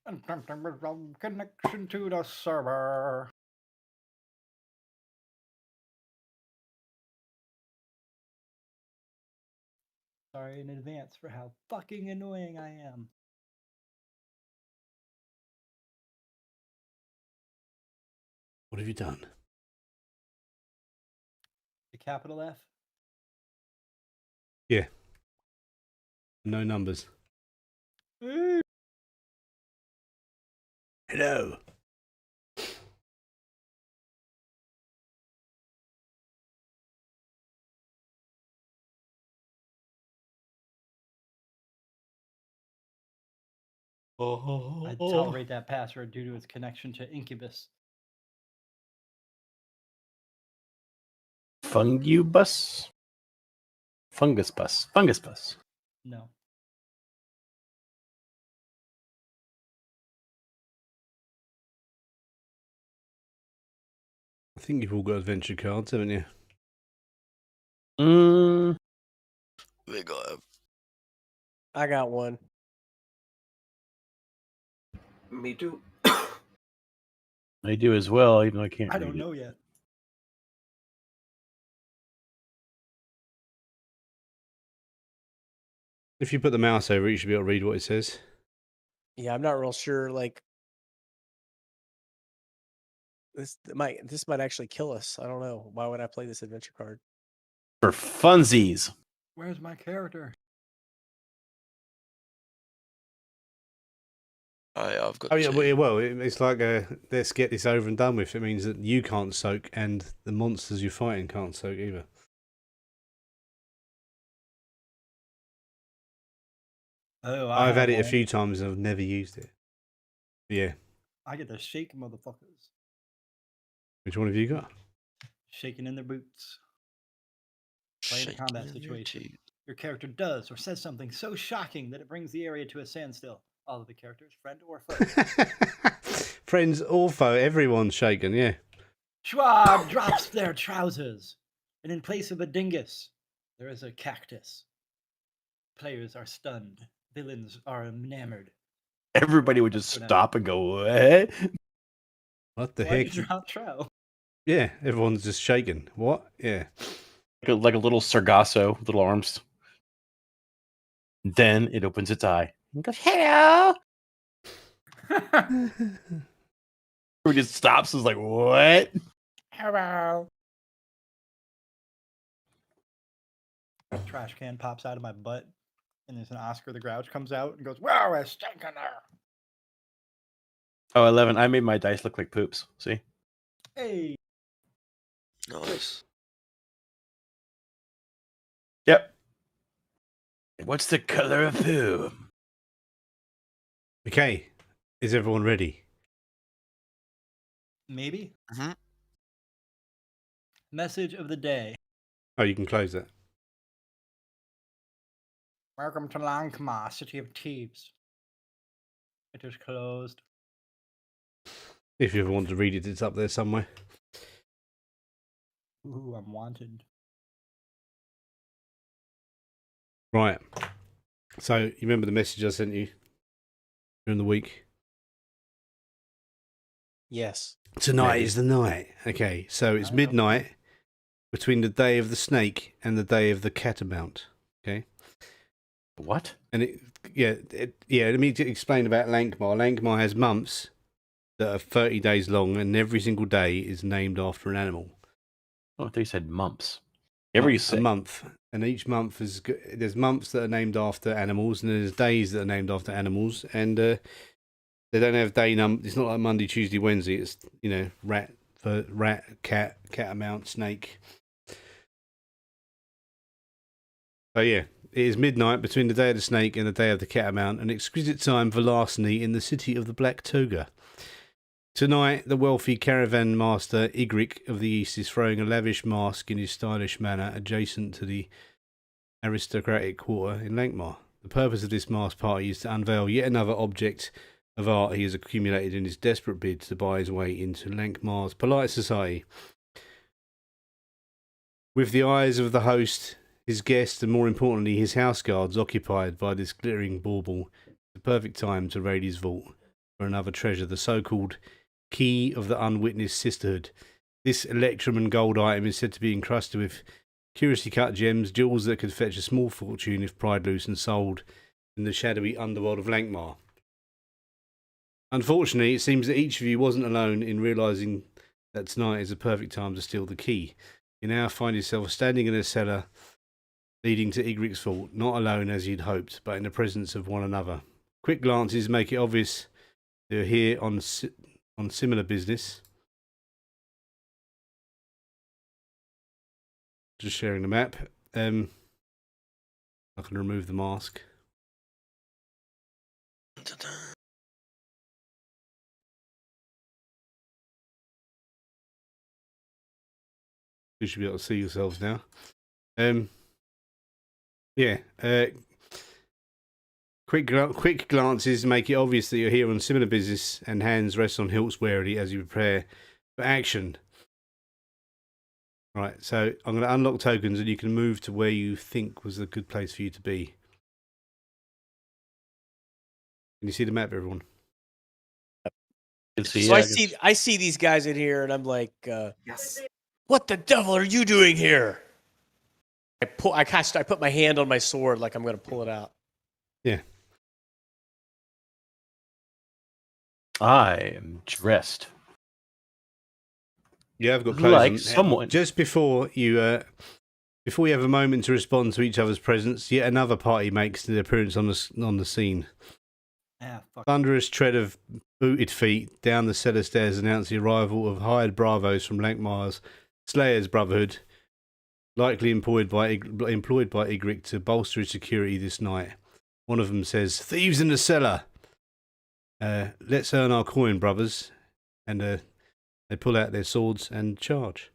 Connection to the server. Sorry in advance for how fucking annoying I am. What have you done? The capital F? Yeah. No numbers. Hello. I tolerate that password due to its connection to Incubus. Fungubus? Fungus bus. Fungus bus. No. I think you've all got adventure cards, haven't you? They got. I got one. Me too. I do as well, even though I can't I read don't it. know yet. If you put the mouse over it, you should be able to read what it says. Yeah, I'm not real sure. Like this might actually kill us. I don't know. Why would I play this adventure card? For funsies. Where's my character? I've got. Oh, yeah, two. well, it's like let's get this over and done with. It means that you can't soak and the monsters you're fighting can't soak either. Oh, I've had have it a one. few times and I've never used it. Yeah. I get to shake motherfuckers. Which one have you got? Shaking in their boots. Play in a Shaking combat in your situation. teeth. Your character does or says something so shocking that it brings the area to a standstill. All of the characters, friend or foe. Friends or foe, everyone's shaken, yeah. Schwab drops their trousers, and in place of a dingus, there is a cactus. Players are stunned. Villains are enamored. Everybody would just stop and go, what? What the Why heck? you drop trow? Yeah, everyone's just shaking. What? Yeah. Like a little Sargasso, little arms. Then it opens its eye and goes, hello. Or just stops and is like, what? Hello. Trash can pops out of my butt, and there's an Oscar the Grouch comes out and goes, "Wow, it's stinking there." Oh, 11. I made my dice look like poops. See? Hey. Nice. Yep. What's the color of poo? Okay. Is everyone ready? Maybe. Mhm. Message of the day. Oh, you can close that. Welcome to Lankhmar, city of thieves. It is closed. If you ever want to read it, it's up there somewhere. Ooh, I'm wanted. Right. So, you remember the message I sent you during the week? Yes. Tonight Maybe. is the night. Okay, so it's I know. midnight between the day of the snake and the day of the catamount. Okay? What? And let me explain about Lankhmar. Lankhmar has months that are 30 days long, and every single day is named after an animal. Oh, I thought you said mumps. A month, and each month there's months that are named after animals, and there's days that are named after animals, and they don't have day It's not like Monday, Tuesday, Wednesday. It's rat, cat, catamount, snake. So yeah, it is midnight between the day of the snake and the day of the catamount, an exquisite time for larceny in the city of the Black Toga. Tonight, the wealthy caravan master Ygric of the East is throwing a lavish mask in his stylish manner adjacent to the aristocratic quarter in Lankhmar. The purpose of this masked party is to unveil yet another object of art he has accumulated in his desperate bid to buy his way into Lankhmar's polite society. With the eyes of the host, his guests, and more importantly, his house guards occupied by this glittering bauble, the perfect time to raid his vault. for another treasure, the so-called Key of the Unwitnessed Sisterhood. This electrum and gold item is said to be encrusted with curiously cut gems, jewels that could fetch a small fortune if pried loose and sold in the shadowy underworld of Lankhmar. Unfortunately, it seems that each of you wasn't alone in realising that tonight is the perfect time to steal the key. You now find yourself standing in a cellar leading to Igric's vault, not alone as you'd hoped, but in the presence of one another. Quick glances make it obvious you're here on similar business. Just sharing the map. I can remove the mask. You should be able to see yourselves now. Quick glances make it obvious that you're here on similar business, and hands rest on hilts warily as you prepare for action. Right, so I'm going to unlock tokens, and you can move to where you think was a good place for you to be. Can you see the map, everyone? So I see these guys in here, and I'm like, Yes. what the devil are you doing here? I put my hand on my sword like I'm going to pull it out. Yeah. I am dressed. Yeah, I've got clothes Like on. someone. Just before you have a moment to respond to each other's presence, yet another party makes their appearance on the scene. Ah, fuck. Thunderous tread of booted feet down the cellar stairs announce the arrival of hired bravos from Lankhmar's Slayers Brotherhood, likely employed by Igric to bolster his security this night. One of them says, "Thieves in the cellar! Let's earn our coin, brothers." And they pull out their swords and charge.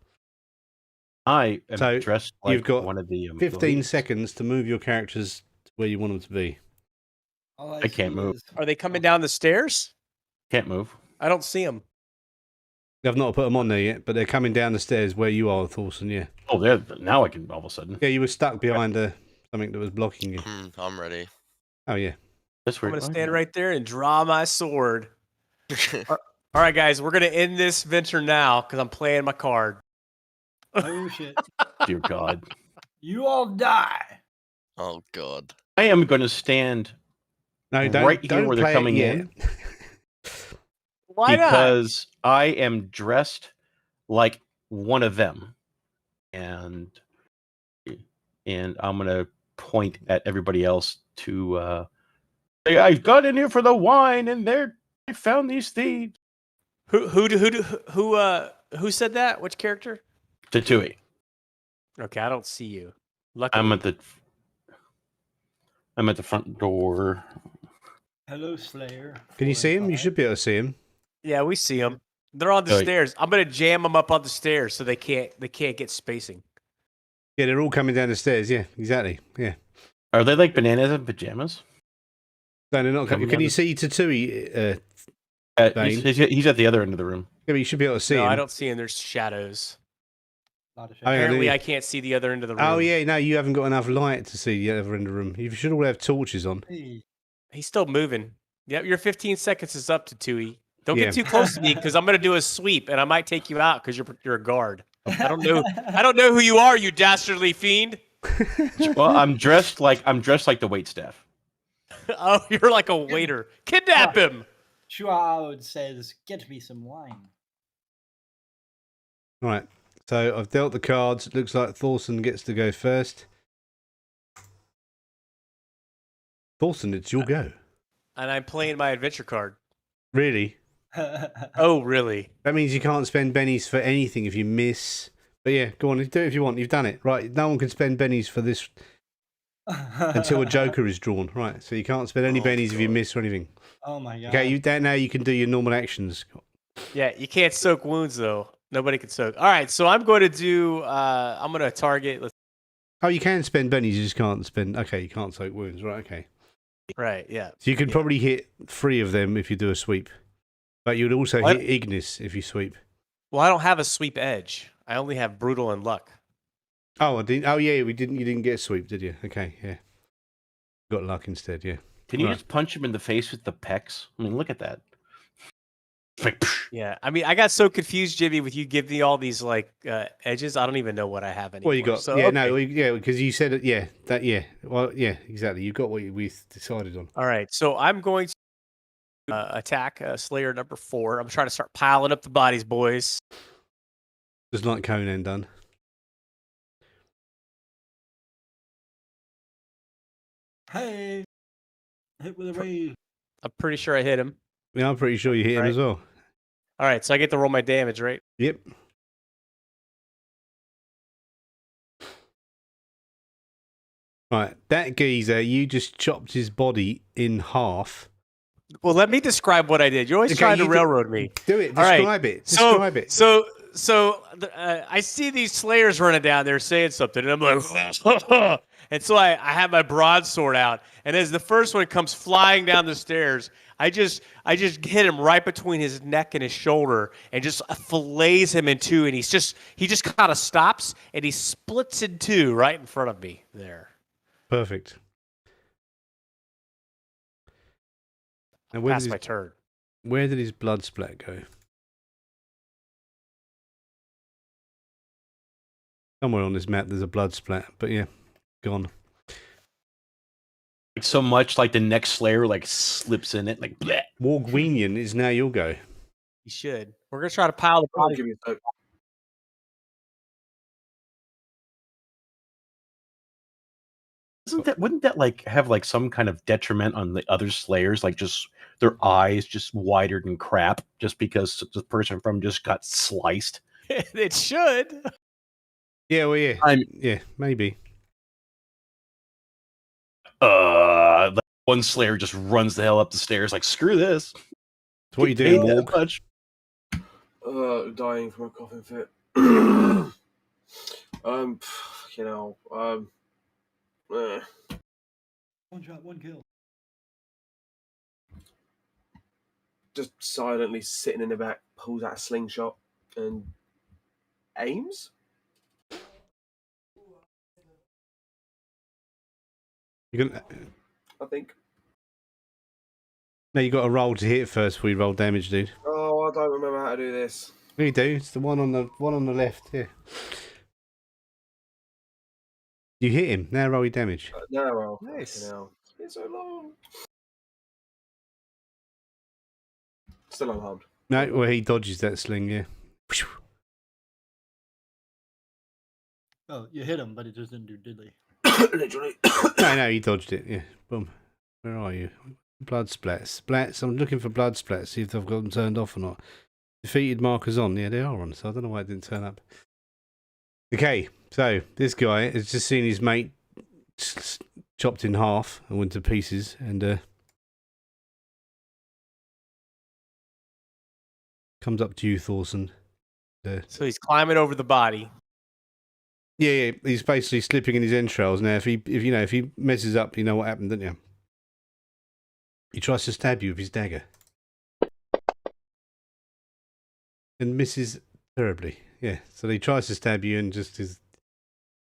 I am So, dressed like you've got one of the 15 employees. seconds to move your characters to where you want them to be. All I can't see move. is- Are they coming down the stairs? Can't move. I don't see them. I've not put them on there yet, but they're coming down the stairs where you are, Thorson, yeah. Oh, there. Now I can all of a sudden. Yeah, you were stuck behind something that was blocking you. I'm ready. Oh, yeah. That's I'm weird. going to stand right there and draw my sword. All right, guys, we're going to end this venture now because I'm playing my card. Oh shit! Dear God. You all die. Oh god. I am going to stand No, right here don't where they're play it coming yet. in Why not? because I am dressed like one of them, and I'm going to point at everybody else to. Say, I've got in here for the wine, and I found these thieves. Who said that? Which character? Tatui. Okay, I don't see you. Luckily. I'm at the front door. Hello, Slayer. Can you 4 see and him? You 5. should be able to see him. Yeah, we see them. They're on the Oh, stairs. I'm gonna jam them up on the stairs so they can't get spacing. Yeah, they're all coming down the stairs. Yeah, exactly. Yeah. Are they like bananas in pajamas? No, they're not coming. Coming Can down you the- see Tatui? Bane? He's at the other end of the room. Yeah, but you should be able to see No, him. I don't see him. There's shadows. Lot of shit. Oh, yeah, Apparently, do you? I can't see the other end of the room. Oh, yeah, no, you haven't got enough light to see the other end of the room. You should all have torches on. Hey. He's still moving. Yep, your 15 seconds is up to Tui. Don't Yeah. get too close to me because I'm gonna do a sweep and I might take you out because you're a guard. I don't know. I don't know who you are, you dastardly fiend. Well, I'm dressed like the waitstaff. Oh, you're like a waiter. Kidnap him. Shroud says, "Get me some wine." Right. So I've dealt the cards. It looks like Thorson gets to go first. Thorson, it's your go. And I'm playing my adventure card. Really? Oh, really? That means you can't spend bennies for anything if you miss. But yeah, go on, do it if you want. You've done it. Right, no one can spend bennies for this until a joker is drawn. Right, so you can't spend any Oh, bennies if you God. miss or anything. Oh my god. Okay, now you can do your normal actions. Yeah, you can't soak wounds though. Nobody can soak. All right, so I'm going to do. I'm going to target. Oh, you can spend bennies, you just can't spend. Okay, you can't soak wounds. Right, okay. Right. Yeah. So you could Yeah. probably hit 3 of them if you do a sweep. But you'd also What? hit Ignis if you sweep. Well, I don't have a sweep edge. I only have brutal and luck. Oh, I didn't. Oh, yeah, you didn't get a sweep, did you? Okay, yeah. Got luck instead, yeah. Can you Right. just punch him in the face with the pecs? I mean, look at that. like, psh. Yeah, I mean, I got so confused, Jimmy, with you giving me all these like edges. I don't even know what I have anymore. Well, you got so, yeah, okay. no, yeah, because you said it. Yeah, that yeah. Well, yeah, exactly. You got what we decided on. All right, so I'm going to attack Slayer number 4. I'm trying to start piling up the bodies, boys. Just like Conan done. Hey, hit with a raise. I'm pretty sure I hit him. Yeah, I'm pretty sure you hit him Right. as well. All right, so I get to roll my damage, right? Yep. Right, that geezer, you just chopped his body in half. Well, let me describe what I did. You're always Okay, trying to you do- railroad me. Do it. All right, Describe it. Describe it. So I see these Slayers running down there saying something, and I'm like, and so I have my broadsword out, and as the first one comes flying down the stairs, I just hit him right between his neck and his shoulder, and just fillets him in two, and he just kind of stops, and he splits in two right in front of me there. Perfect. And Past my turn. where did his blood splat go? Somewhere on this map there's a blood splat, but yeah, gone. Like, so much like the next Slayer like slips in it, like bleh. Wargweenian is now your go. You should. We're gonna try to pile the Oh, bodies. give me a sec. Wouldn't that like have like some kind of detriment on the other Slayers, like just their eyes just wider than crap, just because the person from just got sliced? It should. Yeah, well, yeah, yeah, maybe. Like one Slayer just runs the hell up the stairs, like screw this. So what you Hate doing, that Morg? much. Dying from a coughing fit. You know, One shot, one kill. just silently sitting in the back, pulls out a slingshot and aims. You gonna? I think. No, you got to roll to hit first before you roll damage, dude. Oh, I don't remember how to do this. You do. It's the one on the left. Yeah. You hit him. Now roll your damage. No, well, Nice. It's been so long. Still unharmed. No, well he dodges that sling. Yeah. Oh, you hit him, but it just didn't do diddly. Literally. No, he dodged it. Yeah. Boom. Where are you? Blood splats. Splats. I'm looking for blood splats. See if I've got them turned off or not. Defeated markers on. Yeah, they are on. So I don't know why it didn't turn up. Okay, so this guy has just seen his mate chopped in half and went to pieces, and comes up to you, Thorson. So he's climbing over the body. Yeah, he's basically slipping in his entrails now. If he messes up, you know what happened, don't you? He tries to stab you with his dagger and misses terribly. Yeah, so he tries to stab you and just is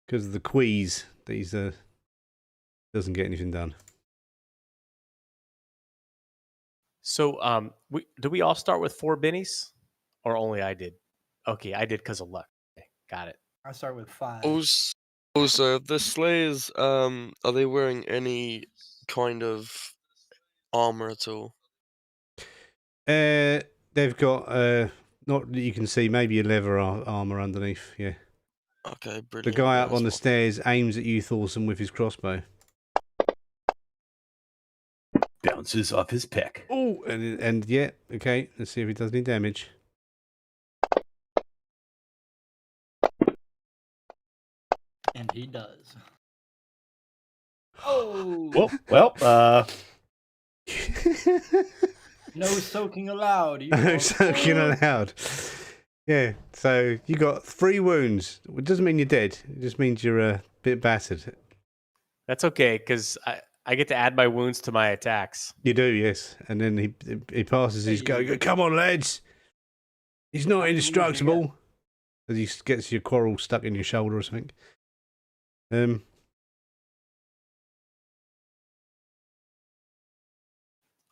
because of the quease that he's doesn't get anything done. So do we all start with 4 bennies, or only I did? Okay, I did because of luck. Okay, got it. I start with 5. Also, the Slayers, are they wearing any kind of armor at all? They've got not that you can see, maybe a leather armor underneath. Yeah. Okay, brilliant. The guy up nice on the one. stairs aims at you, Thorson, with his crossbow. Bounces off his peck. Oh, and yeah, okay. Let's see if he does any damage. And he does. Oh! Well, No soaking allowed. You No are soaking full. allowed. Yeah, so you got 3 wounds. It doesn't mean you're dead. It just means you're a bit battered. That's okay, because I get to add my wounds to my attacks. You do, yes. And then he passes his go. Hey. Come on, lads. He's not How many wounds you indestructible. As he gets your quarrel stuck in your shoulder or something. I'm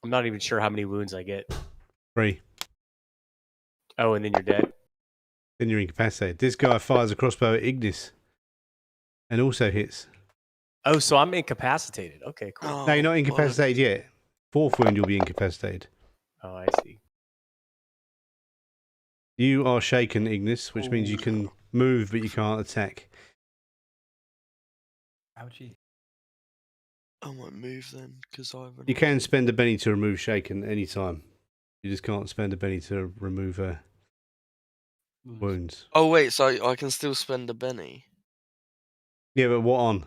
not even sure how many wounds I get. 3. Oh, and then you're dead. Then you're incapacitated. This guy fires a crossbow at Ignis and also hits. Oh, so I'm incapacitated. Okay, cool. Oh, No, you're not bollocks. incapacitated yet. 4th wound, you'll be incapacitated. Oh, I see. You are shaken, Ignis, which means you can move, but you can't attack. Ouchie. I might move then, because I haven't. You can spend a penny to remove shaken any time. You just can't spend a penny to remove wounds. Oh wait, so I can still spend a Benny Yeah, but what on?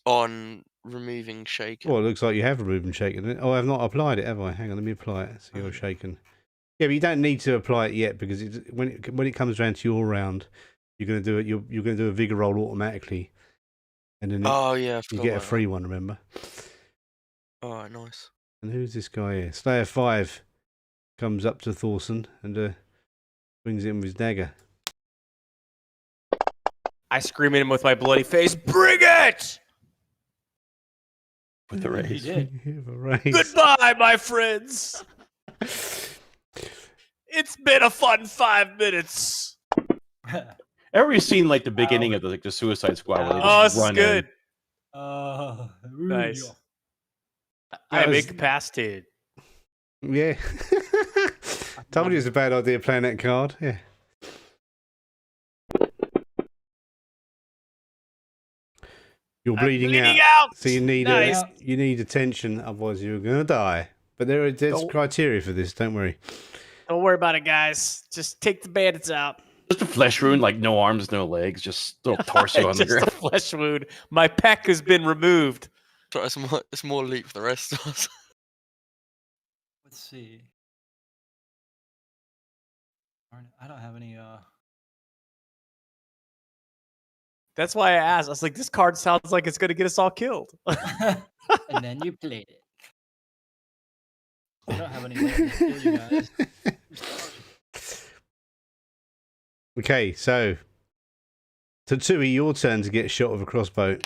on removing shaken. Well, it looks like you have removed and shaken it. Oh, I've not applied it, have I? Hang on, let me apply it. So you're Okay. shaken. Yeah, but you don't need to apply it yet because when it comes around to your round, you're going to do it. You're going to do a vigor roll automatically, and then Oh yeah, I you forgot get a about free one. Remember? that. Alright, nice. And who's this guy here? Slayer 5 comes up to Thorson and swings him with his dagger. I scream at him with my bloody face, "Bring it!" With the He raise. did. Have a raise. Goodbye, my friends. It's been a fun 5 minutes. Ever seen like the beginning of the Suicide Squad where they Oh, just this is run good. Nice. Nice. I am was- incapacitated. Yeah. Told you it's a bad idea playing that card. Yeah. You're I'm bleeding bleeding out, out. so you need Nice. you need attention, otherwise you're gonna die. But there's Don't- criteria for this. Don't worry. Don't worry about it, guys. Just take the bandits out. just a flesh wound, like no arms, no legs, just little torso on the Just a ground. flesh wound. My pec has been removed. So it's more loot for the rest of us. Let's see. Darn it, I don't have any. That's why I asked. I was like, this card sounds like it's going to get us all killed. And then you played it. I don't have any way to kill you guys. Okay, so Tatsui, your turn to get shot with a crossbow.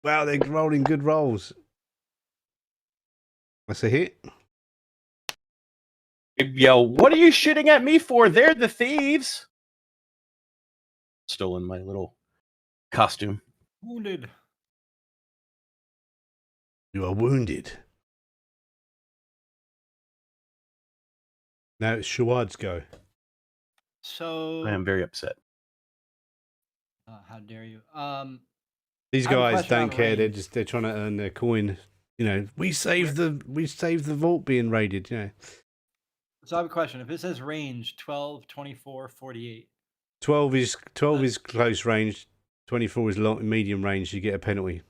Wow, they're rolling good rolls. That's a hit. Yo, what are you shooting at me for? They're the thieves. Still in my little costume. Wounded. You are wounded. Now it's Shawad's go. So. I am very upset. How dare you? These I have a guys question don't about care. range. They're trying to earn their coin. You know, we saved the vault being raided. You know, So I have a question. If it says range 12, 24, 48, 12 is close range. 24 is long medium range. You get a penalty.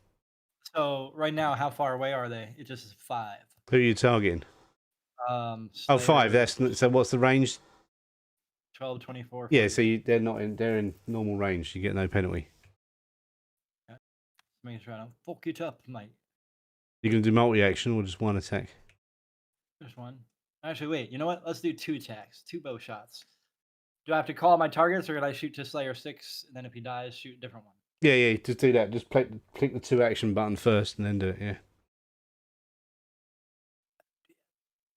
so right now, how far away are they? It just is 5. Who are you targeting? Oh, Slayer, 5. That's so. What's the range? 12, 24. Yeah, 48. so they're not in. They're in normal range. You get no penalty. Making sure I don't fuck it up, mate. You can do multi-action or just one attack. Just one. Actually, wait. You know what? Let's do 2 attacks, 2 bow shots. Do I have to call my targets, or can I shoot to Slayer 6, and then if he dies, shoot a different one? Yeah, just do that. Just click the 2 action button first, and then do it. Yeah.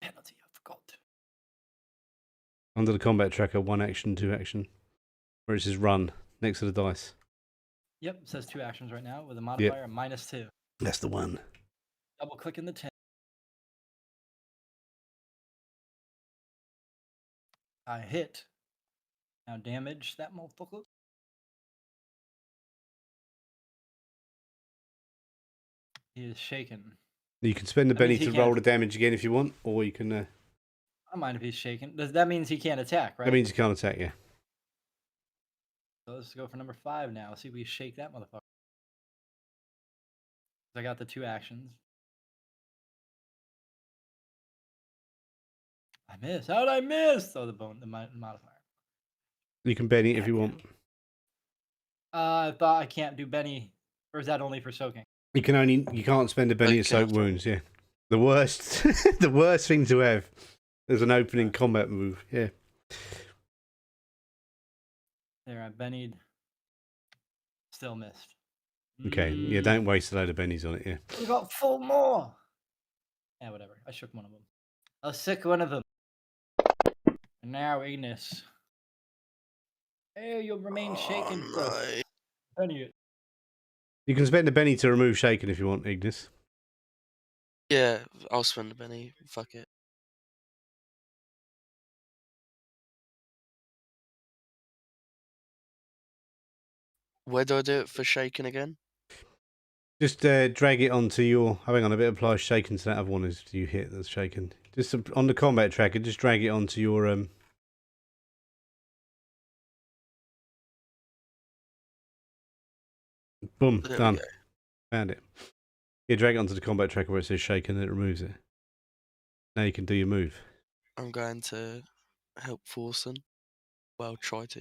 Penalty, I forgot. Under the combat tracker, 1 action, 2 action, where it says run next to the dice. Yep, it says 2 actions right now with a modifier of -2. That's the one. Double click in the 10. I hit. Now damage that motherfucker. He is shaken. You can spend the That means penny he to roll can't- the damage again if you want, or you can. I don't mind if he's shaken. That means he can't attack, right? That means you can't attack you. So let's go for number 5 now. See if we shake that motherfucker. I got the 2 actions. I missed. How did I miss? Oh, the modifier. You can Benny if you want. I thought I can't do Benny. Or is that only for soaking? You can't spend a penny to soak Okay. wounds. Yeah, the worst, the worst thing to have. There's an opening combat move. Yeah. There, I Bennied. Still missed. Okay. Yeah, don't waste a load of bennies on it. Yeah. We got 4 more. Yeah, whatever. I shook one of them. I'll sick one of them. And now, Ignis. Hey, you'll remain shaken for no. Benny. You can spend a penny to remove shaken if you want, Ignis. Yeah, I'll spend a penny. Fuck it. Where do I do it for shaking again? Just drag it onto your. Oh, hang on, a bit applies shaken to that other one as you hit that's shaken. Just on the combat tracker, just drag it onto your. Boom, There we done. go. Found it. Yeah, drag it onto the combat tracker where it says shaken and it removes it. Now you can do your move. I'm going to help Forsen. Well, try to.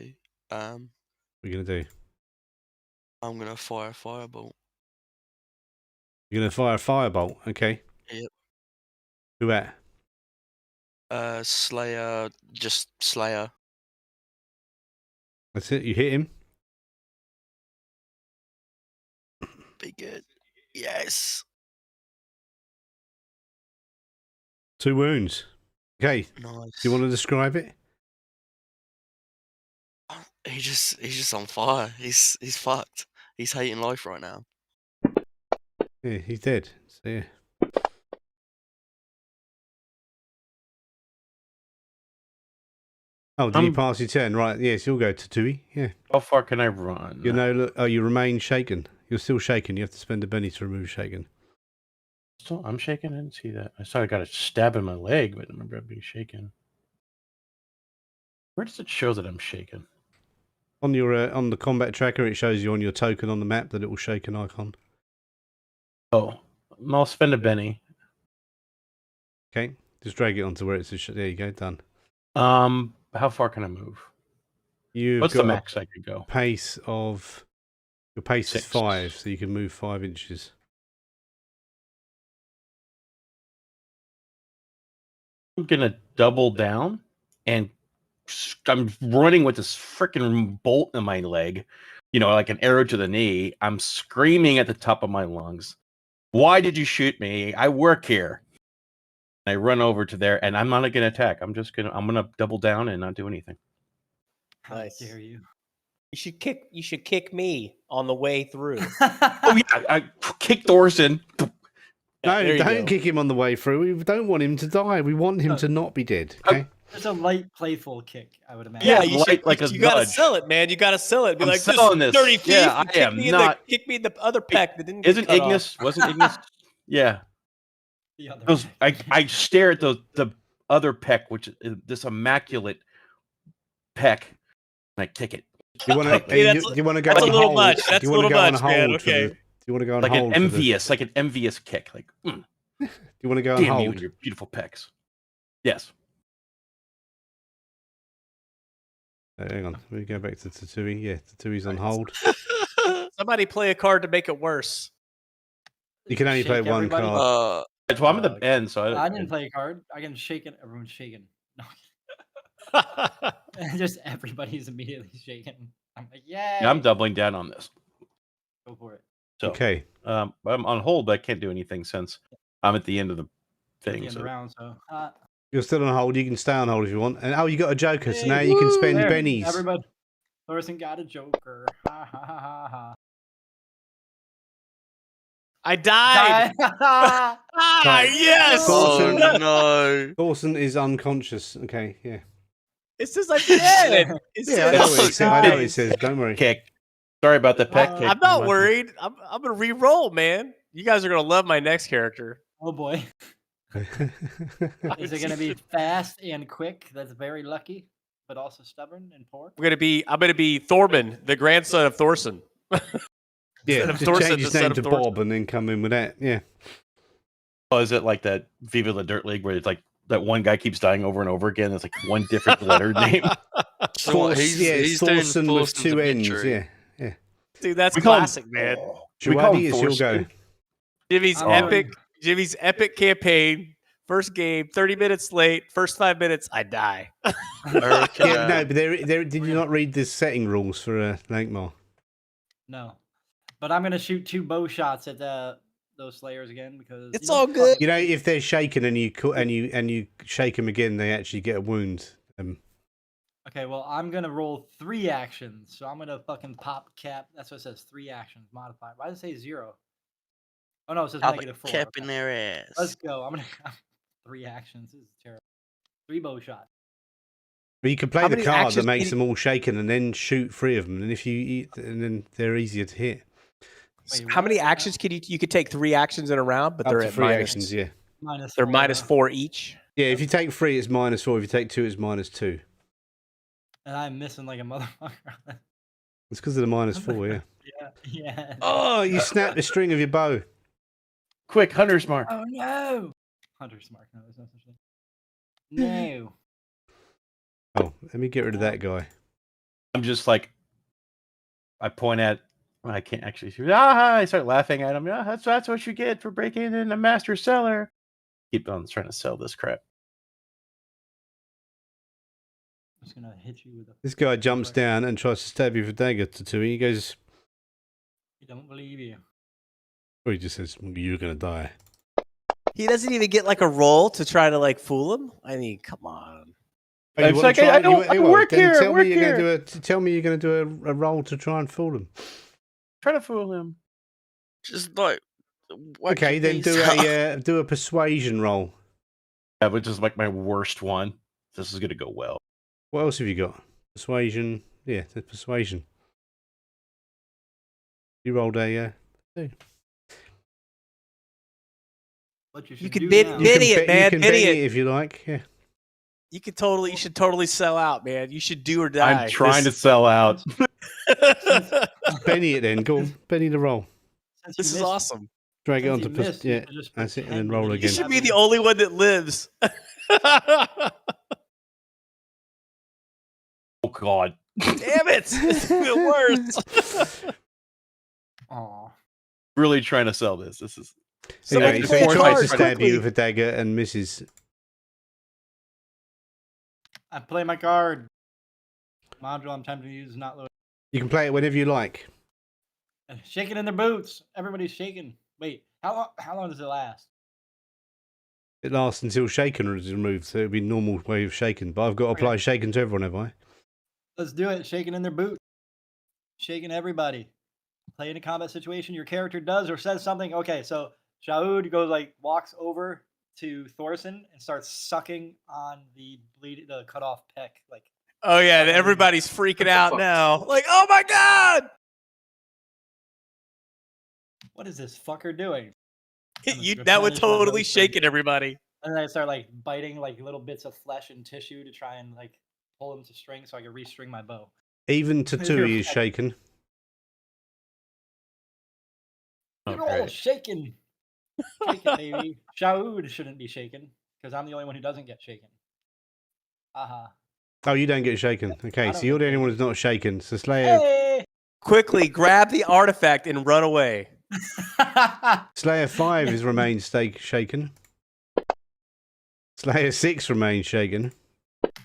What are you going to do? I'm going to fire a firebolt. You're going to fire a firebolt, okay. Yep. Who at? Slayer, just Slayer. That's it, you hit him. Be good. Yes. 2 wounds. Okay, Nice. do you want to describe it? He's just on fire. He's fucked. He's hating life right now. Yeah, he's dead. So, yeah. Oh, did you pass your turn? Right, yes, you'll go to Tui. Yeah. How far can I run? You know, look, oh, you remain shaken. You're still shaken. You have to spend a penny to remove shaken. Still, I'm shaking. I didn't see that. I saw I got a stab in my leg, but I remember I'm being shaken. Where does it show that I'm shaken? On your on the combat tracker, it shows you on your token on the map the little shaken icon. Oh, I'll spend a penny. Okay, just drag it onto where it says. There you go, done. How far can I move? You've What's got the max I could go? a pace of. Your pace 6. is 5, so you can move 5 inches. I'm gonna double down, and I'm running with this freaking bolt in my leg. You know, like an arrow to the knee. I'm screaming at the top of my lungs. Why did you shoot me? I work here. I run over to there, and I'm not gonna attack. I'm gonna double down and not do anything. How Nice. dare you? You should kick me on the way through. Oh yeah, I kicked Thorson. No, there you don't go. kick him on the way through. We don't want him to die. We want him to not be dead. Okay. It's a light, playful kick, I would imagine. Yeah, Yeah, you light should. like a You gotta nudge. sell it, man. You gotta sell it. Be I'm like, selling this this. dirty thief. Yeah, I kick am me not- kick me in the other peck that didn't get Isn't cut off. Ignis? Wasn't Ignis? Yeah. The other Those, way. I stare at the other peck, which is this immaculate peck, and I kick it. You want Okay, to? that's- You want to go? that's on a little hold? much. Do That's you a want to little go on much, man. hold for Okay. the- Do you want to go on Like hold? an envious kick. Like, Do you want to go on damn you hold? and your beautiful pecs. Yes. Hang on. We go back to Tatui. Yeah, Tatui's on hold. Somebody play a card to make it worse. You can only play Shake one everybody. card. So I'm at the end, so I didn't play a card. I can shake it. Everyone's shaking. No. Just everybody's immediately shaking. I'm like, yay! Yeah, I'm doubling down on this. Go for it. So, Okay. I'm on hold, but I can't do anything since I'm at the end of the At the thing. end of So the round, so. You're still on hold. You can stay on hold if you want. And oh, you got a joker, so Hey, now you can woo! spend There, bennies. Everybody. Thorson got a joker. Ha ha ha ha ha. I died. Die. Ah, yes. Thorson- Oh no. Dawson is unconscious. Okay, yeah. It says I'm dead. It Yeah, I know says- what it says. I know what it says. Don't worry. kick. Sorry about the peck kick. I'm not worried. I'm gonna re-roll, man. You guys are gonna love my next character. Oh boy. Is it going to be fast and quick? That's very lucky, but also stubborn and poor. I'm gonna be Thorman, the grandson of Thorson. Yeah, Instead of just Thorson, change his instead name of to Thorson. Bob and then come in with that. Yeah. Oh, is it like that Viva la Dirt League where it's like that one guy keeps dying over and over again? It's like one different letter name. So what, Force- yeah, it's doing Thorson with Thorson's 2 N's. obituary. Yeah. Dude, that's We call him- classic, man. We call him Jawadi is he'll go. Thorson. Jimmy's epic campaign. First game, 30 minutes late. First 5 minutes, I die. I reckon, Yeah, no, but there, did you not read the setting rules for Lankhmar? No. But I'm going to shoot 2 bow shots at those slayers again because It's you know, all fuck good. it. You know, if they're shaken and you shake them again, they actually get a wound. Okay, well, I'm gonna roll 3 actions, so I'm gonna fucking pop cap. That's what it says. 3 actions modified. Why does it say 0? Oh no, it says I'll -4. cap in Okay. their Let's ass. go. I'm gonna 3 actions. This is terrible. 3 bow shots. But you can play How the many card that actions makes can them all shaken and then shoot 3 of them. And if you eat, and then they're easier to hit. Wait, How many what? actions can you could take 3 actions in a round, but Up they're to at 3 minus. actions, yeah. -4. They're -4 each. Yeah, if you take 3, it's -4. If you take 2, it's -2. And I'm missing like a motherfucker. It's because of the -4, yeah. Yeah. Oh, you snapped the string of your bow. Quick, Hunter's Mark. Oh no! Hunter's mark. No, there's no such thing. No. Oh, let me get rid of that guy. I'm just like, I point at. Well, I can't actually see. Ah! I start laughing at him. Yeah, that's what you get for breaking in a master cellar. Keep on trying to sell this crap. I'm just gonna hit you with a. This guy jumps down and tries to stab you with a dagger to 2. He goes, I don't believe you. or he just says, "You're gonna die." He doesn't even get like a roll to try to like fool him. I mean, come on. Oh, you It's wanna like, try- I don't- you- I well, work then here, Tell work me you're here. gonna tell me you're gonna do a roll to try and fool them. Try to fool him. Just like. whack Okay, your then piece up. do a persuasion roll. That was just like my worst one. This is gonna go well. What else have you got? Persuasion. Yeah, the persuasion. You rolled a. What you You should can do bid- now- You can Benny it, bet- man, You can Benny Benny it. it if you like. Yeah. You should totally sell out, man. You should do or die. I'm trying to sell out. Benny it then. Go on. Benny the roll. Since This you is missed- awesome. Drag it since on you to missed, you yeah. could just That's it, and then pretend roll that You again. should be have the it. only one that lives. Oh God. Damn it! It's even worse. Aw. Really trying to sell this. This is. Somebody Anyway, play so a he tries to card stab quickly. you with a dagger and misses. I play my card. Module I'm tempted to use not loaded. You can play it whenever you like. Shaking in their boots. Everybody's shaking. Wait, how long does it last? It lasts until shaken is removed, so it'll be normal way of shaken. But I've got to apply shaken to everyone, have I? Let's do it. Shaking in their boots. Shaking everybody. Play in a combat situation. Your character does or says something. Okay, so Shaud goes walks over to Thorson and starts sucking on the cut off peck. Oh yeah, and everybody's freaking out fuck? now. Like, oh my god! What is this fucker doing? That would replenish my totally health shake it, everybody. And then I start biting little bits of flesh and tissue to try and pull them to string so I can restring my bow. Even to You're 2 he is right. shaken. You're all shaking. Shaking, baby. Shaud shouldn't be shaken because I'm the only one who doesn't get shaken. Aha. Oh, you don't get shaken. Okay, I so don't you're the get only one who's not shaken. So Slayer, Hey! Quickly grab the artifact and run away. Slayer 5 is remains shaken. Slayer 6 remains shaken.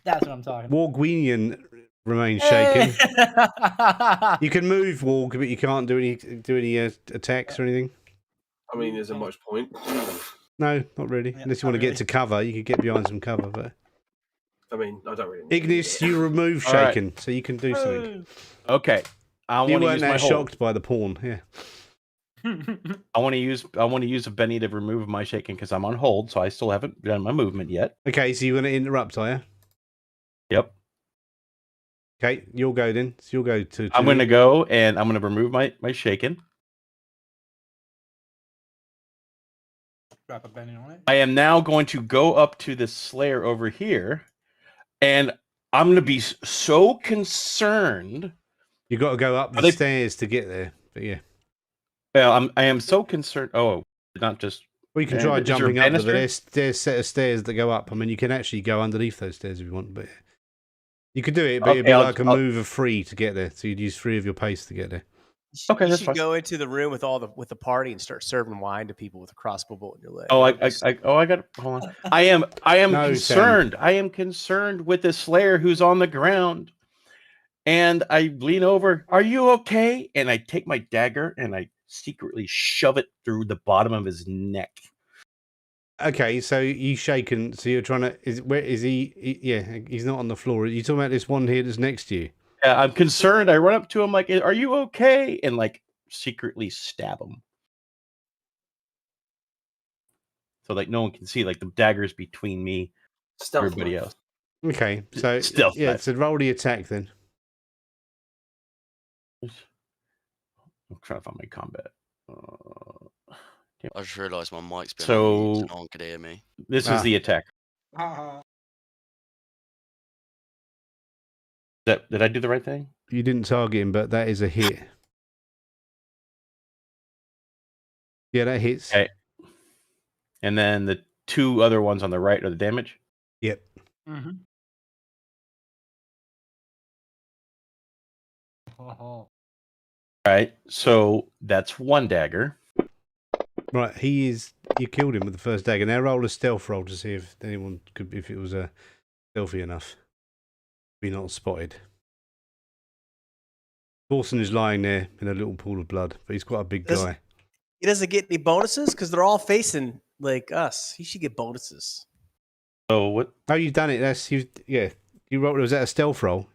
That's what I'm talking about. Wargwenian remains shaken. Hey! You can move Warg, but you can't do any attacks or anything. I mean, there's a much point. No, not really. Yeah, Unless you not want to really. get to cover, you could get behind some cover. But I mean, I don't really. need Ignis, to do it. you remove All right. shaken, so you can do something. Okay. I You want to weren't use my that hold. shocked by the pawn, yeah. I want to use a Benny to remove my shaking because I'm on hold, so I still haven't done my movement yet. Okay, so you're going to interrupt, are you? Yep. Okay, you'll go then. So you'll go to. I'm going to go and I'm going to remove my shaken. Drop a penny on it. I am now going to go up to the Slayer over here, and I'm going to be so concerned. You got to go up the they- stairs to get there. But yeah, Well, I am so concerned. Oh, not just. well, you can And try is there a jumping up. But banister? there's a set of stairs that go up. I mean, you can actually go underneath those stairs if you want, but you could do it. But it'd be Okay, like a move of 3 to get there. So you'd use 3 of your pace to get there. Okay, You that's should fine. go into the room with the party and start serving wine to people with a crossbow bolt in your leg. Oh, I got. Hold on. I am No, concerned. I am concerned with this Slayer who's on the ground, and I lean over. Are you okay? And I take my dagger and I secretly shove it through the bottom of his neck. Okay, so you shaken. So you're trying to. Where is he? Yeah, he's not on the floor. Are you talking about this one here that's next to you? Yeah, I'm concerned. I run up to him like, "Are you okay?" And like secretly stab him. So like no one can see. Like the dagger's between me, Stealth everybody knife. else. Okay, so Stealth yeah, knife. so roll the attack then. I'm trying to find my combat. I just realised my mic's been So- on mute, so no one could hear me. This Ah. is the attack. Did I do the right thing? You didn't target him, but that is a hit. Yeah, that hits. Okay. And then the two other ones on the right are the damage. Yep. Mm-hmm. Oh, All right. So that's one dagger. Right, you killed him with the first dagger. Now roll a stealth roll to see if anyone could, if it was stealthy enough. Be not spotted. Dawson is lying there in a little pool of blood, but he's quite a big Does- guy. He doesn't get any bonuses because they're all facing like us. He should get bonuses. So what? Oh, you've done it. Yeah. You rolled. Was that a stealth roll?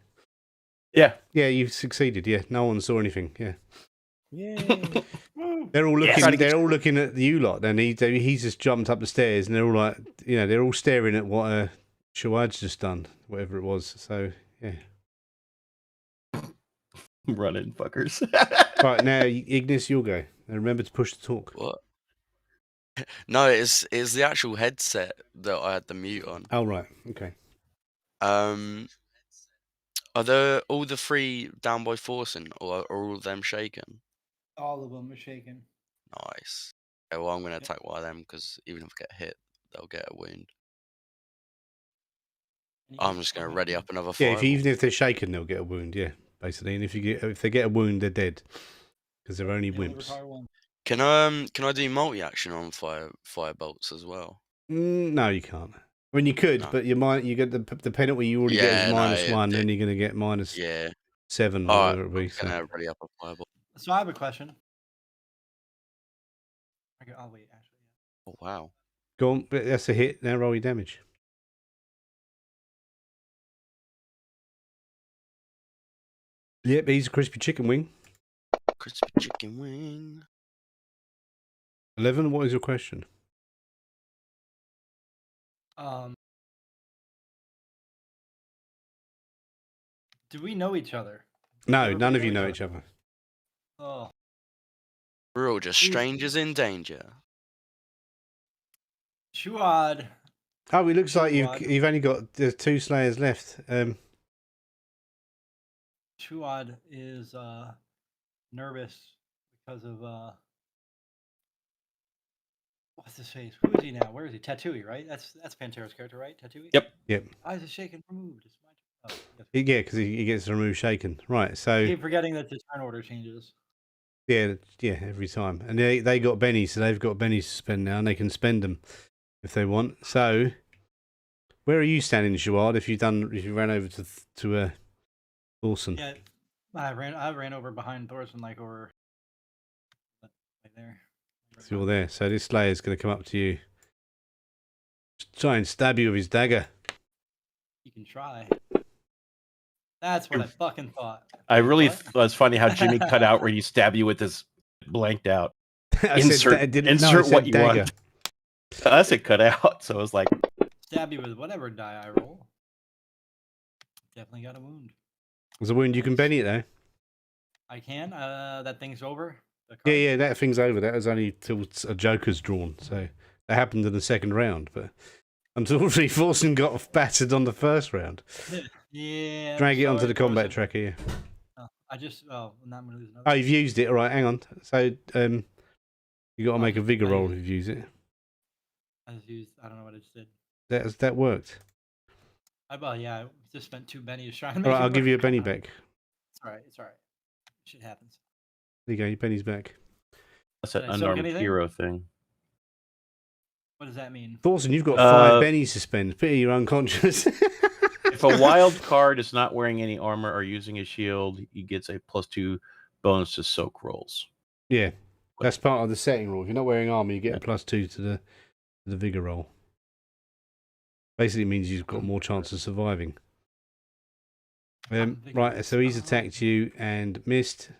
Yeah. Yeah, you've succeeded. Yeah, no one saw anything. Yeah, Yay. they're all looking. Try to get They're all looking at you lot. Then he's just jumped up the stairs, and they're all like, they're all staring at what Shawad's just done, whatever it was. So yeah. Running fuckers. Right now, Ignis, you'll go. And remember to push the talk. What? No, it's the actual headset that I had the mute on. Oh right, okay. Are there all the three down by Forsen, or are all of them shaken? all of them are shaking. Nice. Okay, well, I'm going to attack one of them because even if I get hit, they'll get a wound. I'm just going to ready up another Yeah, fireball. even if they're shaken, they'll get a wound. Yeah, basically. And if they get a wound, they're dead because they're only wimps. Can I do multi-action on fire bolts as well? No, you can't. I mean, you could, No. but you get the penalty you already get is -1. Then you're going to get Yeah. -7 or All whatever it be. I'm So. going to ready up a fireball. So I have a question. Okay, I'll wait. Actually, Oh wow. Go on, but that's a hit. Now roll your damage. Yep, he's a crispy chicken wing. Crispy chicken wing. 11. What is your question? do we know each other? No, Everybody none of know you each know other? each other. Oh, We're all just strangers in danger. Shuad. Oh, it looks like Shuad. you've only got there's 2 slayers left. Shuad is nervous because of what's his face? Who is he now? Where is he? Tattooey, right? That's Pantera's character, right? Tattooey. Yep. Eyes are shaken, removed. It's my turn. Oh, yes. Yeah, because he gets removed shaken. Right, I so keep forgetting that the turn order changes. yeah, every time. And they got bennies, so they've got bennies to spend now, and they can spend them if they want. So, where are you standing, Shuad? If you ran over to Dawson? Yeah, I ran over behind Thorson, like over right there. So you're there. So this Slayer's going to come up to you, try and stab you with his dagger. You can try. That's what I fucking thought. I really What? thought it's funny how Jimmy cut out where you stab you with this blanked out. I Insert- said, no, I insert said what you dagger. want. Us it cut out, so it was like Stab you with whatever die I roll. Definitely got a wound. There's a wound. You can benny it though. I can. That thing's over. The Yeah, card? yeah, that thing's over. That was only till a Joker's drawn, so that happened in the second round. But unfortunately, Forsen got battered on the first round. Yeah. Drag it onto sorry, the combat Thorson. tracker. Yeah. Oh, now I'm gonna lose another. Oh, you've used it. All right, hang on. So you got to make a vigor I roll used- if you use it. I just used. I don't know what I just did. That worked. I just spent 2 bennies trying to make. All right, it I'll give you a work. penny back. It's all right. It's all right. Shit happens. There you go. Your penny's back. that's an Did I soak unarmed anything? hero thing. What does that mean? Thorson, you've got 5 Uh, bennies to spend. Pity you're unconscious. If a wild card is not wearing any armor or using a shield, he gets a +2 bonus to soak rolls. Yeah. That's part of the setting rule. If you're not wearing armor, you get a +2 to the vigor roll. Basically means you've got more chance of surviving. Right, so he's attacked you and missed.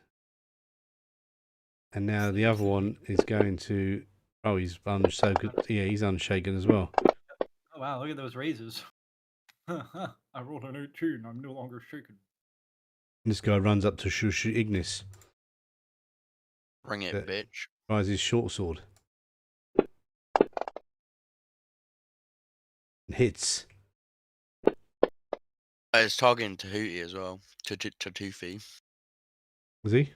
And now the other one is going to... Oh, he's so good. Yeah, he's unshaken as well. Oh, wow, look at those raises. I rolled an 18. I'm no longer shaken. And this guy runs up to Ignis. Bring it, bitch. Tries his short sword. And hits. It's targeting Tahuti as well. Toothy. Was he?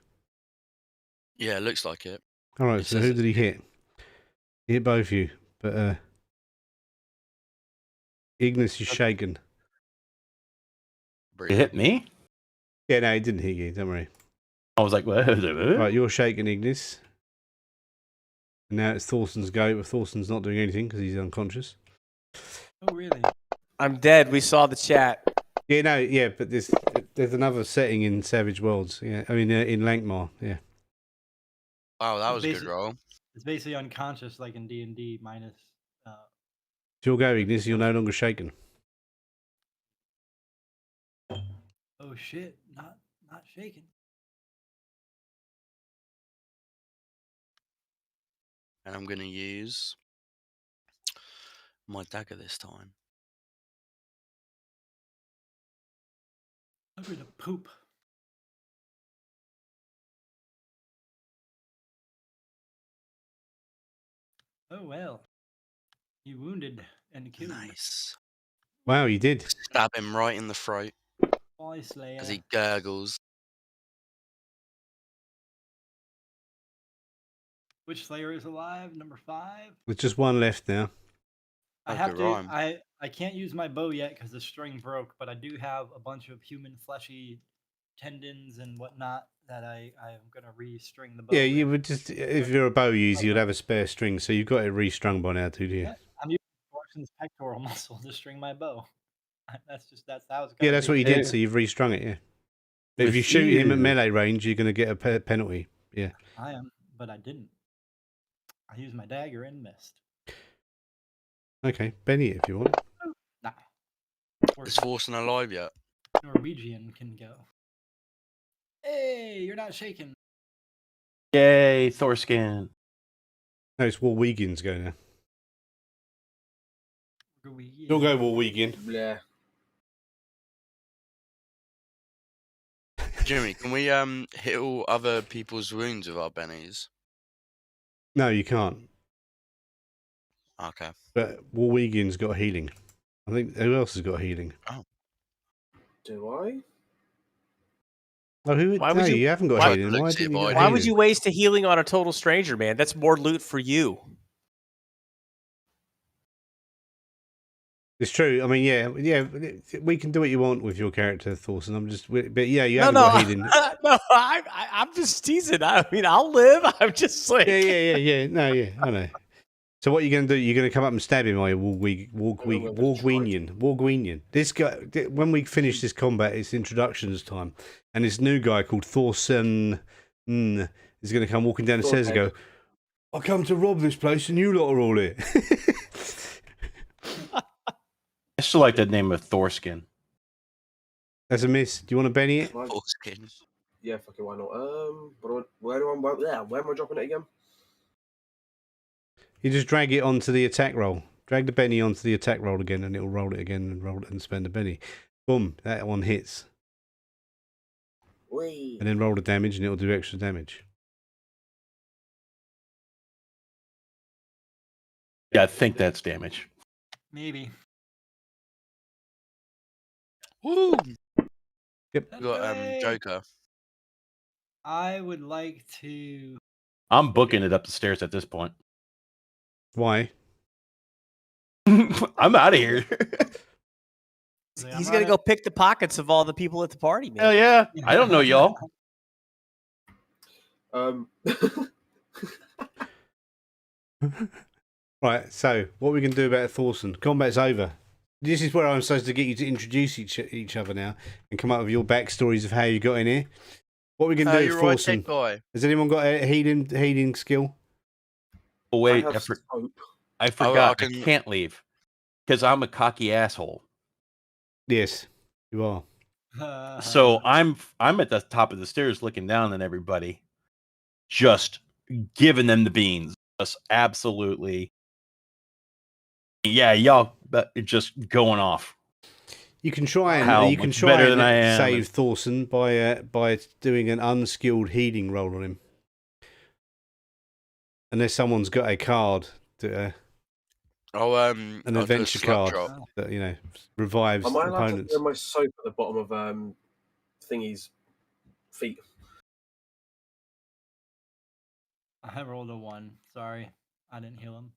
Yeah, it looks like it. Alright, It so says who it's did he hit? He hit both of you. But Ignis is shaken. It hit me? Yeah, no, he didn't hit you, don't worry. I was like, what? Right, you're shaken, Ignis. And now it's Thorsten's go, but Thorsten's not doing anything because he's unconscious. Oh, really? I'm dead. We saw the chat. Yeah, no, yeah, but there's another setting in Savage Worlds. Yeah, I mean in Lankhmar. Yeah. Wow, that was a good Basic- roll. It's basically unconscious, like in D&D minus. If you're going, Ignis, you're no longer shaken. Oh shit! Not shaken. And I'm gonna use my dagger this time. I'm gonna poop. Oh well. You wounded and killed. Nice. Wow, you did. Stab him right in the throat Wally Slayer. as he gurgles. Which Slayer is alive? Number 5. There's just one left now. I Oh, have good to. rhyme. I can't use my bow yet because the string broke, but I do have a bunch of human fleshy tendons and whatnot that I'm gonna restring the bow. Yeah, with. you would just, if you're a bow user, you'd have a spare string, so you've got it restrung by now, too, do you? Yeah, I'm using Thorsten's pectoral muscle to string my bow. That's how it's. Yeah, gotta that's be. what you did, so you've restrung it, yeah. But if you shoot him at melee range, you're going to get a penalty. Yeah. I am, but I didn't. I used my dagger and missed. Okay, Benny it if you want. Nah. Is Thorsten alive yet? Norwegian can go. Hey, you're not shaking. Yay, Thorskin. No, it's Warwegin's go now. You'll go Warwegin. Yeah. Jimmy, can we heal other people's wounds with our bennies? No, you can't. Okay. But Warwegin's got healing. I think, who else has got healing? Do I? Oh, Why no, would you haven't got why- healing. Why didn't you Why get Why would healing? you waste a healing on a total stranger, man? That's more loot for you. It's true. I mean, yeah, we can do what you want with your character, Thorsten. But yeah, you No, haven't no, got healing. no. I'm just teasing. I mean, I'll live. I'm just like, Yeah. No, yeah, I know. So what are you going to do? You're going to come up and stab him, are you, Wargwinian? This guy, when we finish this combat, it's introductions time, and this new guy called Thorsten is going to come walking down the stairs and go, "I come to rob this place, and you lot are all here." I still like that name of Thorskin. That's a miss. Do you want to Benny it? Thorsten. Yeah, fucking why not? Where am I dropping it again? You just drag it onto the attack roll. Drag the Benny onto the attack roll again, and it'll roll it again and roll it and spend a Benny. Boom, that one hits. Whee. And then roll the damage, and it'll do extra damage. Yeah, I think that's damage. Maybe. Woo! Yep. We got Joker. I would like to. I'm booking it up the stairs at this point. Why? I'm out of here. he's gonna go pick the pockets of all the people at the party, man. Hell yeah. I don't know y'all. Right, so what we can do about Thorsten? Combat's over. This is where I'm supposed to get you to introduce each other now and come up with your backstories of how you got in here. What we can do, You're right, Thorson? dead guy. Has anyone got a healing skill? Oh I wait, have I hope. forgot. I can- can't leave because I'm a cocky asshole. Yes, you are. So I'm at the top of the stairs looking down on everybody, just giving them the beans. Just absolutely. Yeah, y'all just going off. You can try and How you can much try better and than I am, save and- Thorson by doing an unskilled healing roll on him. Unless someone's got a card to I'll an I'll do a adventure slap card drop. that revives Am I allowed to opponents. throw my soap at the bottom of thingy's feet? I rolled a 1. Sorry, I didn't heal him.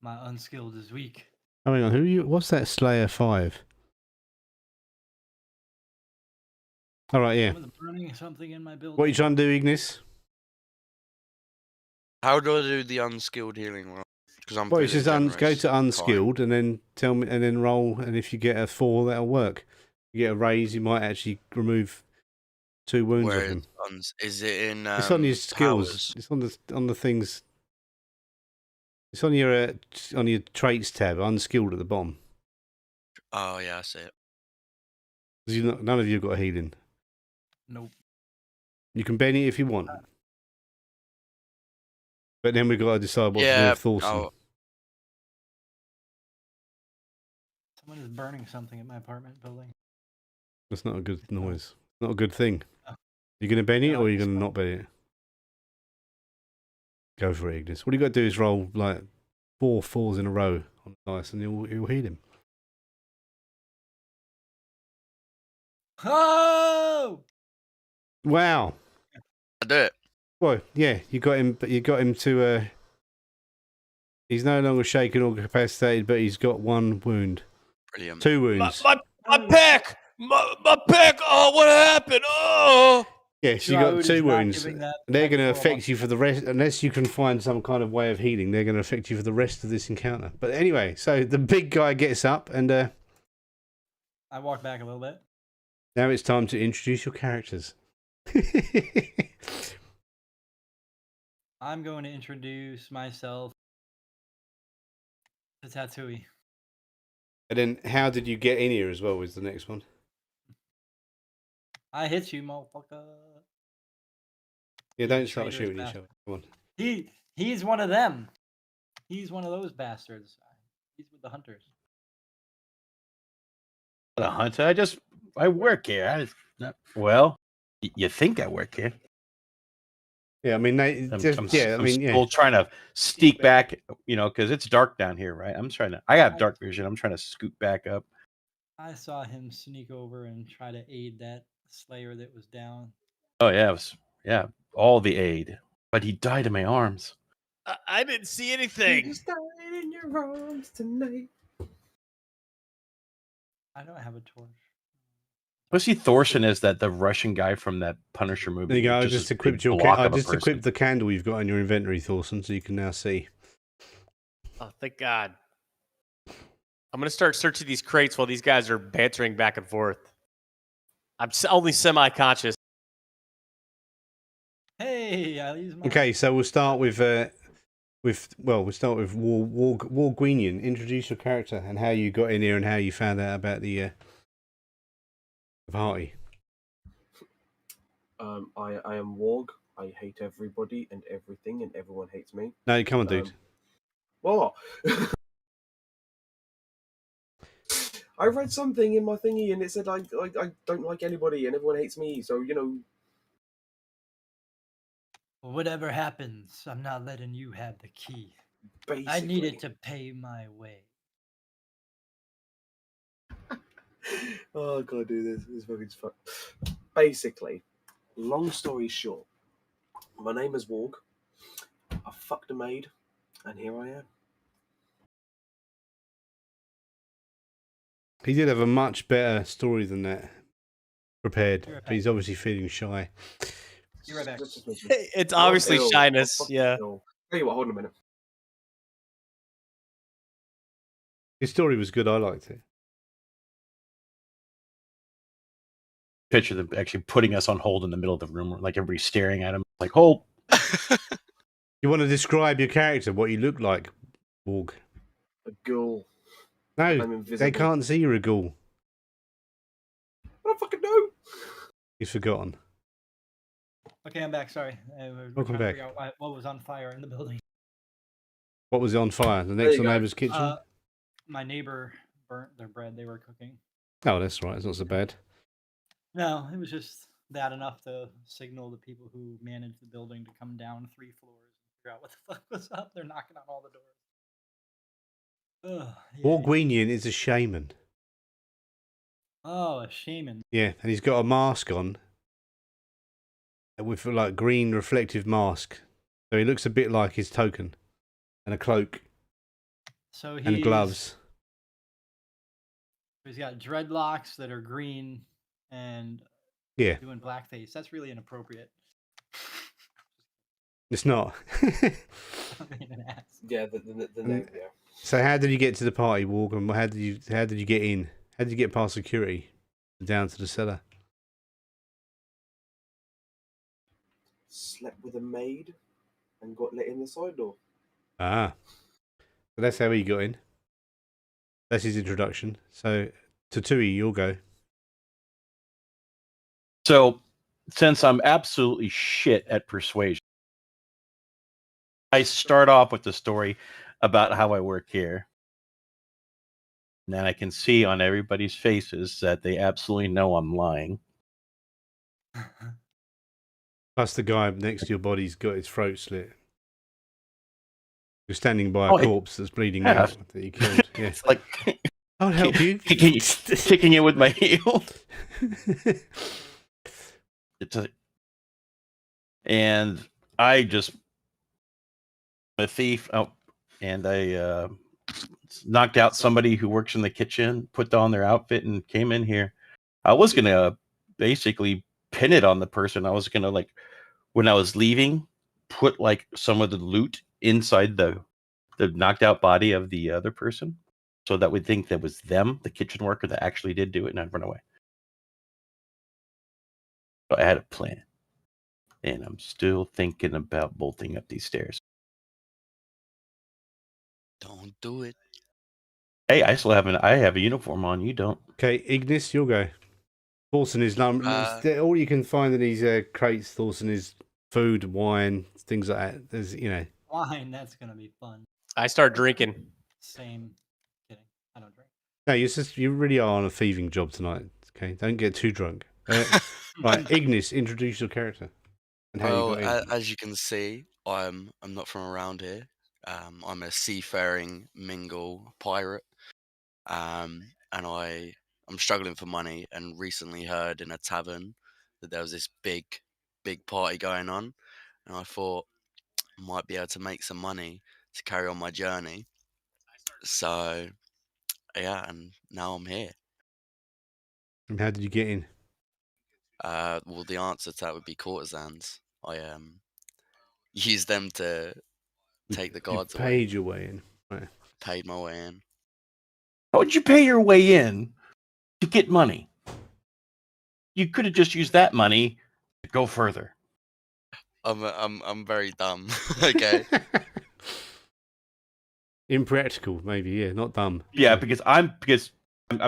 My unskilled is weak. Oh, hang on, who you? What's that Slayer 5? All right, yeah. Someone's burning something in my building. What are you trying to do, Ignis? How do I do the unskilled healing roll? Because I'm Well, it's feeling just go generous. to unskilled and then tell me, and then roll. And if you get a 4, that'll work. You get a raise, you might actually remove 2 wounds Where off him. is it in? It's on your skills. powers? It's on the things. It's on your traits tab, unskilled at the bottom. Oh yeah, I see it. 'Cause none of you have got a healing. Nope. You can bend it if you want. But then we've got to decide what to do Yeah. with Thorson. Oh, Someone is burning something at my apartment building. That's not a good noise. Not a good thing. Oh. You going to bend it No, or are you it's going to not. not bend it? Go for it, Ignis. What you got to do is roll like 4 4s in a row on the dice and you'll heal him. Oh! Wow. I do it. Well, yeah, you got him, but you got him to. He's no longer shaken or incapacitated, but he's got 1 wound, Brilliant. 2 wounds. My pec! My pec! Oh, what happened? Oh! Yes, you Shroud got is 2 not wounds. giving that They're going to back for a affect you for the rest, unless you can find some kind of way of healing. They're going to affect you for the rest of this encounter. But anyway, so the big guy gets up, and I walk back a little bit. now it's time to introduce your characters. I'm going to introduce myself to Tattooey. And then, how did you get in here as well? Was the next one? I hit you, motherfucker. Yeah, You don't start traitorous shooting each bastard. other. Come on. He's one of them. He's one of those bastards. He's with the hunters. The hunter. I work here. Well, you think I work here? Yeah, I mean, I'm yeah. still trying to sneak back, because it's dark down here, right? I have dark vision. I'm trying to scoot back up. I saw him sneak over and try to aid that slayer that was down. Oh yeah, all the aid, but he died in my arms. I didn't see You anything. just died in your arms tonight. I don't have a torch. Was he Thorson as the Russian guy from that Punisher movie? There you go. I Just just a big equipped your. block I of a just person. equipped the candle you've got in your inventory, Thorson, so you can now see. Oh, thank God. I'm going to start searching these crates while these guys are bantering back and forth. I'm only semi-conscious. Hey, I use my. Okay, so we'll start with we'll start with War Guinian. Introduce your character and how you got in here and how you found out about the party. I am Warg. I hate everybody and everything, and everyone hates me. No, come on, dude. What? I read something in my thingy, and it said I don't like anybody, and everyone hates me. So Whatever happens, I'm not letting you have the key. basically, I needed to pay my way. Oh, I can't do this. It's fucking fun. Basically, long story short, my name is Warg. I fucked a maid, and here I am. He did have a much better story than that prepared, You're right but he's obviously feeling shy. Be right back. Let's just make It's I'm obviously ill. shyness. I'm fucking Yeah. ill. Tell you what, hold on a minute. His story was good. I liked it. picture them actually putting us on hold in the middle of the room, like everybody's staring at him, like hold. You want to describe your character, what you look like, Borg? A ghoul. No, I'm invisible. they can't see you're a ghoul. I don't fucking know. He's forgotten. Okay, I'm back. Sorry. We're Welcome trying to back. figure out what was on fire in the building. What was on fire? The next you door go. neighbour's kitchen? My neighbor burnt their bread they were cooking. Oh, that's right. It's not so bad. No, it was just bad enough to signal the people who manage the building to come down 3 floors and figure out what the fuck was up. They're knocking on all the doors. Ugh, yeah. Borgwinian is a shaman. Oh, a shaman. Yeah, and he's got a mask on with like green reflective mask. So he looks a bit like his token. And a cloak. So And gloves. He's got dreadlocks that are green and Yeah, doing blackface. That's really inappropriate. it's not. I'm being an ass. Yeah, the name. Yeah. So how did you get to the party, Walk? And how did you get in? How did you get past security down to the cellar? Slept with a maid and got let in the side door. Ah, so that's how he got in. That's his introduction. So, Tatui, you'll go. So, since I'm absolutely shit at persuasion, I start off with the story about how I work here. And then I can see on everybody's faces that they absolutely know I'm lying. Plus, the guy next to your body's got his throat slit. You're standing by a Oh, corpse that's bleeding yeah. out that he killed. Yeah, It's like I'll help you. kicking it with my heel. And I just a thief. Oh, and I knocked out somebody who works in the kitchen, put on their outfit, and came in here. I was gonna basically pin it on the person. I was gonna, like, when I was leaving, put like some of the loot inside the knocked out body of the other person, so that we'd think that was them, the kitchen worker, that actually did do it, and I'd run away. So I had a plan, and I'm still thinking about bolting up these stairs. Don't do it. Hey, I still have I have a uniform on. You don't. Okay, Ignis, you'll go. Thorson is all you can find in these crates. Thorson is food, wine, things like that. There's, Wine, that's gonna be fun. I start drinking. Same. Kidding. I don't drink. No, you really are on a thieving job tonight. Okay, don't get too drunk. Right, Ignis, introduce your character and how Well, you got in. as you can see, I'm not from around here. I'm a seafaring mingle pirate. And I'm struggling for money, and recently heard in a tavern that there was this big party going on, and I thought I might be able to make some money to carry on my journey. So yeah, and now I'm here. And how did you get in? Well, the answer to that would be courtesans. I used them to take the guards You away. paid your way in. Right. Paid my way in. How would you pay your way in to get money? You could have just used that money to go further. I'm very dumb. Okay. Impractical, maybe. Yeah, not dumb. Yeah, because I'm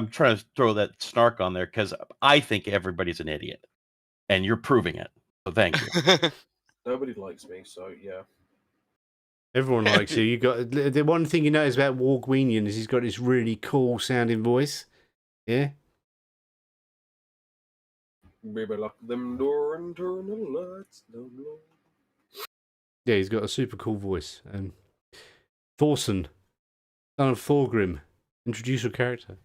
trying to throw that snark on there because I think everybody's an idiot, and you're proving it. So thank you. Nobody likes me, so yeah. Everyone likes you. You got the one thing you notice about Wargwenian is he's got this really cool sounding voice. Yeah. Baby, lock them door and turn the lights down low. Yeah, he's got a super cool voice. Thorson, son of Thorgrim, introduce your character.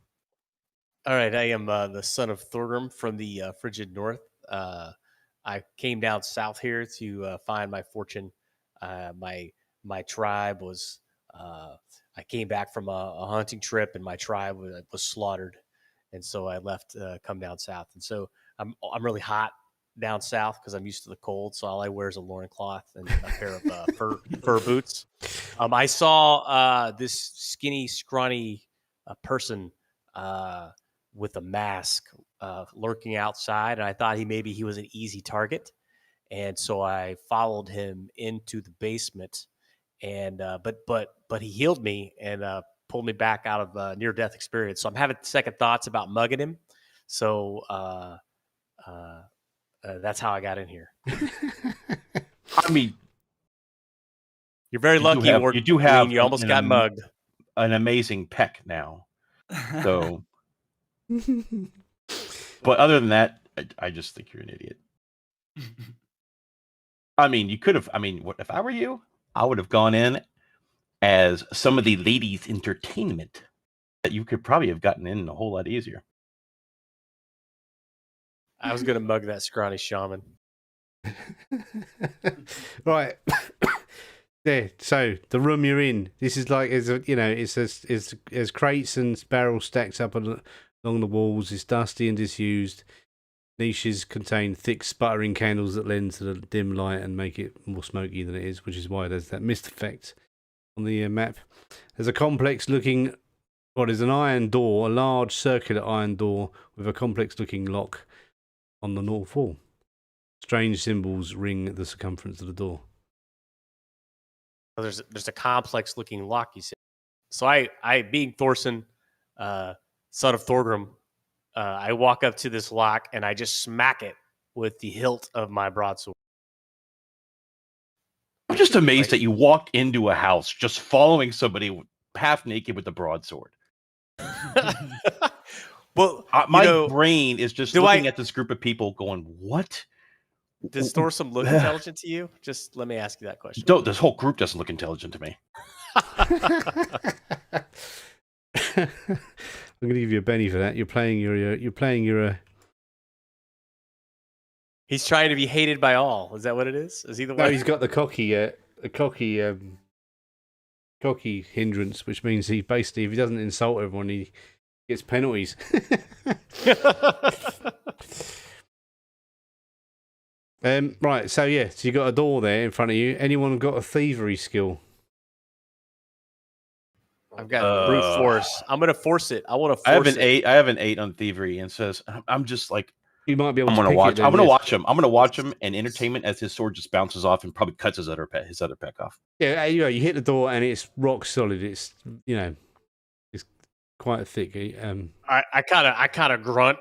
All right, I am the son of Thorgrim from the frigid north. I came down south here to find my fortune. My tribe was. I came back from a hunting trip, and my tribe was slaughtered, and so I left, come down south. And so I'm really hot down south because I'm used to the cold. So all I wear is a loincloth and a pair of fur boots. I saw this skinny, scrawny person with a mask lurking outside, and I thought maybe he was an easy target, and so I followed him into the basement, and but he healed me and pulled me back out of near death experience. So I'm having second thoughts about mugging him. So that's how I got in here. I mean, You're very lucky, you do have you almost got mugged. An amazing peck now. So, but other than that, I just think you're an idiot. I mean, you could have. I mean, if I were you, I would have gone in as some of the ladies' entertainment that you could probably have gotten in a whole lot easier. I was gonna mug that scrawny shaman. Right. There. So the room you're in. This is like it's crates and barrels stacked up along the walls. It's dusty and disused. Niches contain thick sputtering candles that lend to the dim light and make it more smoky than it is, which is why there's that mist effect on the map. There's a complex-looking, there's an iron door, a large circular iron door with a complex-looking lock on the north wall. Strange symbols ring the circumference of the door. So there's a complex looking lock, you said. So I being Thorson, son of Thorgrim, I walk up to this lock and I just smack it with the hilt of my broadsword. I'm just amazed that you walked into a house just following somebody half naked with a broadsword. Well, my brain is just looking at this group of people going, what? Does Thorson look intelligent to you? Just let me ask you that question. No, this whole group doesn't look intelligent to me. I'm going to give you a Benny for that. You're playing your. He's trying to be hated by all. Is that what it is? Is he the one? No, he's got the cocky hindrance, which means he basically, if he doesn't insult everyone, he gets penalties. Right, so you got a door there in front of you. Anyone got a thievery skill? I've got brute force. I'm gonna force it. I want to force it. I have an 8 on thievery, and says I'm just like, you might be able. I'm gonna watch. I'm gonna watch him. I'm gonna watch him and entertainment as his sword just bounces off and probably cuts his other peck off. Yeah, you hit the door and it's rock solid. It's it's quite thick. I kind of grunt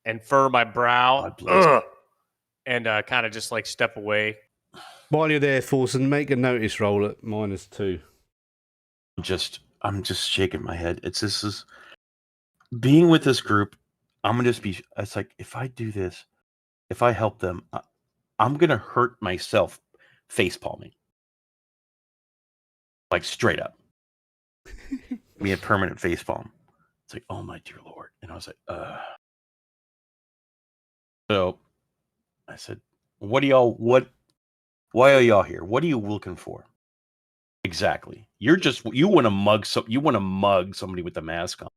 and furrow my brow, and kind of just like step away. While you're there, Thorson, make a notice roll at -2. I'm just shaking my head. This is being with this group. I'm gonna just be. It's like if I do this, if I help them, I'm gonna hurt myself face palming, like straight up. Me a permanent face palm. It's like, oh my dear Lord, and I was like, So I said, why are y'all here? What are you looking for? Exactly. You want to mug somebody with a mask on.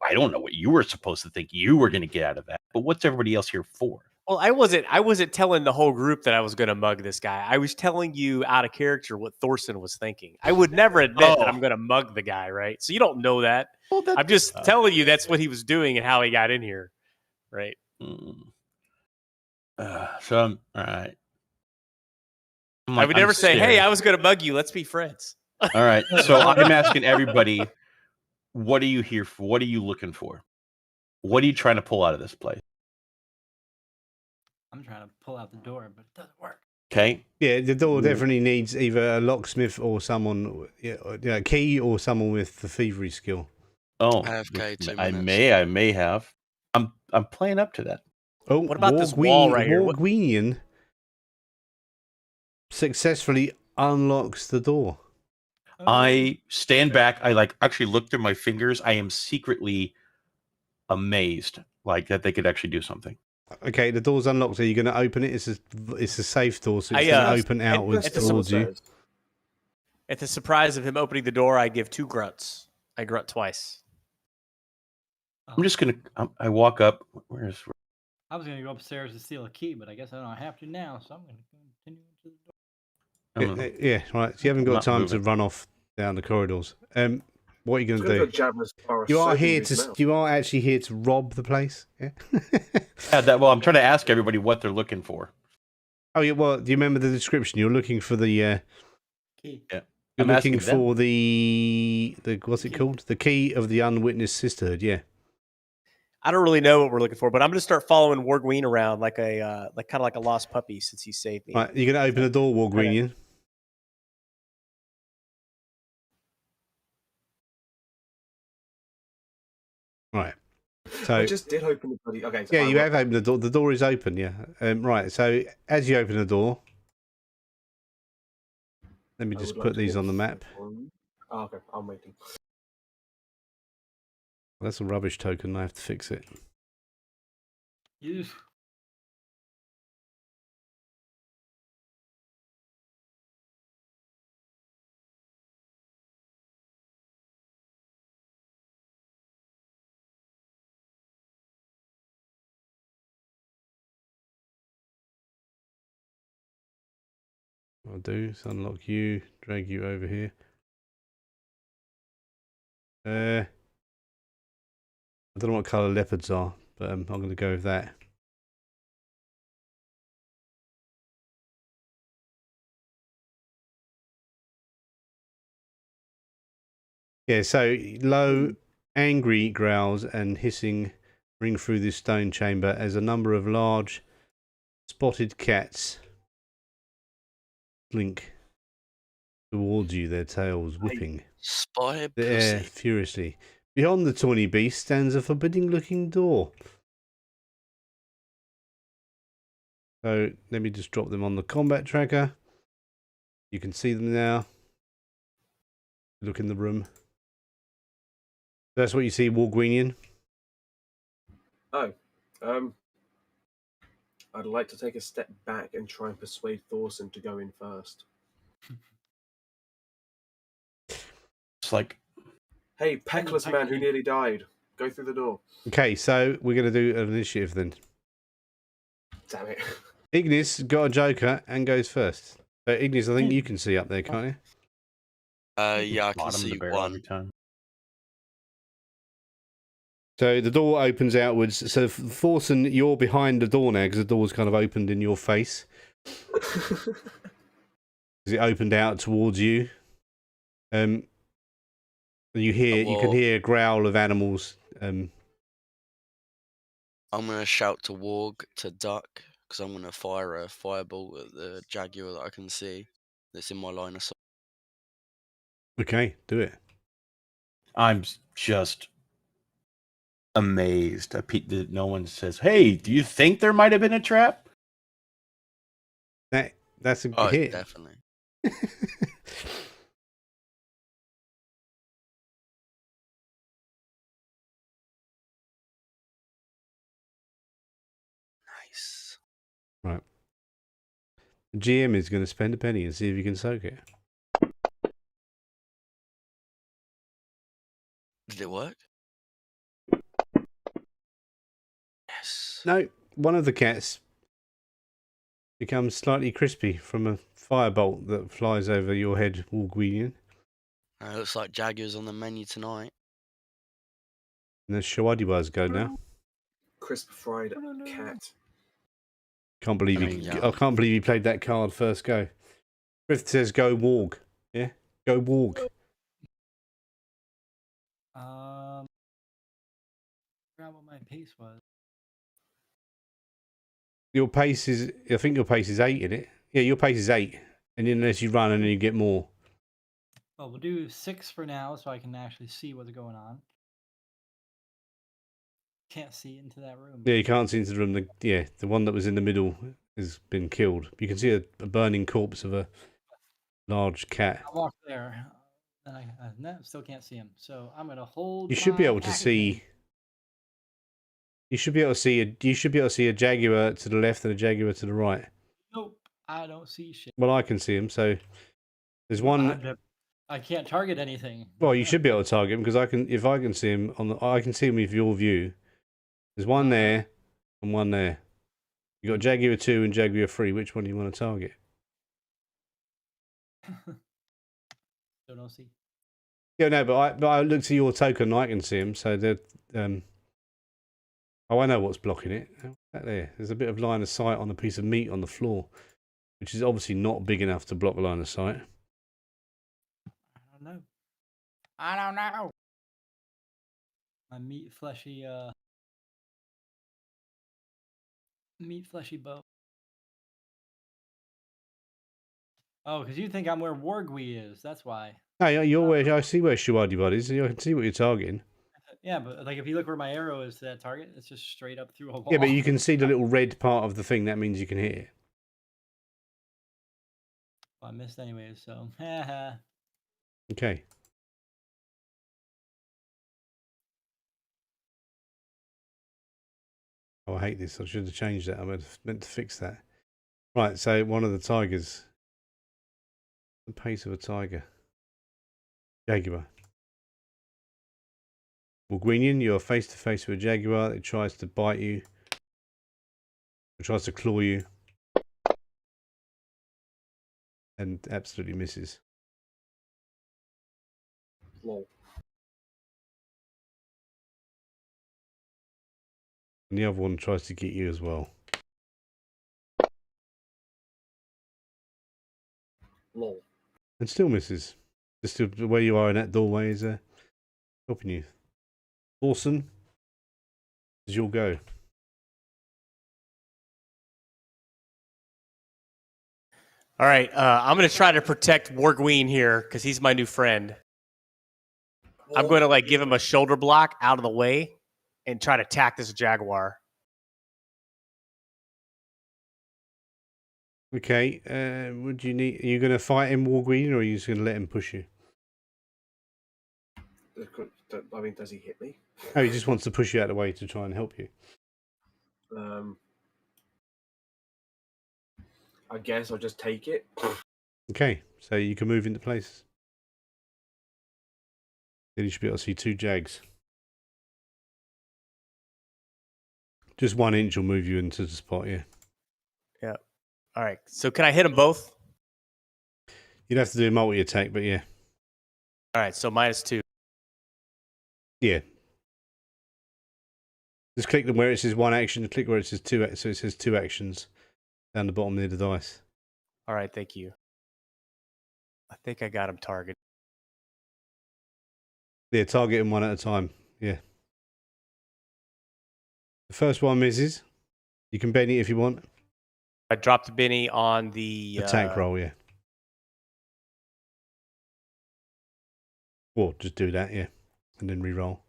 I don't know what you were supposed to think you were going to get out of that, but what's everybody else here for? Well, I wasn't telling the whole group that I was going to mug this guy. I was telling you out of character what Thorson was thinking. I would never admit that I'm going to mug the guy, right? So you don't know that. Well, I'm just telling you that's what he was doing and how he got in here, right? So all right. I would never say, "Hey, I was going to mug you. Let's be friends." All right. So I'm asking everybody, what are you here for? What are you looking for? What are you trying to pull out of this place? I'm trying to pull out the door, but it doesn't work. Okay. Yeah, the door definitely needs either a locksmith or someone, a key or someone with the thievery skill. Oh, I have K 2 I minutes. may have. I'm playing up to that. Oh, what about this wall right here? Wargweenian successfully unlocks the door. I stand back. I actually look through my fingers. I am secretly amazed, that they could actually do something. Okay, the door's unlocked. Are you going to open it? It's a safe door, so it's going to open outwards towards you. At the surprise of him opening the door, I give 2 grunts. I grunt twice. I'm just gonna. I walk up. I was gonna go upstairs to steal a key, but I guess I don't have to now, so I'm gonna continue into the door. Yeah, right. So you haven't got time to run off down the corridors. What are you I'm going gonna to go do? jab as far as You are soap here in his to. mouth. You are actually here to rob the place. Yeah. Well, I'm trying to ask everybody what they're looking for. Oh yeah. Well, do you remember the description? You're looking for the. Key. Yeah. You're I'm looking asking them. for the what's it Key. called? The key of the unwitnessed sisterhood. Yeah. I don't really know what we're looking for, but I'm going to start following Wargween around like a like kind of like a lost puppy since he saved me. Right. You're going to open the door, Wargreenian. Right. So I just did open the bloody. Okay. So yeah, I you will- have opened the door. The door is open. Yeah. Right. So as you open the door, let me I just would like put to these walk on the map. forward. Oh, okay, I'm waiting. That's a rubbish token. I have to fix it. Use. What I'll do is unlock you, drag you over here. I don't know what colour leopards are, but I'm going to go with that. Yeah, so low, angry growls and hissing ring through this stone chamber as a number of large, spotted cats slink towards you, their tails whipping Spy the air pussy. furiously. Beyond the tawny beast stands a forbidding-looking door. So let me just drop them on the combat tracker. You can see them now. Look in the room. That's what you see, Wargreenian. Oh, I'd like to take a step back and try and persuade Thorson to go in first. It's like, Hey, peckless man who nearly died, go through the door. Okay, so we're going to do an initiative then. Damn it. Ignis got a joker and goes first. So Ignis, I think you can see up there, can't you? Yeah, I can bottom of see the barrel every one. time. So the door opens outwards. So Thorson, you're behind the door now because the door's kind of opened in your face. Because it opened out towards you. You can hear a growl of animals. I'm gonna shout to Warg to duck because I'm gonna fire a firebolt at the jaguar that I can see that's in my line of sight. Okay, do it. I'm just amazed that no one says, "Hey, do you think there might have been a trap?" That's a Oh, hit. definitely. Nice. Right. The GM is going to spend a penny and see if you can soak it. Did it work? Yes. No, one of the cats becomes slightly crispy from a firebolt that flies over your head, Wargreenian. It looks like jaguars on the menu tonight. And the Shawadiwas go now. Crisp fried cat. Can't believe I can't believe you played that card first go. Griffith says go Warg. Yeah? Go Warg. I forgot what my pace was. Your pace is I think your pace is 8 in it. Yeah, your pace is 8. And unless you run and then you get more. Well, we'll do 6 for now so I can actually see what's going on. Can't see into that room. Yeah, you can't see into the room. The one that was in the middle has been killed. You can see a burning corpse of a large cat. I walk there, and I still can't see him. So I'm gonna hold. You should be my able to action. see. You should be able to see a jaguar to the left and a jaguar to the right. Nope, I don't see shit. Well, I can see him. So there's one. I can't target anything. Well, you should be able to target him because I can. If I can see him I can see him with your view. There's one there and one there. You got Jaguar 2 and Jaguar 3. Which one do you want to target? Still don't see. Yeah, no, but I looked at your token and I can see them. So they're oh, I know what's blocking it. That there. There's a bit of line of sight on a piece of meat on the floor, which is obviously not big enough to block line of sight. I don't know. My meat fleshy bow. Oh, because you think I'm where Wargui is. That's why. No, you're where I see where Shuadibud is. I can see what you're targeting. Yeah, but like if you look where my arrow is to that target, it's just straight up through a wall. Yeah, but you can see the little red part of the thing. That means you can hit it. Well, I missed anyways, so haha. Okay. Oh, I hate this. I should have changed that. I meant to fix that. Right, so one of the tigers. The pace of a tiger. Jaguar. Morguinian, you're face to face with a jaguar that tries to bite you. It tries to claw you. And absolutely misses. Lol. And the other one tries to get you as well. Lol. And still misses. Just the way you are in that doorway is helping you. Orson, is your go. All right, I'm going to try to protect Wargween here because he's my new friend. I'm going to like give him a shoulder block out of the way and try to attack this jaguar. Okay, would you need? Are you going to fight him, Wargreen, or are you just going to let him push you? I mean, does he hit me? Oh, he just wants to push you out of the way to try and help you. I guess I'll just take it. Okay, so you can move into place. Then you should be able to see two jags. Just 1 inch will move you into the spot, yeah. Yeah. All right. So can I hit them both? You'd have to do a multi-attack, but yeah. All right. So -2. Yeah. Just click them where it says 1 action, click where it says 2, so it says 2 actions down the bottom near the dice. All right. Thank you. I think I got him targeted. Yeah, target them one at a time. Yeah. The first one misses. You can Benny if you want. I dropped the Benny on the Attack roll, yeah. Or just do that, yeah. And then re-roll.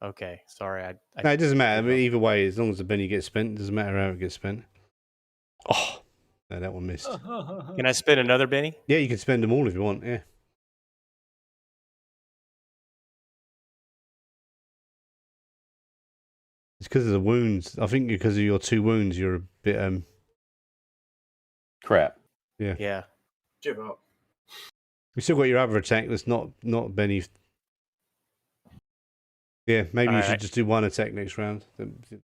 Okay. Sorry. No, it doesn't matter. I mean, either way, as long as the Benny gets spent, it doesn't matter how it gets spent. Oh, no, that one missed. Can I spin another Benny? Yeah, you can spend them all if you want, yeah. It's because of the wounds. I think because of your 2 wounds, you're a bit Crap. Yeah. Yeah. Give up. You still got your other attack that's not Benny. Yeah, maybe you should just do 1 attack next round.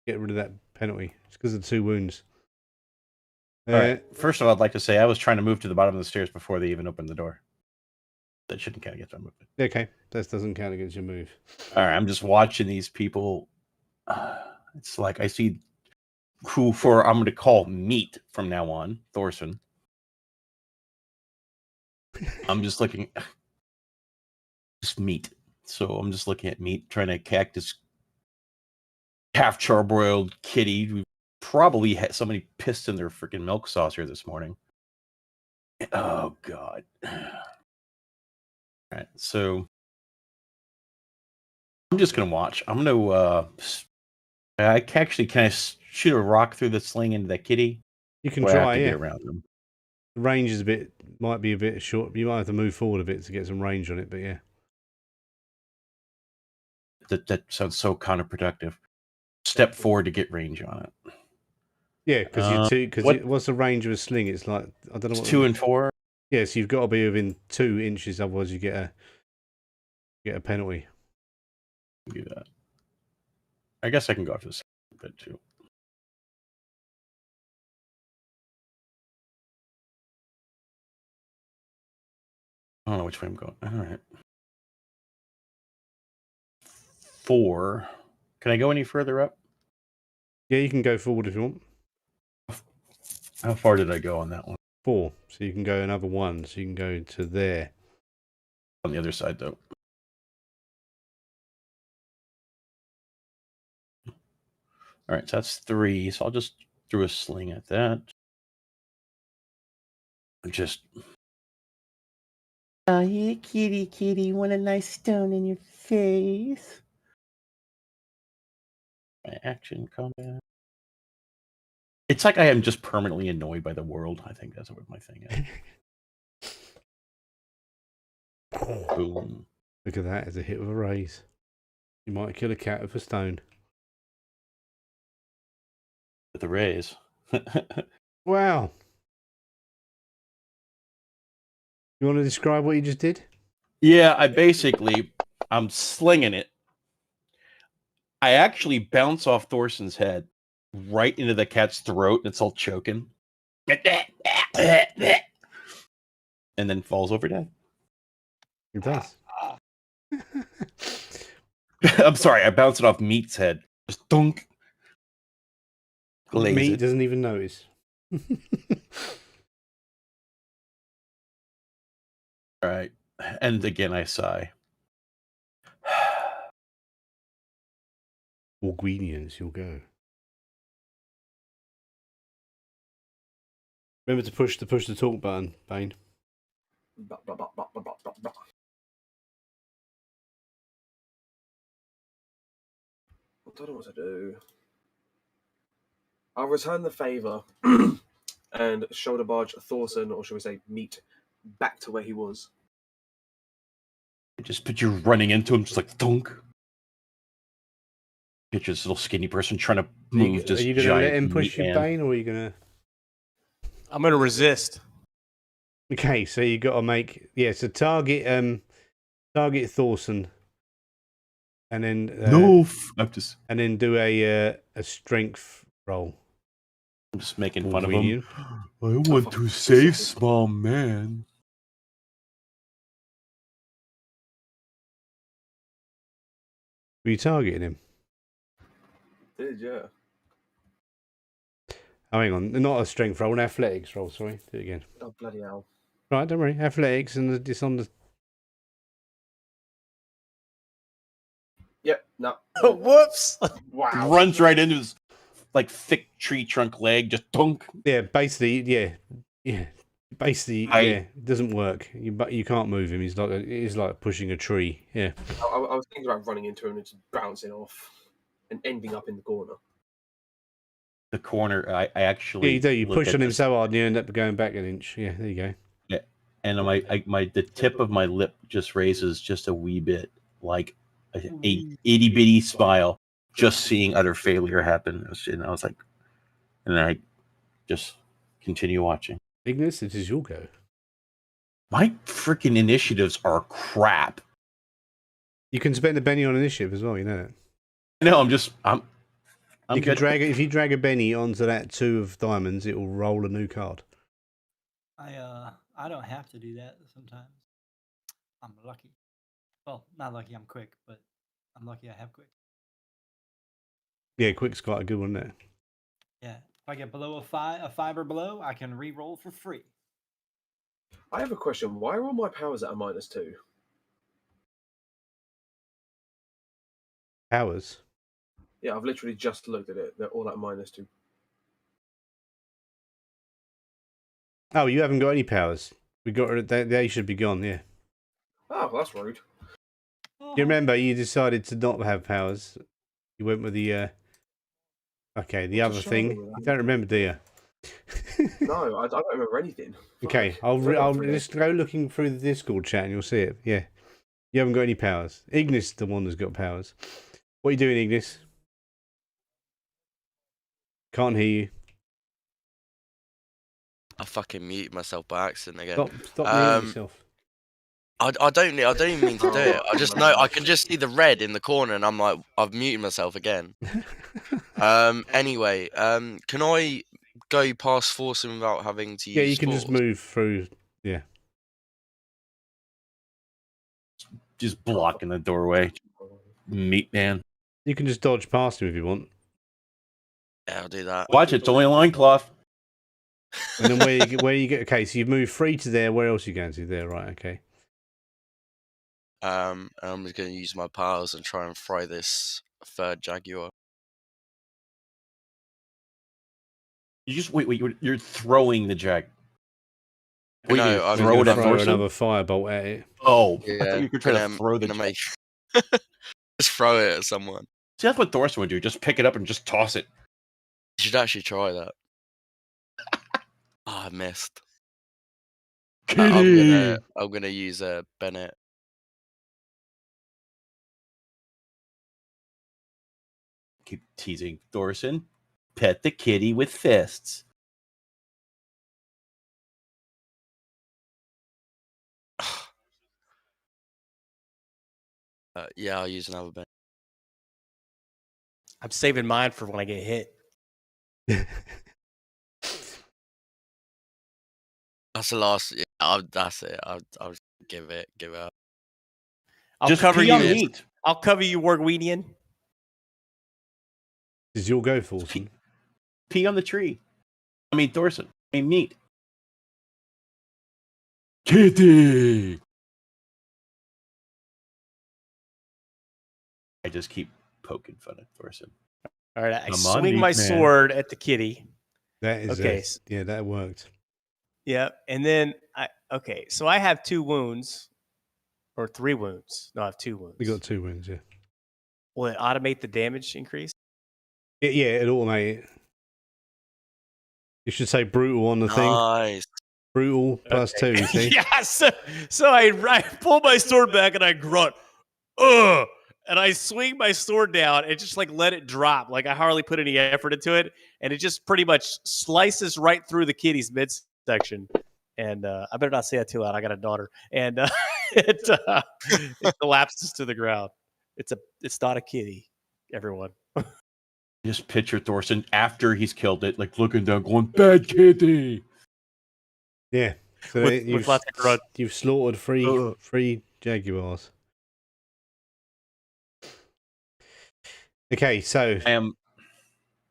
Get rid of that penalty. It's because of the 2 wounds. All right. First of all, I'd like to say I was trying to move to the bottom of the stairs before they even opened the door. That shouldn't count against my movement. Okay, that doesn't count against your move. All right, I'm just watching these people. It's like I see who I'm going to call meat from now on, Thorson. I'm just looking, just meat. So I'm just looking at meat, trying to cack this half charbroiled kitty. We probably had somebody pissed in their freaking milk saucer this morning. Oh God. All right, so I'm just gonna watch. I'm gonna I can I shoot a rock through the sling into that kitty? You can Or I have try, to yeah. get around them. The range is might be a bit short. You might have to move forward a bit to get some range on it, but yeah. That sounds so counterproductive. Step forward to get range on it. Yeah, because what's the range of a sling? It's like I don't know. It's 2 and 4. Yeah, so you've got to be within 2 inches, otherwise you get a penalty. Do that. I guess I can go after the second bit too. I don't know which way I'm going. All right. 4. Can I go any further up? Yeah, you can go forward if you want. How far did I go on that one? 4. So you can go another 1. So you can go to there. On the other side, though. All right, so that's 3. So I'll just throw a sling at that. Just. Oh, yeah, kitty, want a nice stone in your face. My action combat. It's like I am just permanently annoyed by the world. I think that's what my thing is. Boom. Look at that as a hit with a raise. You might kill a cat with a stone. With the raise. Wow. You want to describe what you just did? Yeah, I'm slinging it. I actually bounce off Thorson's head right into the cat's throat, and it's all choking. And then falls over dead. It does. I'm sorry, I bounced it off Meat's head. Just dunk. Glaze Meat it. doesn't even notice. All right. And again, I sigh. Orguinians, you'll go. Remember to push the talk button, Bane. Blah, blah, blah, blah, blah, blah, blah. I don't know what to do. I'll return the favour and shoulder barge Thorson, or shall we say Meat, back to where he was. Just picture running into him, just like thunk. Picture this little skinny person trying to move. Are you going to let him push you, Bane, or are you going to... I'm going to resist. Okay, so you got to make... Yeah, so target Thorson. And then... I'm just... And then do a strength roll. I'm just making fun of him. I want to save small man. Were you targeting him? Did, yeah. Oh, hang on. Not a strength roll, an athletics roll, sorry. Do it again. Oh, bloody hell. Right, don't worry. Athletics, and it's on the... Yep, no. Whoops. Wow. Runs right into his like thick tree trunk leg, just dunk. Yeah, basically, yeah. Basically, yeah, it doesn't work. You can't move him. He's like pushing a tree. Yeah. I was thinking about running into him and just bouncing off and ending up in the corner. The corner, I actually... Yeah, you do. You look push at on him this- so hard and you end up going back an inch. Yeah, there you go. Yeah, and the tip of my lip just raises just a wee bit, like a itty bitty smile, just seeing utter failure happen. And I was like, and I just continue watching. Ignis, it is your go. My freaking initiatives are crap. You can spend a Benny on initiative as well. You know that. No, I'm you can good. drag it if you drag a Benny onto that 2 of diamonds. It will roll a new card. I don't have to do that sometimes. I'm lucky. Well, not lucky. I'm quick, but I'm lucky I have quick. Yeah, quick's quite a good one there. Yeah, if I get below a 5 or below, I can re-roll for free. I have a question. Why are all my powers at a -2? Powers. Yeah, I've literally just looked at it. They're all at -2. Oh, you haven't got any powers. They should be gone. Yeah. Oh, well, that's rude. You remember you decided to not have powers. You went with the okay, the other thing. You don't remember, do you? No, I don't remember anything. Okay, I'll just go looking through the Discord chat and you'll see it. Yeah. You haven't got any powers. Ignis is the one that's got powers. What are you doing, Ignis? Can't hear you. I fucking muted myself by accident again. Stop muting yourself. I don't even mean to do it. I just know I can just see the red in the corner, and I'm like, I've muted myself again. Anyway, can I go past Forcing without having to use? Yeah, you can just force? move through. Yeah. Just blocking the doorway. meat man. You can just dodge past him if you want. Yeah, I'll do that. Watch, it's only a loincloth. And then where you get? Okay, so you've moved 3 to there. Where else are you going to? There, right? Okay. And I'm just going to use my powers and try and fry this third jaguar. You just wait. You're throwing the jag. What, No, you I'm throw it gonna at throw Thorson? another firebolt at it. Oh, I Yeah, thought you were trying to gonna- throw the gonna jag. make just throw it at someone. See, that's what Thorson would do. Just pick it up and just toss it. You should actually try that. I missed. Kitty! I'm gonna use Bennett. Keep teasing Thorson. Pet the kitty with fists. Yeah, I'll use another Bennett. I'm saving mine for when I get hit. That's the last. Yeah, that's it. I'll give it up. I'll Just cover pee you. on meat. I'll cover you, Wargweedian. Does your go, Thorson? Pee on the tree. I mean, Thorson. I mean, meat. Kitty! I just keep poking fun at Thorson. All right, I Come on, swing meat my man. sword at the kitty. That is Okay. yeah, that worked. Yeah, and then so I have 2 wounds or 3 wounds. No, I have 2 wounds. We got 2 wounds. Yeah. Will it automate the damage increase? Yeah, it'll automate it. You should say brutal on the thing. Nice. Brutal plus 2. You see? Yeah. So I pull my sword back and I grunt, ugh, and I swing my sword down and just like let it drop. Like I hardly put any effort into it, and it just pretty much slices right through the kitty's midsection. And I better not say that too loud. I got a daughter, and it collapses to the ground. It's not a kitty, everyone. Just picture Thorson after he's killed it, like looking down, going, "Bad kitty." Yeah. So With lots of grunt. you've slaughtered 3 jaguars. Okay, so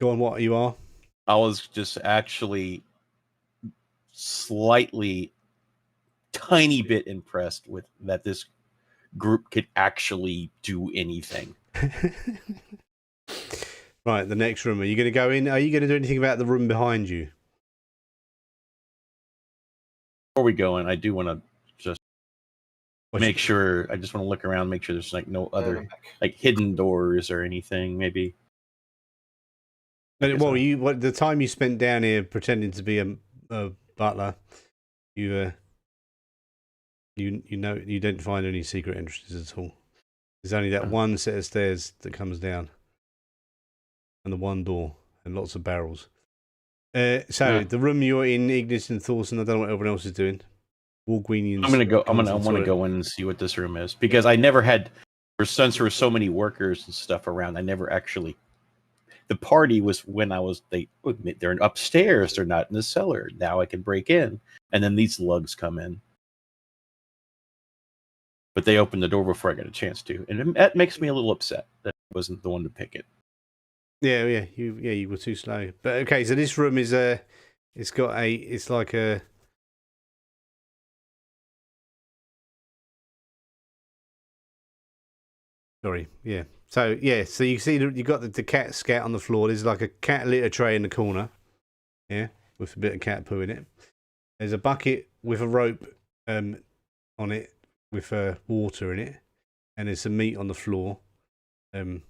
go on. What you are? I was just actually slightly, tiny bit impressed with that this group could actually do anything. Right, the next room. Are you going to go in? Are you going to do anything about the room behind you? Before we go in, I do want to just What's- make sure. I just want to look around, make sure there's like no other like hidden doors or anything. Maybe. But, well, the time you spent down here pretending to be a butler, you didn't find any secret entrances at all. There's only that one set of stairs that comes down, and the one door, and lots of barrels. The room you're in, Ignis and Thorson. I don't know what everyone else is doing. Wargweenians. I'm gonna go. I want to go in and see what this room is because I never had. Since there were so many workers and stuff around, I never actually. The party was when they're upstairs. They're not in the cellar. Now I can break in, and then these lugs come in. But they opened the door before I got a chance to, and that makes me a little upset that I wasn't the one to pick it. Yeah, you were too slow. But okay, so this room is it's like a. Sorry, yeah. So you see you got the cat scat on the floor. There's like a cat litter tray in the corner, yeah, with a bit of cat poo in it. There's a bucket with a rope on it with water in it, and there's some meat on the floor. And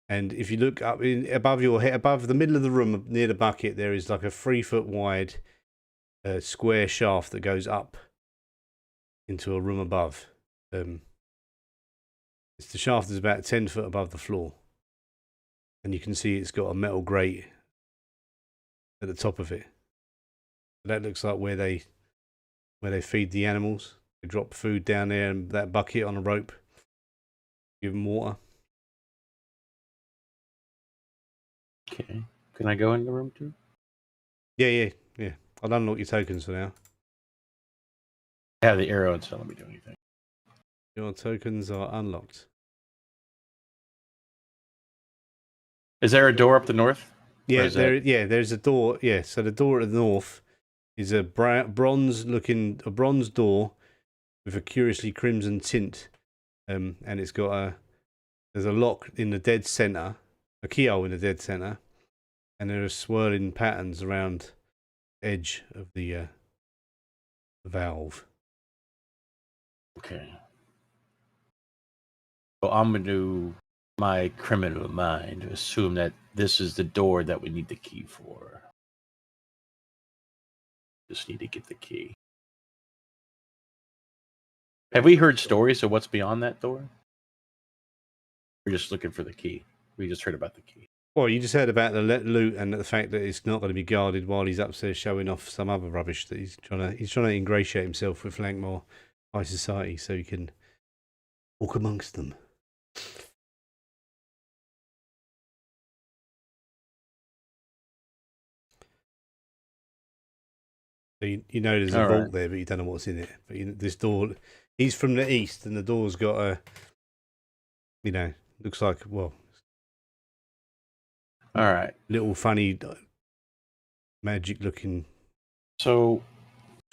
if you look up above your head, above the middle of the room near the bucket, there is like a 3 foot wide square shaft that goes up into a room above. The shaft is about 10 foot above the floor, and you can see it's got a metal grate at the top of it. That looks like where they feed the animals. They drop food down there, and that bucket on a rope, give them water. Okay, can I go in the room too? Yeah. I'll unlock your tokens for now. I have the arrow, and so let me do anything. Your tokens are unlocked. Is there a door up the north? Yeah, is that- there's a door. Yeah, so the door at the north is a bronze door with a curiously crimson tint, and it's got there's a lock in the dead center, a keyhole in the dead center, and there are swirling patterns around the edge of the valve. Okay. Well, I'm going to my criminal mind assume that this is the door that we need the key for. Just need to get the key. Have we heard stories of what's beyond that door? We're just looking for the key. We just heard about the key. Well, you just heard about the loot and the fact that it's not going to be guarded while he's upstairs showing off some other rubbish that he's trying to ingratiate himself with Lankhmar high society so he can walk amongst them. So you know there's a vault there, but you don't know what's in it. But this door, he's from the east, and the door's got looks like, well, all right, little funny magic-looking and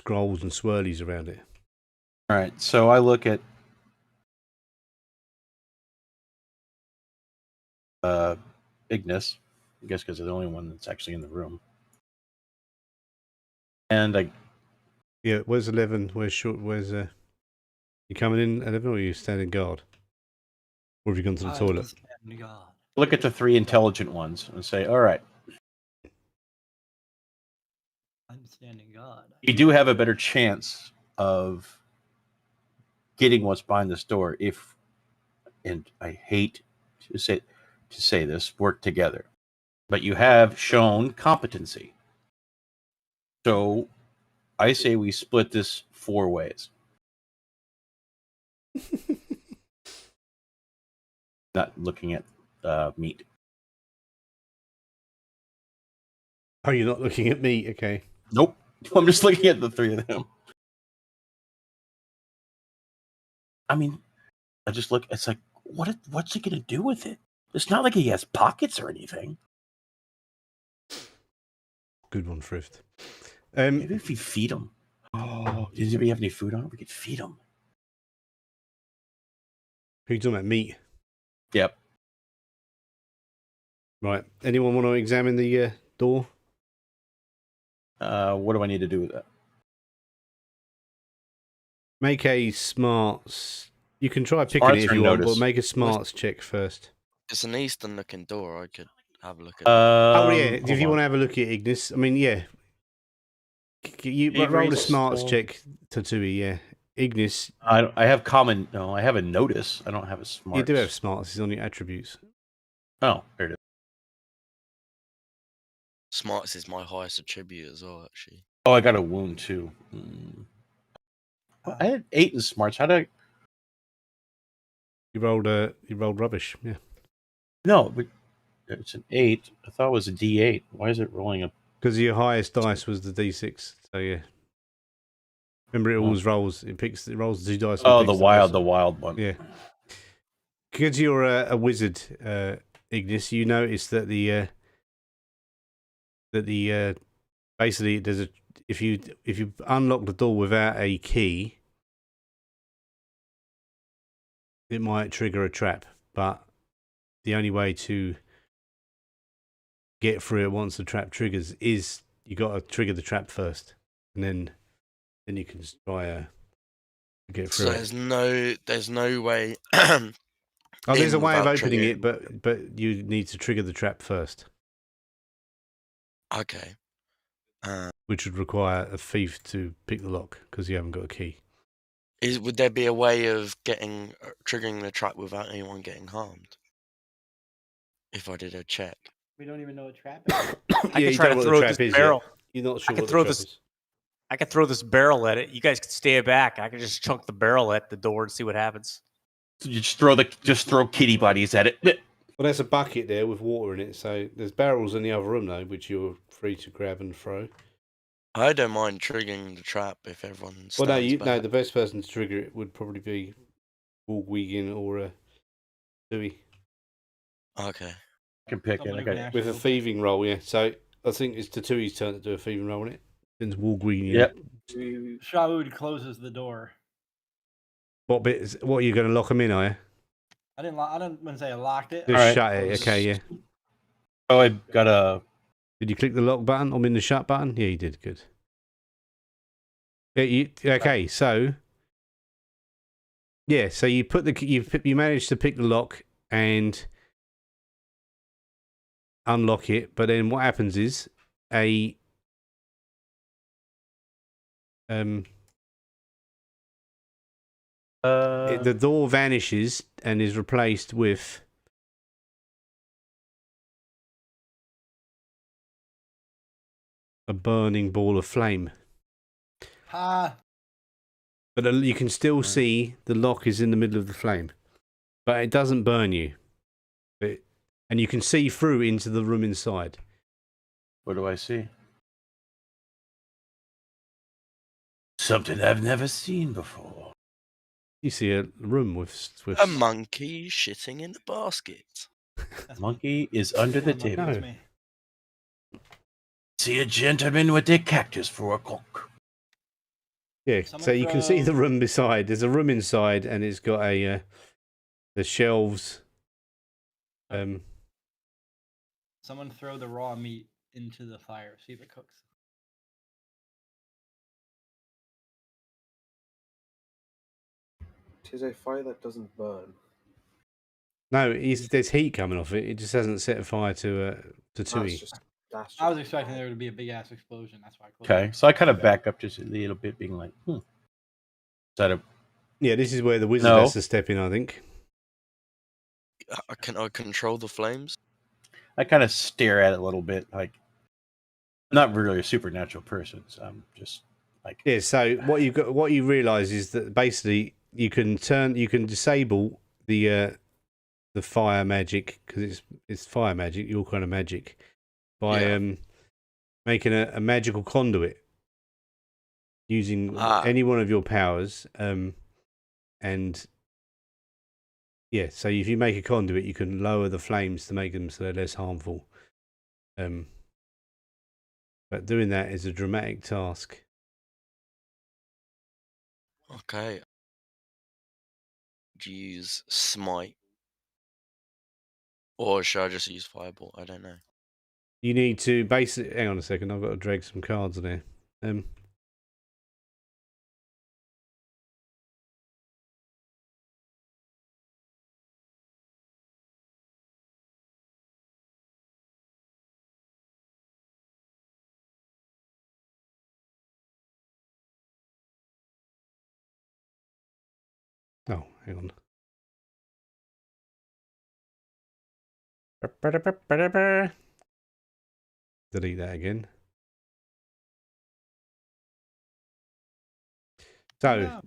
swirlies around it. All right, so I look at Ignis, I guess because they're the only one that's actually in the room. And where's 11? Where's you coming in, 11, or are you standing guard? Or have you gone to the toilet? Look at the three intelligent ones and say, all right. I'm standing guard. You do have a better chance of getting what's behind this door if, and I hate to say this, work together. But you have shown competency. So I say we split this 4 ways. Not looking at meat. Oh, you're not looking at meat? Okay. Nope. I'm just looking at the 3 of them. I mean, I just look, it's like, what's he going to do with it? It's not like he has pockets or anything. Good one, Thrift. Maybe if we feed him. Oh, does anybody have any food on it? We could feed him. Who are you talking about? Meat? Yep. Right. Anyone want to examine the door? What do I need to do with that? Make a smarts. You can try picking it if you want, but make a smarts check first. It's an eastern-looking door. I could have a look at it. Oh yeah, if you want to have a look at Ignis, I mean, yeah. You roll a smarts check, Tatui. Yeah, Ignis. I have common. No, I have a notice. I don't have a smarts. You do have smarts. It's on your attributes. Oh, there it is. Smarts is my highest attribute as well, actually. Oh, I got a wound too. Well, I had 8 in smarts. How did I? You rolled rubbish. Yeah. No, but it's an 8. I thought it was a D8. Why is it rolling up? Because your highest dice was the D6. So yeah. Remember, it always rolls. It rolls the 2 dice. Oh, the wild one. Yeah. Because you're a wizard, Ignis, you notice that basically there's if you unlock the door without a key, it might trigger a trap, but the only way to get through it once the trap triggers is you got to trigger the trap first, and then you can try to get through So there's no way. Oh, there's a way of without opening triggering. it, but you need to trigger the trap first. Okay. Which would require a thief to pick the lock because you haven't got a key. Would there be a way of triggering the trap without anyone getting harmed? If I did a check. We don't even know what trap is. I can try to throw this barrel. You're not sure I can what throw the trap this. is. I can throw this barrel at it. You guys can stay back. I can just chunk the barrel at the door and see what happens. So you just throw kitty bodies at it. Well, there's a bucket there with water in it, so there's barrels in the other room though, which you're free to grab and throw. I don't mind triggering the trap if everyone stands Well, no, back. the best person to trigger it would probably be Wigan or Dewey. Okay. can pick Someone it. I who got can it. actually With a open it. thieving roll, yeah. So I think it's Tatui's turn to do a thieving roll, isn't it? Since Walgreen. Yep. Shaoud closes the door. What bit? What are you going to lock them in? Are you? I didn't say I locked it. Just All right. shut it. Okay, yeah. Oh, I got a. Did you click the lock button? I mean the shut button? Yeah, you did. Good. Yeah, okay, so yeah, so you put you managed to pick the lock and unlock it, but then what happens is the door vanishes and is replaced with a burning ball of flame. Ha! But you can still see the lock is in the middle of the flame, but it doesn't burn you. And you can see through into the room inside. What do I see? Something I've never seen before. You see a room with A monkey shitting in the basket. That's Monkey is under the Monkey, table. that's No. me. See a gentleman with a cactus for a cock. Yeah, Someone so you can see the throw- room beside. There's a room inside, and it's got a the shelves. Someone throw the raw meat into the fire. See if it cooks. Tis a fire that doesn't burn. No, there's heat coming off it. It just hasn't set fire to That's Tui. just. That's just I was expecting there to be a big ass explosion. That's why I closed Okay, it. so I kind of back up just a little bit, being like, Is that a. Yeah, this is where the wizard No. has to step in, I think. Can I control the flames? I kind of stare at it a little bit, like, I'm not really a supernatural person, so I'm just like. Yeah. So what you realise is that basically you can disable the fire magic because it's fire magic, your kind of magic, by Yeah. making a magical conduit using any one of your powers. And yeah, so if you make a conduit, you can lower the flames to make them so they're less harmful. But doing that is a dramatic task. Okay. Do you use smite? Or should I just use fireball? I don't know. You need to basically hang on a second. I've got to drag some cards in here. Oh, hang on. Delete that again. So No.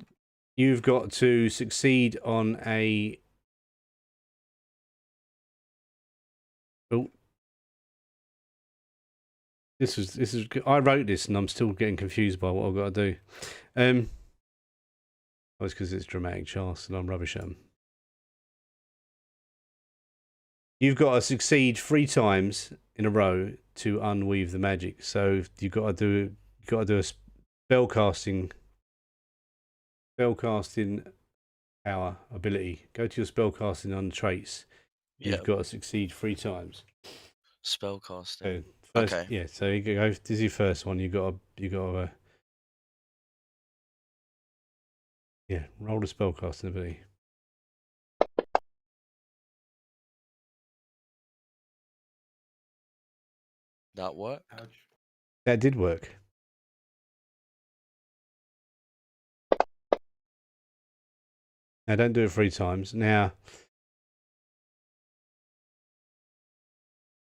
you've got to succeed on a. Oh, this is. I wrote this and I'm still getting confused by what I've got to do. Oh, it's because it's dramatic chance and I'm rubbish at them. You've got to succeed 3 times in a row to unweave the magic. So you've got to do a spellcasting power ability. Go to your spellcasting on traits. You've got to succeed 3 times. Spellcasting. So first, Okay. yeah. So you go. This is your first one. You got to. Yeah, roll the spellcasting ability. That work? Ouch. That did work. Now don't do it 3 times. Now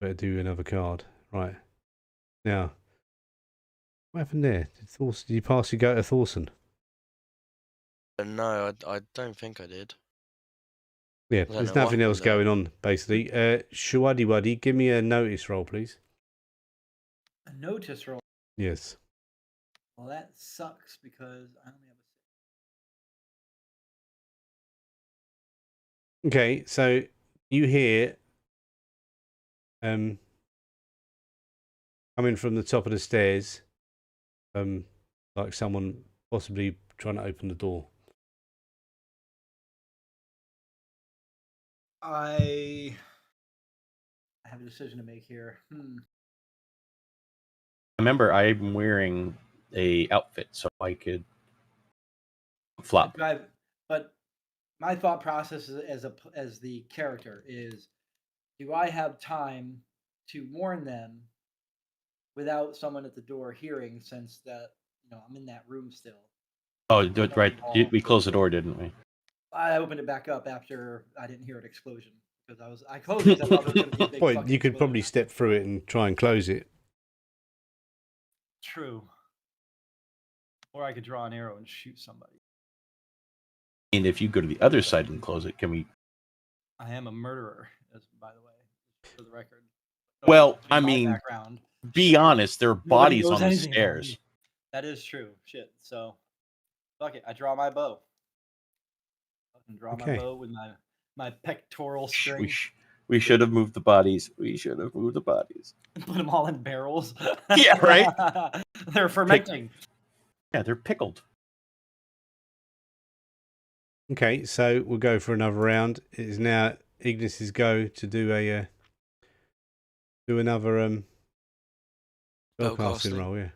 better do another card. Right. Now what happened there? Did you pass your go to Thorson? No, I don't think I did. Yeah, don't there's know what nothing else happened there. going on, basically. Shwaddy Waddy, give me a notice roll, please. A notice roll. Yes. Well, that sucks because I only have a. Okay, so you hear coming from the top of the stairs, like someone possibly trying to open the door. I have a decision to make here. Remember, I'm wearing a outfit, so I could flop. But my thought process as the character is: do I have time to warn them without someone at the door hearing? Since that I'm in that room still. Oh, right. We closed the door, didn't we? I opened it back up after I didn't hear an explosion because I closed it. 'Cause I thought it was going to be a big. Well, fucking you could probably explosion. step through it and try and close it. True. Or I could draw an arrow and shoot somebody. And if you go to the other side and close it, can we? I am a murderer, by the way, for the record. Well, My I mean, background. be honest, there are Nobody bodies knows on the anything about stairs. me. That is true. Shit. So, fuck it. I draw my bow. Fucking draw my Okay. bow with my pectoral string. We should have moved the bodies. We should have moved the bodies. Put them all in barrels. Yeah, right? They're fermenting. Yeah, they're pickled. Okay, so we'll go for another round. It is now Ignis's go to do another spellcasting Spellcasting. roll. Yeah.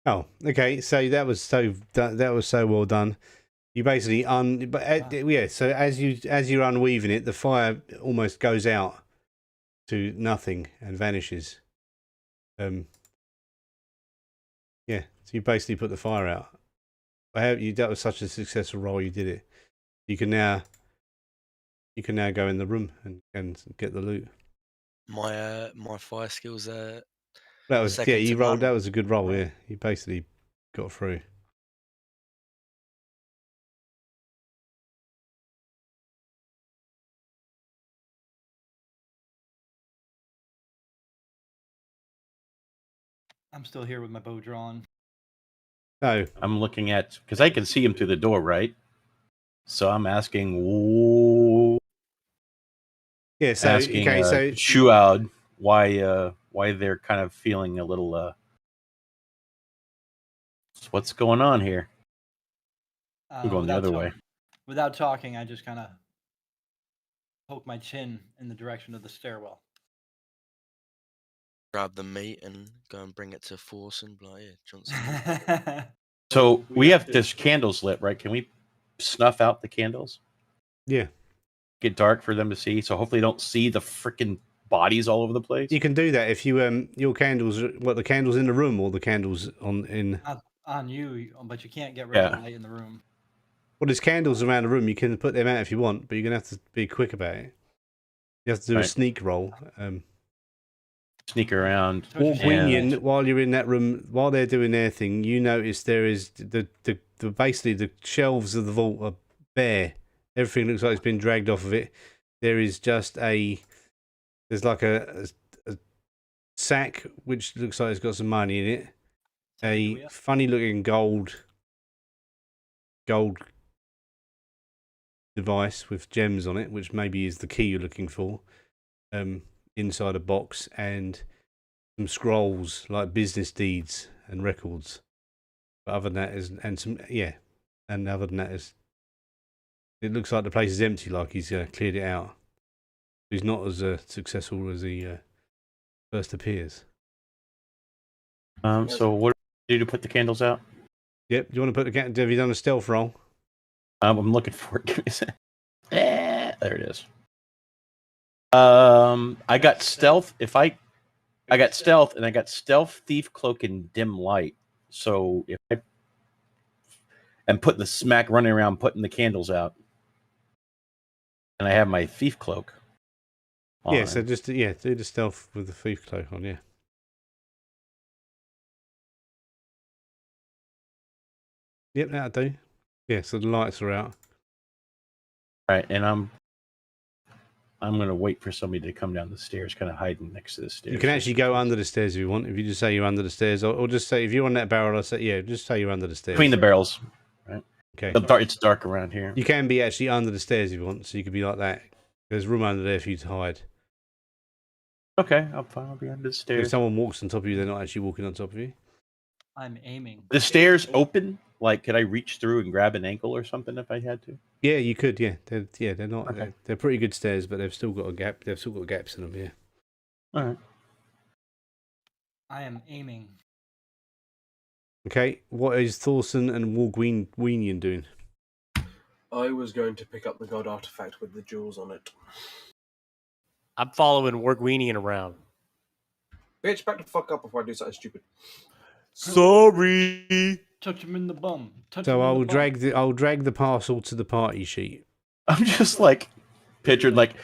Oh, okay. So that was so well done. You basically yeah. So as you're unweaving it, the fire almost goes out to nothing and vanishes. Yeah. So you basically put the fire out. That was such a successful roll. You did it. You can now go in the room and get the loot. My fire skills there. That was Second you to rolled. none. That was a good roll. Yeah, you basically got through. I'm still here with my bow drawn. No, I'm looking at because I can see him through the door, right? So I'm asking. Ooh, yeah. So asking okay. So Shuad why they're kind of feeling a little what's going on here? I'm going the other way. Without talking, I just kind of poke my chin in the direction of the stairwell. Grab the meat and go and bring it to Force and be like, yeah, Johnson. So we have this candles lit, right? Can we snuff out the candles? yeah, Get dark for them to see. So hopefully, they don't see the freaking bodies all over the place. you can do that if you your candles. The candles in the room or the candles in. On you, but you can't get rid of the light in the room. Well, there's candles around the room. You can put them out if you want, but you're gonna have to be quick about it. You have to do a sneak roll. Sneak around. Gwinian, while you're in that room, while they're doing their thing, you notice there is the basically the shelves of the vault are bare. Everything looks like it's been dragged off of it. There is just there's like a sack which looks like it's got some money in it. A funny looking gold device with gems on it, which maybe is the key you're looking for. Inside a box, and some scrolls like business deeds and records. But other than that it looks like the place is empty, like he's cleared it out. He's not as successful as he first appears. So what do you do to put the candles out? Yep. Do you want to put the candle? Have you done a stealth roll? I'm looking for it. Give me a sec. There it is. I got stealth. I got stealth, and I got stealth, thief, cloak, and dim light. So if I am putting the smack running around, putting the candles out, and I have my thief cloak on. Yeah. So just do the stealth with the thief cloak on. Yeah. Yep, that'll do. Yeah. So the lights are out. Right, and I'm going to wait for somebody to come down the stairs, kind of hiding next to the stairs. You can actually go under the stairs if you want. If you just say you're under the stairs, or just say if you're on that barrel, I'll say just say you're under the stairs. Between the barrels, right? Okay. It's dark around here. You can be actually under the stairs if you want, so you could be like that. There's room under there for you to hide. Okay, I'm fine. I'll be under the If stairs. someone walks on top of you, they're not actually walking on top of you. I'm aiming. The stairs open? Like, could I reach through and grab an ankle or something if I had to? Yeah, you could. Yeah, they're not. Okay. They're pretty good stairs, but they've still got a gap. They've still got gaps in them. Yeah. All right. I am aiming. Okay. What is Thorson and Wargweenian doing? I was going to pick up the god artifact with the jewels on it. I'm following Wargweenian around. Bitch, back the fuck up before I do something stupid. Sorry. Touch him in the bum. Touch him So in I'll the bum. I'll drag the parcel to the party sheet. I'm just like pictured like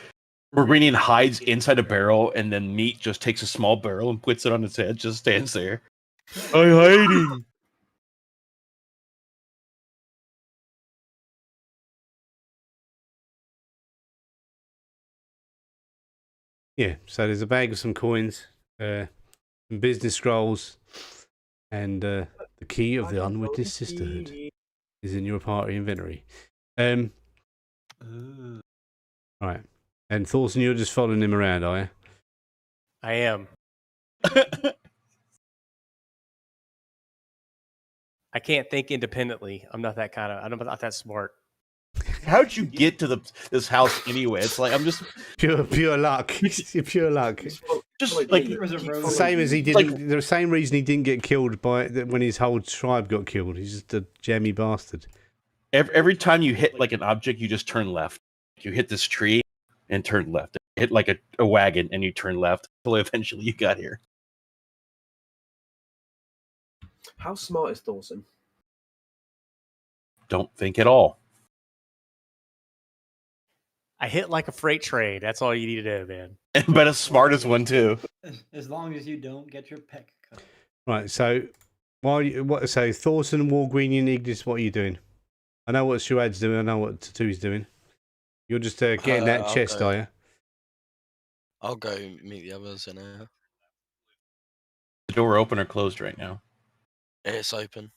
Wargweenian hides inside a barrel and then Meat just takes a small barrel and puts it on its head, just stands there. I'm hiding. Yeah. So there's a bag of some coins, some business scrolls, and the key of the unwitnessed sisterhood is in your party inventory. Right. And Thorson, you're just following him around, are you? I am. I can't think independently. I'm not that kind of. I'm not that smart. How'd you get to this house anyway? It's like I'm just pure luck. Pure luck. just like The same as he didn't. The same reason he didn't get killed by when his whole tribe got killed. He's just a jammy bastard. every time you hit like an object, you just turn left. You hit this tree and turn left. Hit like a wagon and you turn left until eventually you got here. How smart is Thorson? Don't think at all. I hit like a freight train. That's all you need to know, man. But as smart as one too. As long as you don't get your peck cut. Right. So so Thorson, Wargweenian, Ignis, what are you doing? I know what Shuad's doing. I know what Tattoo's doing. You're just getting that I'll chest, go. are you? I'll go meet the others in there. The door open or closed right now? It's open.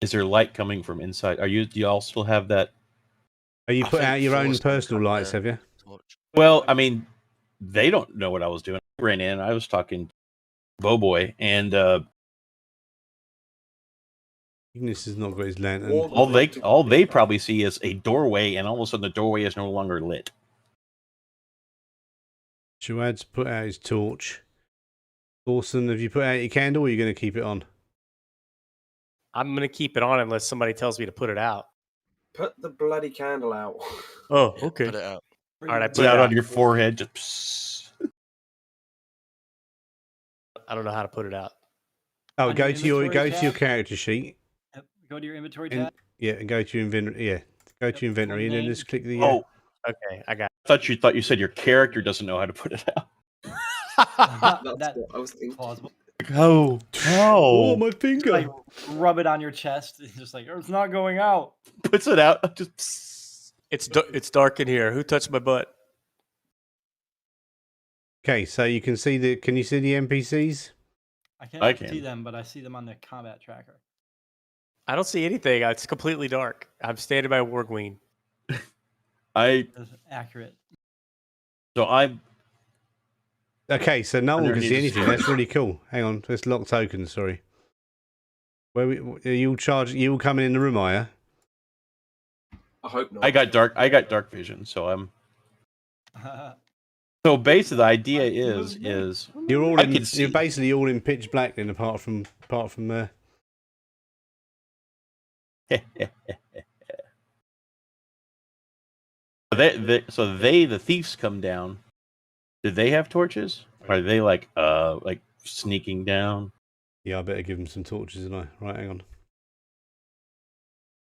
Is there light coming from inside? Do you all still have that? Are you I put think out your own Thorson personal cut lights, the have you? torch. Well, I mean, they don't know what I was doing. I ran in. I was talking Bowboy, and Ignis has not got his lantern. all they probably see is a doorway, and all of a sudden the doorway is no longer lit. Shuad's put out his torch. Thorson, have you put out your candle, or are you going to keep it on? I'm gonna keep it on unless somebody tells me to put it out. Put the bloody candle out. Oh, Yeah, okay. Put it out. All right, I Put put it it out out. on your forehead. Just I don't know how to put it out. Oh, On go your to your inventory tab? character sheet. Yep. Go to your inventory And, tab. yeah, and go to your inventory. Yeah, go to your inventory, and then name. just click the. oh, Okay, I got I thought you said your character doesn't know how to put it out. it. That's what I was thinking. Plausible. Oh, Oh, my finger! Like rub it on your chest. It's just like it's not going out. puts it out. Just It's dark in here. Who touched my butt? Okay, so you can see the. Can you see the NPCs? I can't I see can. them, but I see them on the combat tracker. I don't see anything. It's completely dark. I'm standing by Wargween. That's accurate. I'm Okay, so no one can Underneath see the anything. screen. That's really cool. Hang on, let's lock tokens. Sorry. Are you all charging? You all coming in the room, are you? I hope not. I got dark vision, so I'm. So basically, the idea is You're all I in. can see. You're basically all in pitch black, then, apart from. The thieves come down. Did they have torches? Are they like sneaking down? Yeah, I better give them some torches, and I. Right, hang on.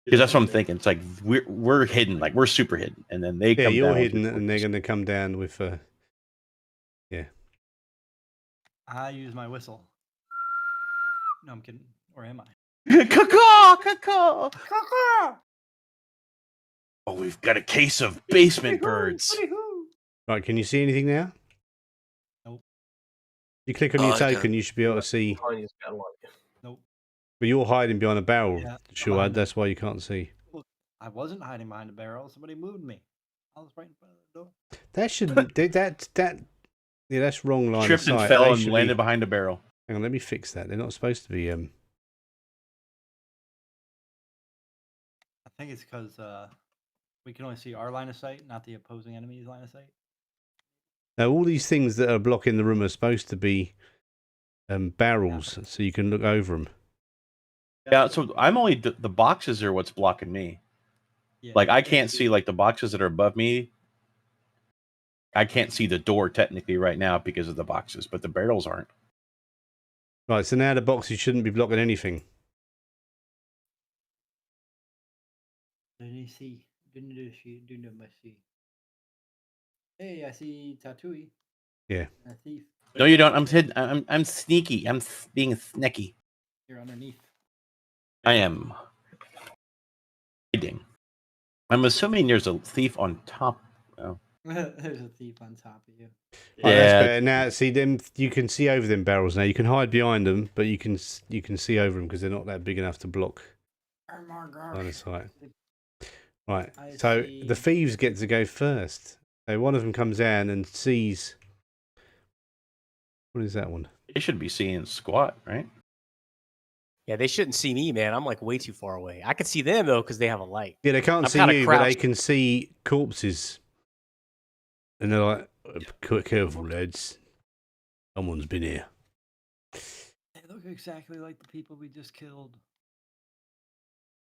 Because that's what I'm thinking. It's like we're hidden, like we're super hidden, and then they Yeah, come you're down. hidden, and they're going to come down with. Yeah. I use my whistle. No, I'm kidding. Or am I? Caw, caw. Oh, we've got a case of basement birds. Right, can you see anything now? Nope. You click on your I token, you should be able to see. Tiniest bit of light. Nope. But you're hiding behind a barrel, Yeah, Shuad. behind That's why you can't see. Look, I wasn't hiding behind a barrel. Somebody moved me. I was right in front of the door. That shouldn't. Yeah, that's wrong line of Tripped and sight. fell They and should landed be. behind a barrel. Hang on, let me fix that. They're not supposed to be. I think it's because we can only see our line of sight, not the opposing enemy's line of sight. Now, all these things that are blocking the room are supposed to be barrels, so you can look over them. Yeah, so I'm only the boxes are what's blocking me. Yeah, Like I can't see like the boxes that are above me. I can't see the door technically right now because of the boxes, but the barrels aren't. Right, so now the boxes shouldn't be blocking anything. Didn't see. Didn't do she? Didn't see. Hey, I see Tatooine. Yeah. A thief. No, you don't. I'm hidden. I'm sneaky. I'm being sneaky. You're underneath. I am hiding. I'm assuming there's a thief on top. Oh. There's a thief on top of you. Oh, that's better. Now, see them. You can see over them barrels now. You can hide behind them, but you can see over them because they're not that big enough to block line of sight. Right. So the thieves get to go first. So one of them comes down and sees. What is that one? They should be seeing squat, right? Yeah, they shouldn't see me, man. I'm like way too far away. I can see them though because they have a light. Yeah, they can't I'm see kinda you, but they crouched. can see corpses. And they're like, careful, lads. Someone's been here. They look exactly like the people we just killed.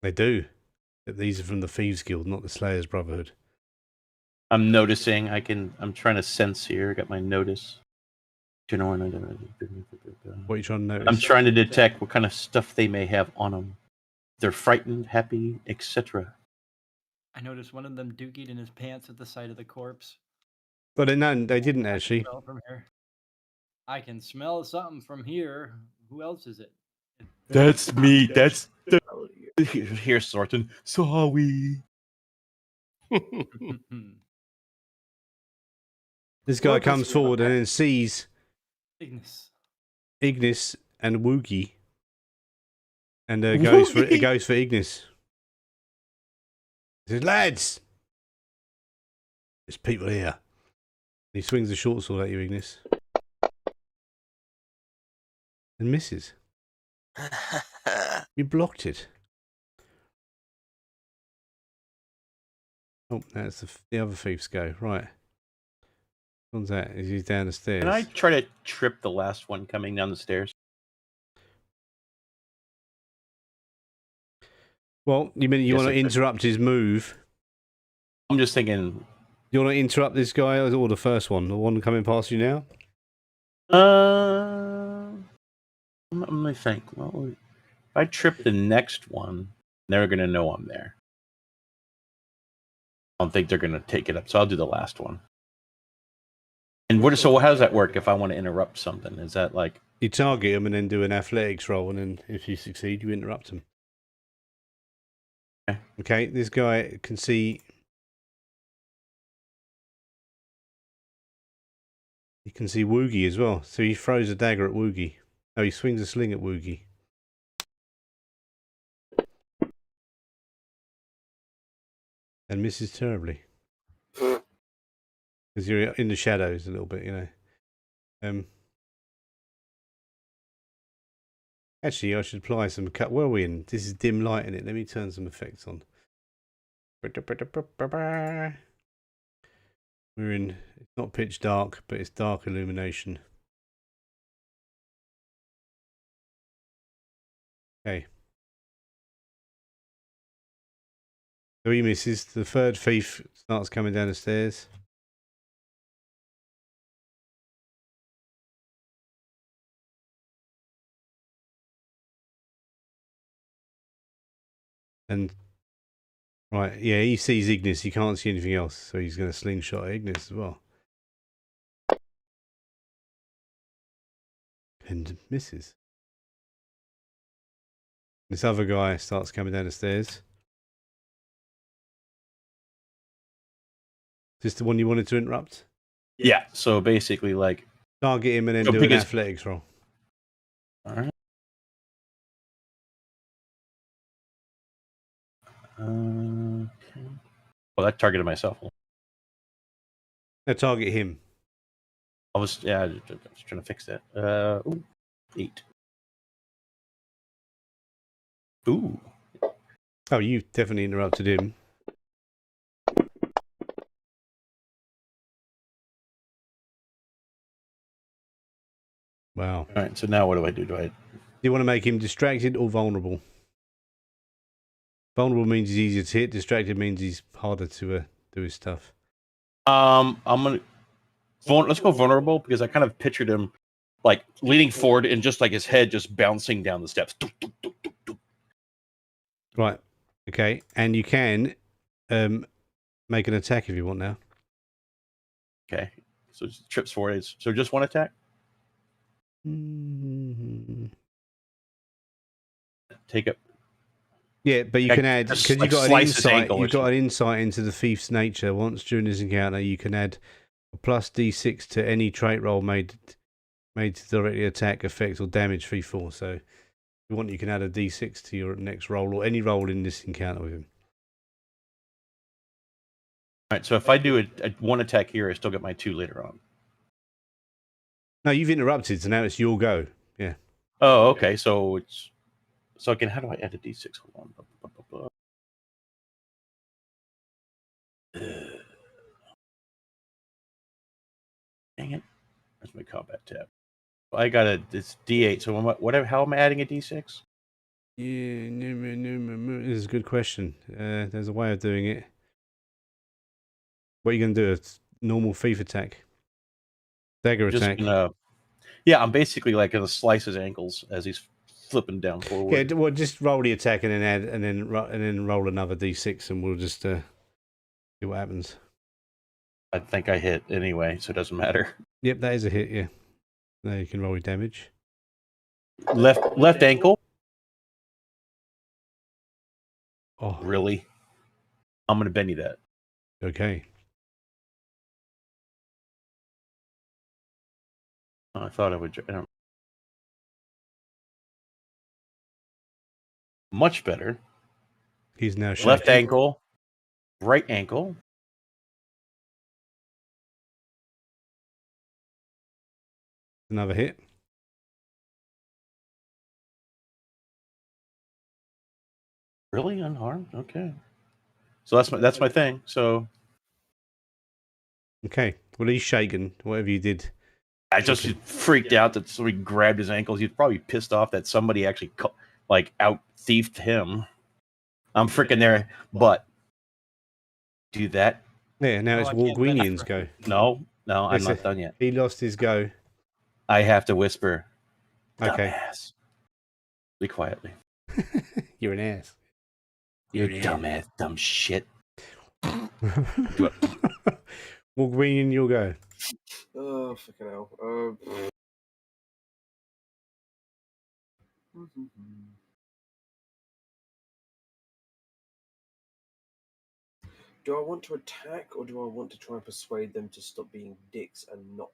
They do. These are from the Thieves Guild, not the Slayers Brotherhood. I'm noticing. I'm trying to sense here. I got my notice. What are you trying to notice? I'm trying to detect what kind of stuff they may have on them. They're frightened, happy, etc. I noticed one of them dookied in his pants at the sight of the corpse. But no, they didn't actually. Smell from here. I can smell something from here. Who else is it? That's me. That's the here, Sorton. Sorry. This guy comes forward and then sees Ignis and Woogie, and goes for Ignis. He says, "Lads, there's people here." He swings the short sword at you, Ignis, and misses. You blocked it. Oh, that's the other thief's go. Right. What's that? Is he down the stairs? Can I try to trip the last one coming down the stairs? Well, you mean you Yes, want I to could. interrupt his move? I'm just thinking. You want to interrupt this guy or the first one? The one coming past you now? Let me think. Well, if I trip the next one, they're gonna know I'm there. I don't think they're gonna take it up, so I'll do the last one. And so how does that work if I want to interrupt something? Is that like You target him and then do an athletics roll, and then if you succeed, you interrupt him. Okay, this guy can see. He can see Woogie as well, so he throws a dagger at Woogie. Oh, he swings a sling at Woogie. And misses terribly. Because you're in the shadows a little bit, you know. Actually, I should apply some cut. Where are we in? This is dim light in it. Let me turn some effects on. We're in. It's not pitch dark, but it's dark illumination. Okay. So he misses. The third thief starts coming down the stairs. And right, yeah, he sees Ignis. He can't see anything else, so he's going to slingshot Ignis as well. And misses. This other guy starts coming down the stairs. Is this the one you wanted to interrupt? Yeah. So basically, like Target him and then So do an because- athletics roll. all right. Well, that targeted myself. Now target him. I was trying to fix that. 8. Ooh. Oh, you definitely interrupted him. Wow. All right. So now what do I do? Do you want to make him distracted or vulnerable? Vulnerable means he's easier to hit. Distracted means he's harder to do his stuff. I'm gonna let's go vulnerable because I kind of pictured him like leaning forward and just like his head just bouncing down the steps. Right. Okay. And you can make an attack if you want now. Okay. So it trips forward. So just one attack. Take it. Yeah, but you can add because you got an insight. You've got an insight into the thief's nature. Once during this encounter, you can add a plus D6 to any trait roll made to directly attack, affect, or damage Thief 4. So, if you want, you can add a D6 to your next roll or any roll in this encounter with him. All right. So if I do a one attack here, I still get my 2 later on. No, you've interrupted, so now it's your go. Yeah. Oh, okay. So again, how do I add a D6? Hold on. Dang it. Where's my combat tab? I got it's D8. So how am I adding a D6? Yeah, this is a good question. There's a way of doing it. What are you going to do? A normal thief attack? Dagger attack? Yeah, I'm basically like going to slice his ankles as he's flipping down forward. Yeah, well, just roll the attack and then add, and then roll another D6, and we'll just see what happens. I think I hit anyway, so it doesn't matter. Yep, that is a hit. Yeah. Now you can roll your damage. Left ankle. Oh, really? I'm gonna Benny that. Okay. I thought I would. Much better. He's now shaking. Left ankle, right ankle. Another hit. Really unharmed? Okay. So that's my thing. So. Okay. Well, he's shaken. Whatever you did. I just freaked out that somebody grabbed his ankles. He's probably pissed off that somebody actually out thiefed him. I'm freaking there, but do that. Yeah, now it's Walgreenian's go. No, I'm not done yet. He lost his go. I have to whisper. Okay. Dumbass. Be quietly. You're an ass. You're dumbass, dumb shit. Walgreenian, you'll go. Oh, fucking hell. Do I want to attack, or do I want to try and persuade them to stop being dicks and not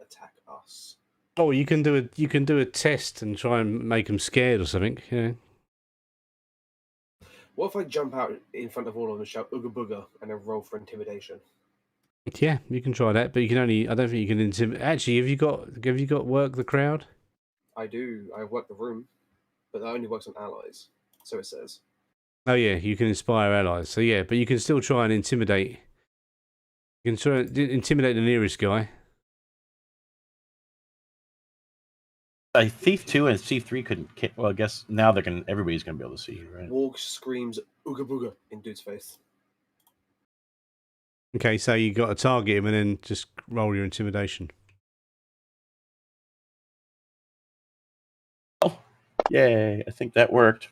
attack us? Oh, you can do a test and try and make them scared or something. Yeah. What if I jump out in front of all of them and shout "Ooga Booga" and then roll for intimidation? Yeah, you can try that, but you can only. I don't think you can intimidate. Actually, have you got work the crowd? I do. I work the room, but that only works on allies. So it says. Oh yeah, you can inspire allies. So yeah, but you can still try and intimidate. You can try and intimidate the nearest guy. Thief 2 and Thief 3 couldn't. Well, I guess now everybody's gonna be able to see you, right? Walk screams "Ooga Booga" in dude's face. Okay, so you got to target him and then just roll your intimidation. Oh, yay! I think that worked.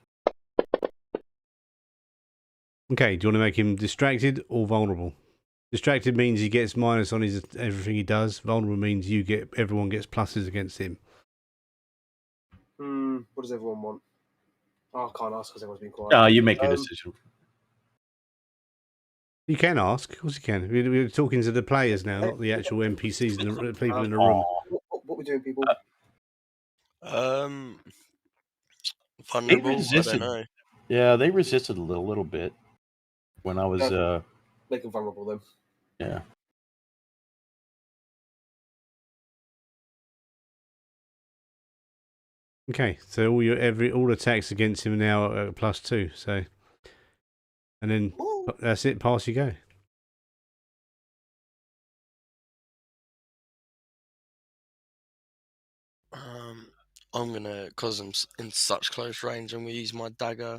Okay, do you want to make him distracted or vulnerable? Distracted means he gets minus on his everything he does. Vulnerable means everyone gets pluses against him. What does everyone want? Oh, I can't ask because everyone's been quiet. You make your decision. You can ask, of course you can. We're talking to the players now, not the actual NPCs and the people in the room. What we doing, people? Vulnerable. I don't know. Yeah, they resisted a little bit. when I was Make him vulnerable then. yeah. Okay, so all attacks against him now are at +2. So, and then that's it. Pass you go. I'm gonna, cause I'm in such close range, I'm gonna use my dagger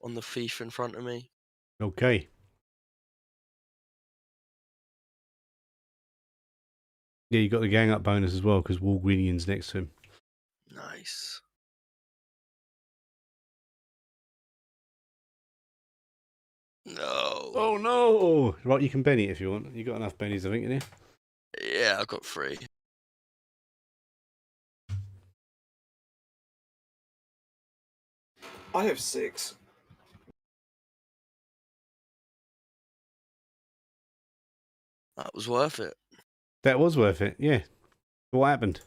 on the thief in front of me. Okay. Yeah, you got the gang up bonus as well because Walgwinian's next to him. Nice. No. Oh no! Right, you can Benny if you want. You got enough Bennies, I think, in here. Yeah, I got 3. I have 6. That was worth it. That was worth it. Yeah. What happened?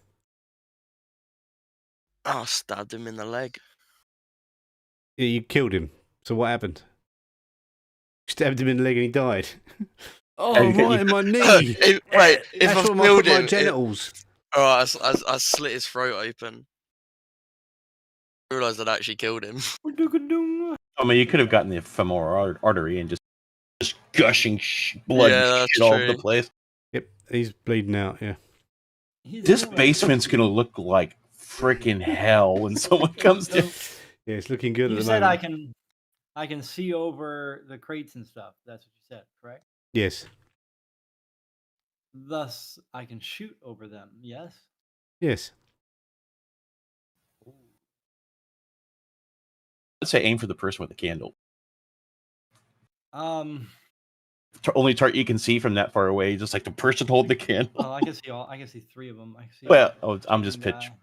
I stabbed him in the leg. Yeah, you killed him. So what happened? Stabbed him in the leg and he died. Oh, right in my knee. Wait, if That's I've where I killed put my him, genitals. alright, I slit his throat open. I realised I'd actually killed him. I mean, you could have gotten the femoral artery and just gushing blood Yeah, and that's shit all over the true. place. Yep, he's bleeding out. Yeah. This basement's gonna look like freaking hell when someone comes to. Yeah, it's looking good You at the said moment. I can see over the crates and stuff. That's what you said, correct? Yes. Thus, I can shoot over them. Yes. Yes. I'd say aim for the person with the candle. Only target you can see from that far away, just like the person holding the candle. Oh, I can see all. I can see 3 of them. I can see. Well, I'm just one pitch. guy.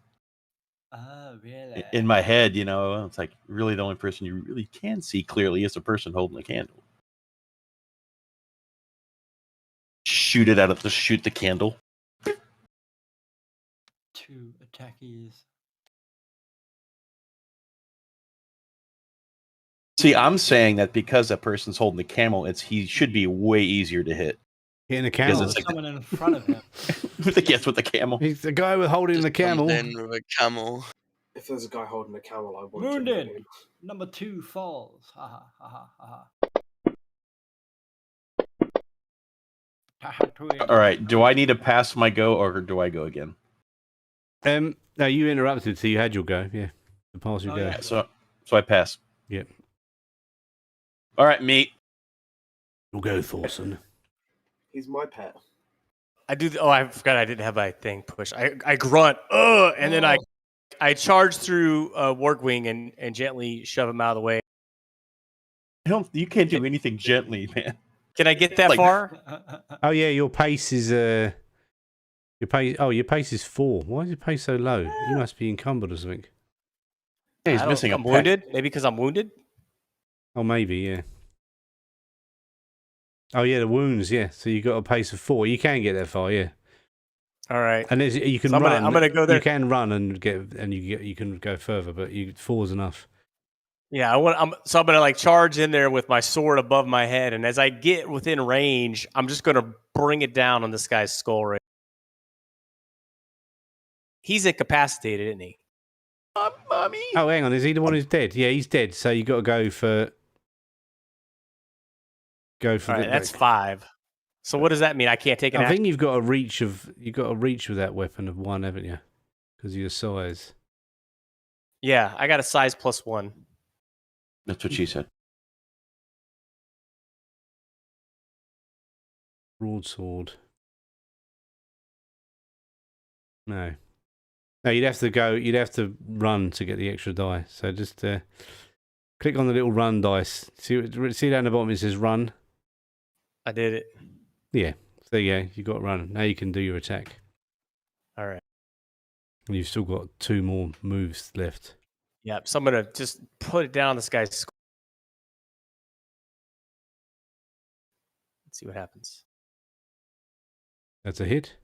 Oh, really? In my head, you know, it's like really the only person you really can see clearly is the person holding the candle. Shoot the candle. 2 attackies. See, I'm saying that because that person's holding the camel, he should be way easier to hit. Hitting the Because camel. it's like Someone in front of him. Who the gets with the camel? He's the guy with holding the camel. Jumped in with a camel. If there's a guy holding a camel, I want Wounded. to him. Number 2 falls. Ha ha ha ha ha. All right. Do I need to pass my go or do I go again? No, you interrupted, so you had your go. Yeah, the pass your Oh, go. yeah. So I pass. Yep. All right, meat. We'll go, Thorson. He's my pet. I do. I forgot I didn't have my thing pushed. I grunt, and then I charge through Wargwing and gently shove him out of the way. You can't do anything gently, man. Can I get that far? Oh yeah, your pace is your pace. Oh, your pace is 4. Why is your pace so low? You must be encumbered or something. Yeah, he's missing I'm wounded. Maybe because I'm wounded. Oh, maybe, yeah. Oh yeah, the wounds. Yeah, so you got a pace of 4. You can get that far, yeah. All right. And you can So run. I'm gonna go there. You can run and you can go further, but 4 is enough. Yeah, I'm gonna like charge in there with my sword above my head, and as I get within range, I'm just gonna bring it down on this guy's skull. Right. He's incapacitated, isn't he? Mommy. Oh, hang on. Is he the one who's dead? Yeah, he's dead. So you got to go for. All right, that's 5. So what does that mean? I can't take an I action? think you've got a reach with that weapon of 1, haven't you? Because of your size. Yeah, I got a size +1. That's what she said. Broadsword. No, you'd have to go. You'd have to run to get the extra die. So just click on the little run dice. See down the bottom it says run. I did it. Yeah. So there you go. You got to run. Now you can do your attack. All right. And you've still got 2 more moves left. Yeah, so I'm gonna just put it down on this guy's skull. Let's see what happens. That's a hit.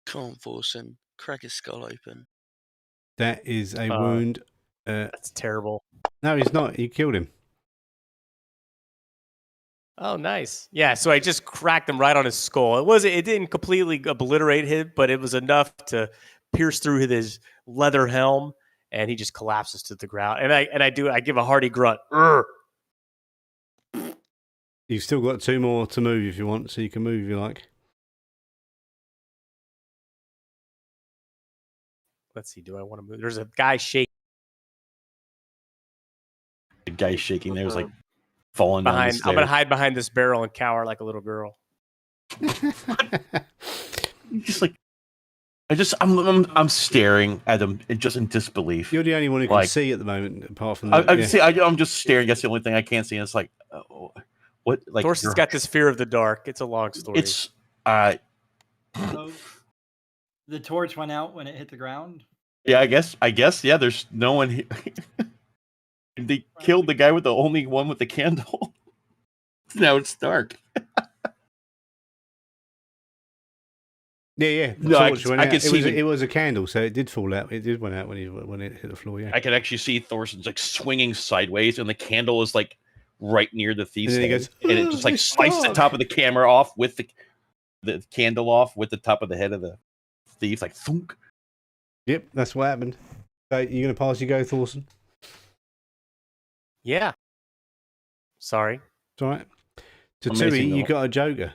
Come on, Thorson. Crack his skull open. That is a wound. That's terrible. No, he's not. You killed him. Oh, nice. Yeah, so I just cracked him right on his skull. It didn't completely obliterate him, but it was enough to pierce through his leather helm, and he just collapses to the ground. And I give a hearty grunt. Urgh. You've still got 2 more to move if you want, so you can move if you like. Let's see, do I want to move? There's a guy shaking The guy shaking there was like falling down the behind. stairs. I'm gonna hide behind this barrel and cower like a little girl. Just like I'm staring at him just in disbelief. You're the only one who can see at the moment, apart from that. I'm just staring. That's the only thing I can't see. And it's like, what? Like Thorsten's got this fear of the dark. It's a long story. It's So the torch went out when it hit the ground. yeah. I guess yeah. There's no one here. They killed the guy with the only one with the candle. Now it's dark. Yeah. No, I could see it was a candle, so it did fall out. It did went out when it hit the floor. Yeah, I could actually see Thorsten's like swinging sideways, and the candle is like right near the thief's And then he head, goes, and it just like "It's sliced the dark." top of the camera off with the candle off with the top of the head of the thief, like thunk. Yep, that's what happened. So you're gonna pass your go, Thorsten? Yeah. Sorry. It's all right. To Amazing, Tui, you though. got a Joker,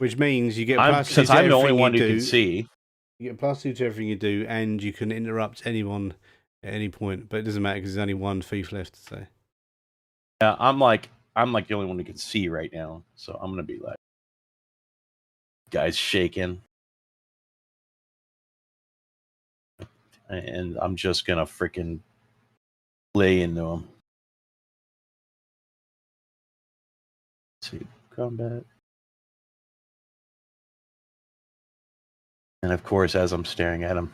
which means you get plus 2 Since to I'm the only everything one you who do. can see. You get plus 2 to everything you do, and you can interrupt anyone at any point. But it doesn't matter because there's only one thief left. So Yeah, I'm like the only one who can see right now, so I'm gonna be like, guys shaking, and I'm just gonna freaking lay into him. Let's see, combat, and of course, as I'm staring at him,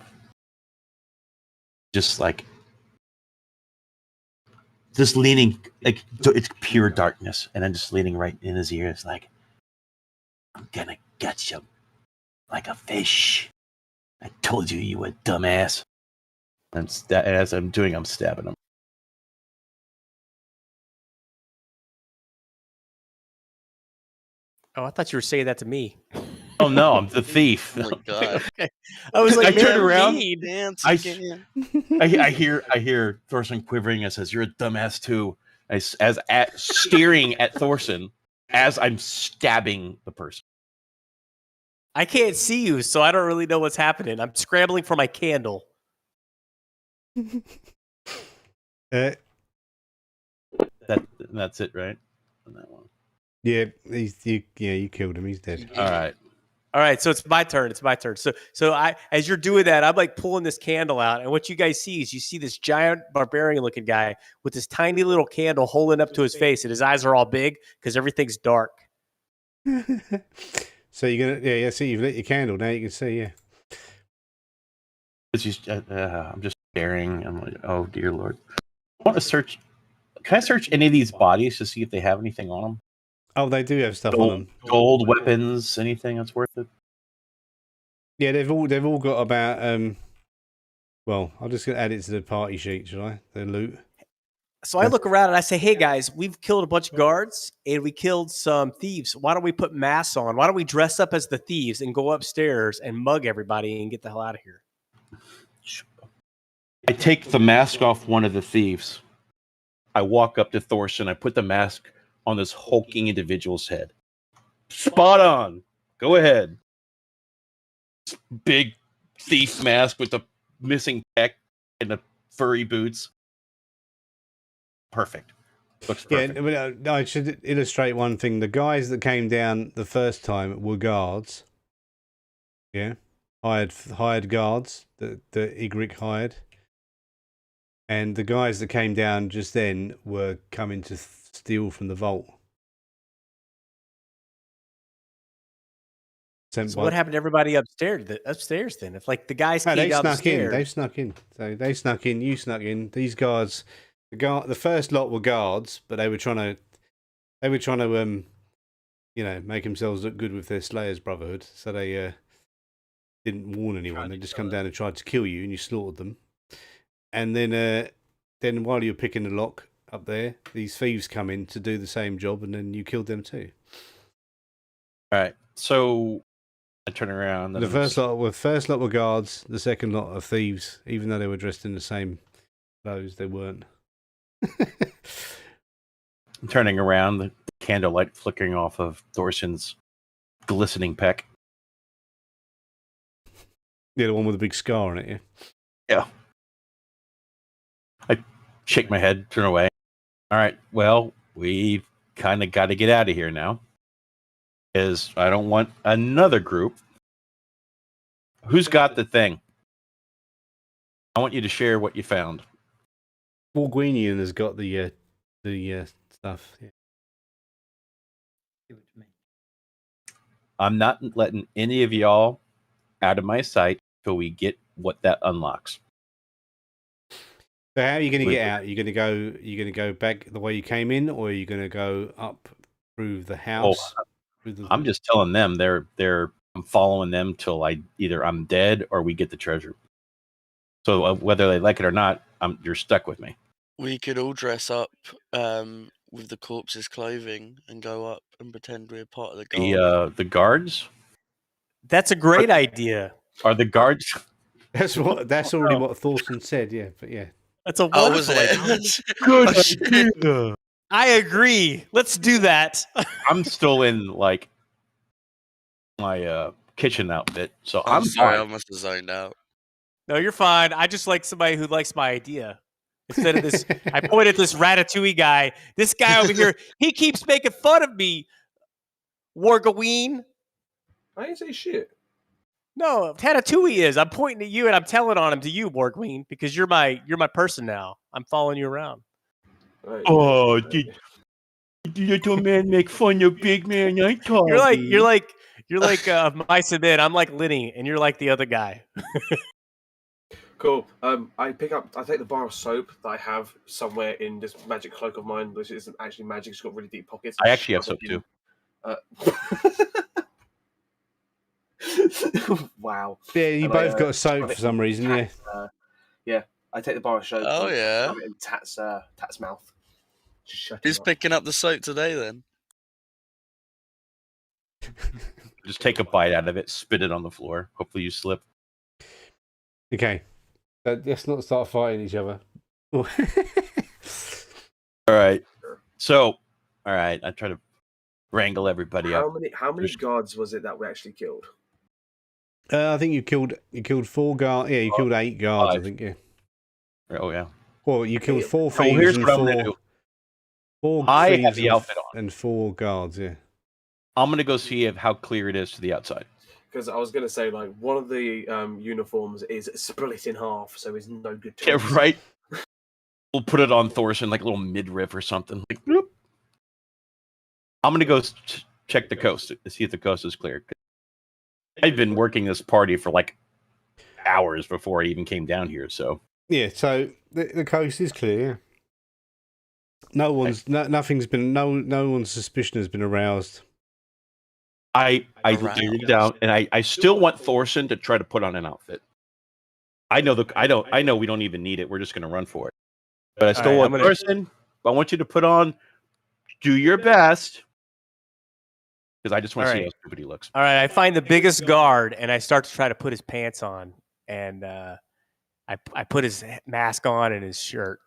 just leaning, like it's pure darkness, and I'm just leaning right in his ear. It's like, I'm gonna get you like a fish. I told you were dumbass. And as I'm doing, I'm stabbing him. Oh, I thought you were saying that to me. Oh no, I'm the thief. Oh my god. I was like, I turned man, around. mean. Dance I- again. I hear Thorsten quivering and says, "You're a dumbass too." Staring at Thorsten as I'm stabbing the person. I can't see you, so I don't really know what's happening. I'm scrambling for my candle. That's it, right? On that one. yeah, you killed him. He's dead. All right. So it's my turn. So as you're doing that, I'm like pulling this candle out, and what you guys see is you see this giant barbarian-looking guy with this tiny little candle holding up to his face, and his eyes are all big because everything's dark. So you're gonna see you've lit your candle now. You can see I'm just staring. I'm like, oh dear Lord. I want to search. Can I search any of these bodies to see if they have anything on them? Oh, they do have stuff on them. Gold weapons, anything that's worth it? Yeah, they've all got about well, I'm just gonna add it to the party sheet, shall I? The loot. So I look around and I say, hey guys, we've killed a bunch of guards and we killed some thieves. Why don't we put masks on? Why don't we dress up as the thieves and go upstairs and mug everybody and get the hell out of here? I take the mask off one of the thieves. I walk up to Thorsten. I put the mask on this hulking individual's head. Spot on. Go ahead. Big thief mask with the missing peck and the furry boots. Perfect. Looks perfect. Yeah, but I should illustrate one thing. The guys that came down the first time were guards. Yeah, hired guards that Ygritte hired, and the guys that came down just then were coming to steal from the vault. So what happened to everybody upstairs? Then, if like the guys came down the stairs, They snuck in. So they snuck in. You snuck in. These guards. The first lot were guards, but they were trying to make themselves look good with their Slayers Brotherhood. So they didn't warn anyone. They just come down and tried to kill you, and you slaughtered them. And then then while you're picking the lock up there, these thieves come in to do the same job, and then you killed them too. All right. So I turn around. The first lot were guards. The second lot are thieves. Even though they were dressed in the same clothes, they weren't. I'm turning around, the candlelight flickering off of Thorson's glistening peck. Yeah, the one with the big scar on it. Yeah. Yeah. I shake my head, turn away. All right. Well, we've kind of got to get out of here now. Is I don't want another group. Who's got the thing? I want you to share what you found. Walguinian has got the stuff. Yeah. I'm not letting any of y'all out of my sight till we get what that unlocks. So how are you going to get out? You're going to go back the way you came in, or are you going to go up through the house? I'm just telling them I'm following them till either I'm dead or we get the treasure. So whether they like it or not, you're stuck with me. We could all dress up with the corpse's clothing and go up and pretend we're part of the guard. The guards? That's a great idea. Are the guards? That's already what Thorson said. Yeah, but yeah. That's a Oh, was wonderful it? idea. Good idea. I agree. Let's do that. I'm still in my kitchen outfit, so I'm sorry, fine. I must have zoned out. No, you're fine. I just like somebody who likes my idea. Instead of this, I point at this Ratatouille guy. This guy over here, he keeps making fun of me. Wargaween. I ain't say shit. No, Ratatouille is. I'm pointing at you and I'm telling on him to you, Wargaween, because you're my person now. I'm following you around. Right. Oh, did little man make fun of big man? I told You're like Mice and Men. I'm like Lenny, and you're like the other guy. Cool. I take the bar of soap that I have somewhere in this magic cloak of mine, which isn't actually magic. It's got really deep pockets. I actually have soap too. Wow. Yeah, you And both I, got soap shove for it some in reason. Yeah. Tat's, yeah. I take the bar of soap. Oh, and yeah. shove it in Tat's mouth. Just shut Who's him up. picking up the soap today then? Just take a bite out of it, spit it on the floor. Hopefully you slip. Okay. Let's not start fighting each other. All right. So, all right. I try to wrangle everybody up. How many guards was it that we actually killed? I think you killed 4 guards. Yeah, you killed 8 guards. 5. I think. Yeah. Oh yeah. Well, you killed 4 So thieves here's and what I'm gonna do. 4 I have thieves the outfit on. and 4 guards. Yeah. I'm gonna go see how clear it is to the outside. Because I was going to say, like, one of the uniforms is split in half, so it's no good to Yeah, us. right. We'll put it on Thorson like a little midriff or something. Like, bloop. I'm gonna go check the coast to see if the coast is clear. I've been working this party for like hours before I even came down here. So Yeah. So the coast is clear. Yeah. No one's no one's suspicion has been aroused. I looked down and I still want Thorson to try to put on an outfit. I know we don't even need it. We're just gonna run for it. But I still want Thorson. I want you to put on, do your best, because I just want to see how stupid he looks. All right, I find the biggest guard and I start to try to put his pants on, and I put his mask on and his shirt.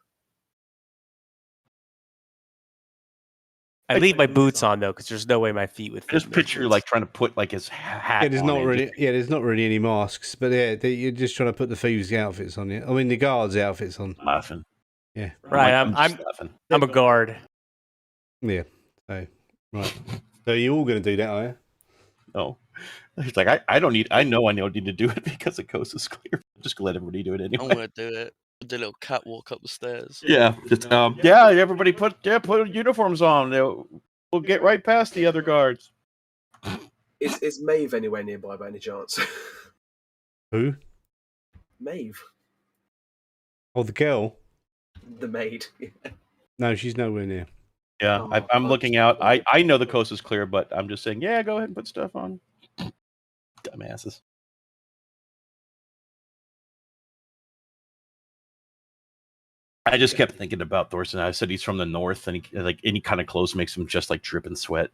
I leave my boots on though, because there's no way my feet would fit. Just picture like trying to put like his hat. Yeah, there's on not and really. just- Yeah, there's not really any masks, but yeah, you're just trying to put the thieves' outfits on. Yeah, I mean the guards' outfits on. laughing. Yeah. Right, I'm just laughing. I'm a guard. Yeah. So right. So you're all going to do that, are you? No, he's like I don't need to do it because the coast is clear. Just let everybody do it I'm anyway. gonna do it. Do a little catwalk up the stairs. Yeah, just yeah. Everybody put uniforms on. We'll get right past the other guards. Is Maeve anywhere nearby by any chance? Who? Maeve, Oh, the girl. the maid. No, she's nowhere near. Yeah, Oh, I'm looking out. I know the coast is clear, but I'm just saying, yeah, go ahead and put stuff on. Dumbasses. I just kept thinking about Thorson. I said he's from the north, and he, like any kind of clothes makes him just like drip and sweat.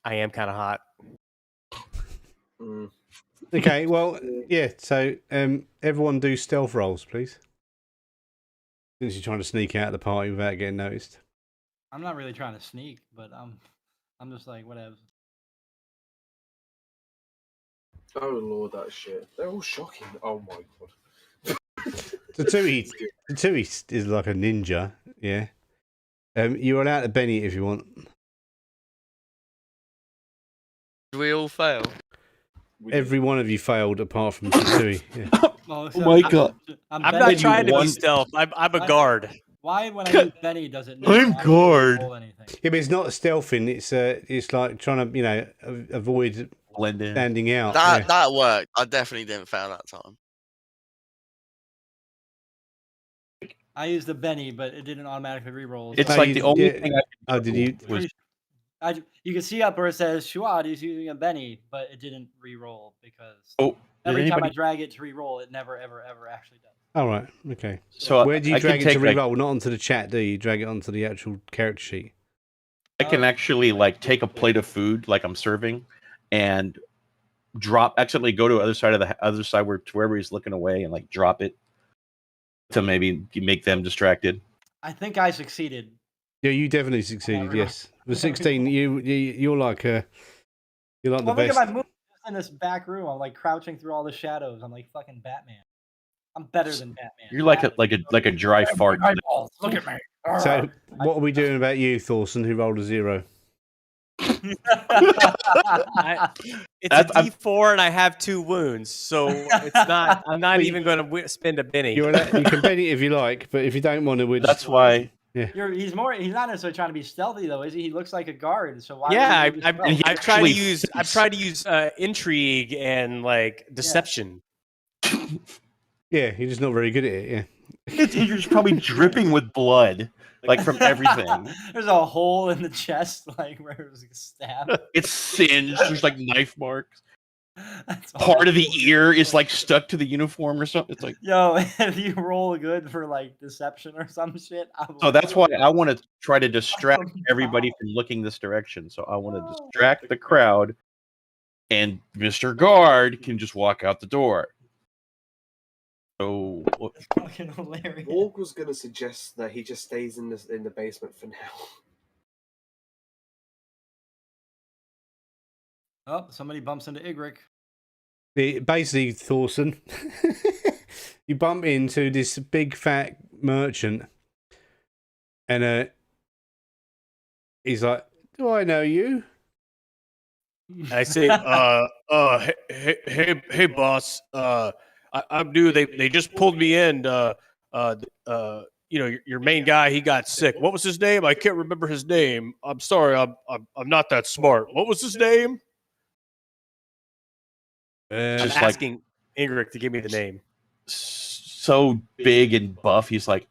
I am kind of hot. Mm. Okay, well, yeah. So, everyone do stealth rolls, please. Since you're trying to sneak out of the party without getting noticed. I'm not really trying to sneak, but I'm just like whatever. Oh lord, that shit. They're all shocking. Oh my god. Tatui is like a ninja, yeah. You're allowed to Benny if you want. Did we all fail? Every one of you failed apart from Tatui. Yeah. Oh my God. I'm not Benny. trying to be won. stealth. I'm a guard. Why when I use Benny does it? I'm guard. Anything? Yeah, but it's not stealthing. It's like trying to avoid Blend in. standing out. That yeah. that worked. I definitely didn't fail that time. I used the Benny, but it didn't automatically re-roll. It's No, like you- the only yeah. thing I Oh, did you? was You can see up where it says Shuad is using a Benny, but it didn't re-roll because oh. Did every time I anybody? drag it to re-roll, it never ever actually does. All right. Okay. So Where do you I drag can it to take, like, re-roll? Not onto the chat, do you? Drag it onto the actual character sheet. I can actually like take a plate of food like I'm serving, and accidentally go to the other side where to wherever he's looking away and like drop it to maybe make them distracted. I think I succeeded. Yeah, you definitely succeeded. Yes, with 16, you're like the Well, look best. at my move in this back room. I'm like crouching through all the shadows. I'm like fucking Batman. I'm better than Batman. You're like a dry fart. Eyeballs. Look at me. So, what are we doing about you, Thorson, who rolled a 0? It's That's- a D4 and I have 2 wounds, so it's not. I'm not even going to spend a Benny. You can Benny if you like, but if you don't want to, we'll That's just... why. He's not necessarily trying to be stealthy though, is he? He looks like a guard. So why? Yeah, would he be stealthy? I've tried to use intrigue and like deception. Yeah, you're just not very good at it. Yeah. You're just probably dripping with blood, like from everything. There's a hole in the chest, like where it was stabbed. It's singed. There's like knife marks. That's Part of the ear is like stuck to the uniform or something. It's like, Yo, if you roll good for like deception or some shit, so that's why I want to try to distract everybody from looking this direction. So I want to distract the crowd, and Mr. Guard can just walk out the door. So fucking hilarious. Morg was going to suggest that he just stays in the basement for now. Oh, somebody bumps into Igric. Basically, Thorson, you bump into this big fat merchant, and he's like, "Do I know you?" I say, hey, boss. I'm new. They just pulled me in. Your main guy, he got sick. What was his name? I can't remember his name. I'm sorry. I'm not that smart. What was his name? I'm just asking Ingrid to give me the name. So big and buff, he's like,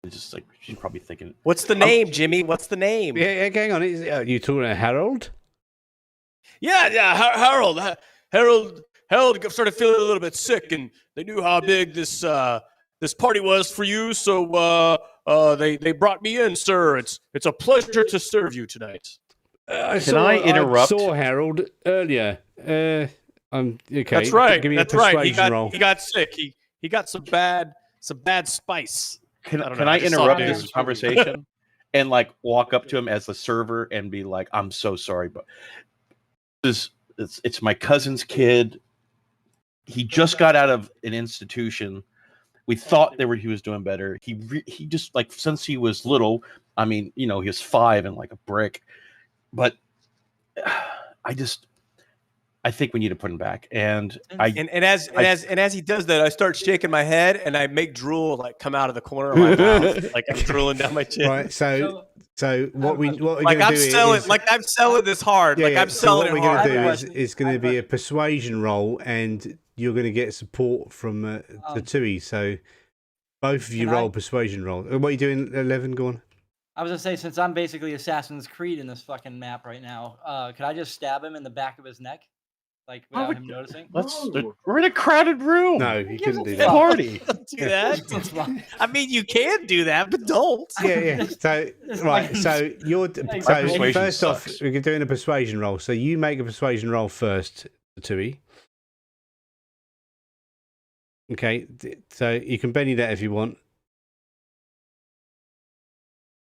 just like she's probably thinking, "What's the name, Jimmy? What's the name?" Yeah, hang on. You talking about Harold? Yeah, Harold. Harold started feeling a little bit sick, and they knew how big this party was for you, so they brought me in, sir. It's a pleasure to serve you tonight. I interrupt? saw Harold earlier. Okay. That's right. Give me That's a right. persuasion roll. He got sick. He got some bad spice. Can I don't I know, I just saw interrupt it. this conversation and like walk up to him as the server and be like, "I'm so sorry, but it's my cousin's kid. He just got out of an institution. We thought he was doing better. He just like since he was little. I mean, he was 5 and like a brick, but I think we need to put him back. And as he does that, I start shaking my head and I make drool like come out of the corner of my mouth, like I'm drooling down my chin. Right. So what we're Like going I'm to do selling, is, like I'm selling this hard. Like I'm selling what it we're hard. going to do is going to be a persuasion roll, and you're going to get support from the Tui. So both of you roll persuasion roll. What are you doing, 11? Go on. I was gonna say, since I'm basically Assassin's Creed in this fucking map right now, could I just stab him in the back of his neck? like Why without would him noticing? We're in a crowded room. No, you couldn't do It's a that. party. Don't do that. It's fine. I mean, you can do that, but don't. Yeah. So It's right, like- so you're My so persuasion first off, sucks. we're doing a persuasion roll. So you make a persuasion roll first, Tui. Okay, so you can Benny that if you want.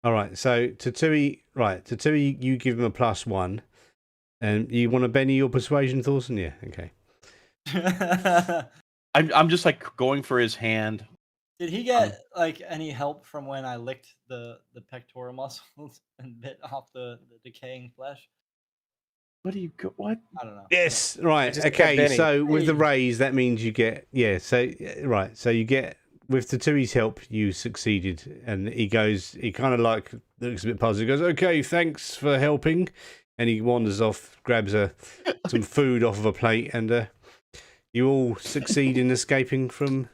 All right, so to Tui, you give him a +1, and you want to Benny your persuasion, Thorson? Yeah, okay. I'm just like going for his hand. Did he get like any help from when I licked the pectoral muscles and bit off the decaying flesh? What do you go? What? I don't know. Yes, right. just Okay, Benny. so with the Hey. raise, that means you get So right, so you get with Tatui's help, you succeeded, and he kind of like looks a bit puzzled. He goes, "Okay, thanks for helping," and he wanders off, grabs some food off of a plate, and you all succeed in escaping from.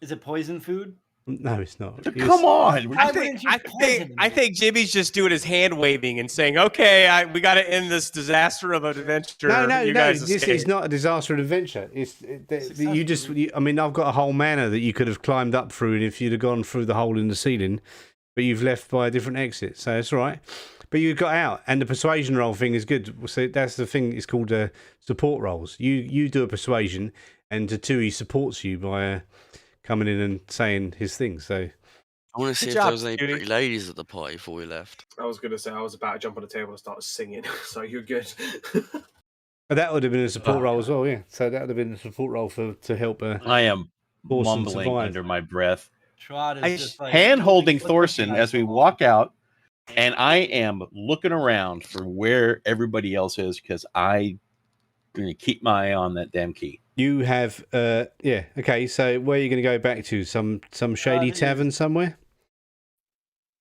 Is it poison food? No, it's not. Come on. Why I wouldn't think, you I poison think, me? I think Jimmy's just doing his hand waving and saying, "Okay, we got to end this disaster of an adventure." No. You guys This escape." is not a disaster of adventure. I mean, I've got a whole manor that you could have climbed up through, and if you'd have gone through the hole in the ceiling, but you've left by a different exit, so it's all right. But you got out, and the persuasion roll thing is good. So that's the thing. It's called support rolls. You do a persuasion, and Tatui supports you by coming in and saying his thing. So. I want to see Good if job, there was any Judy. pretty ladies at the party before we left. I was gonna say I was about to jump on the table and start singing, so you're good. But that would have been a support roll as well, yeah. So that would have been a support roll to help. I am Thorson mumbling survived. under my breath, Trot is I just like hand holding looking Thorson nice as we and all. walk out, and I am looking around for where everybody else is because I'm going to keep my eye on that damn key. You have, yeah, okay. So where are you going to go back to? Some shady it is- tavern somewhere?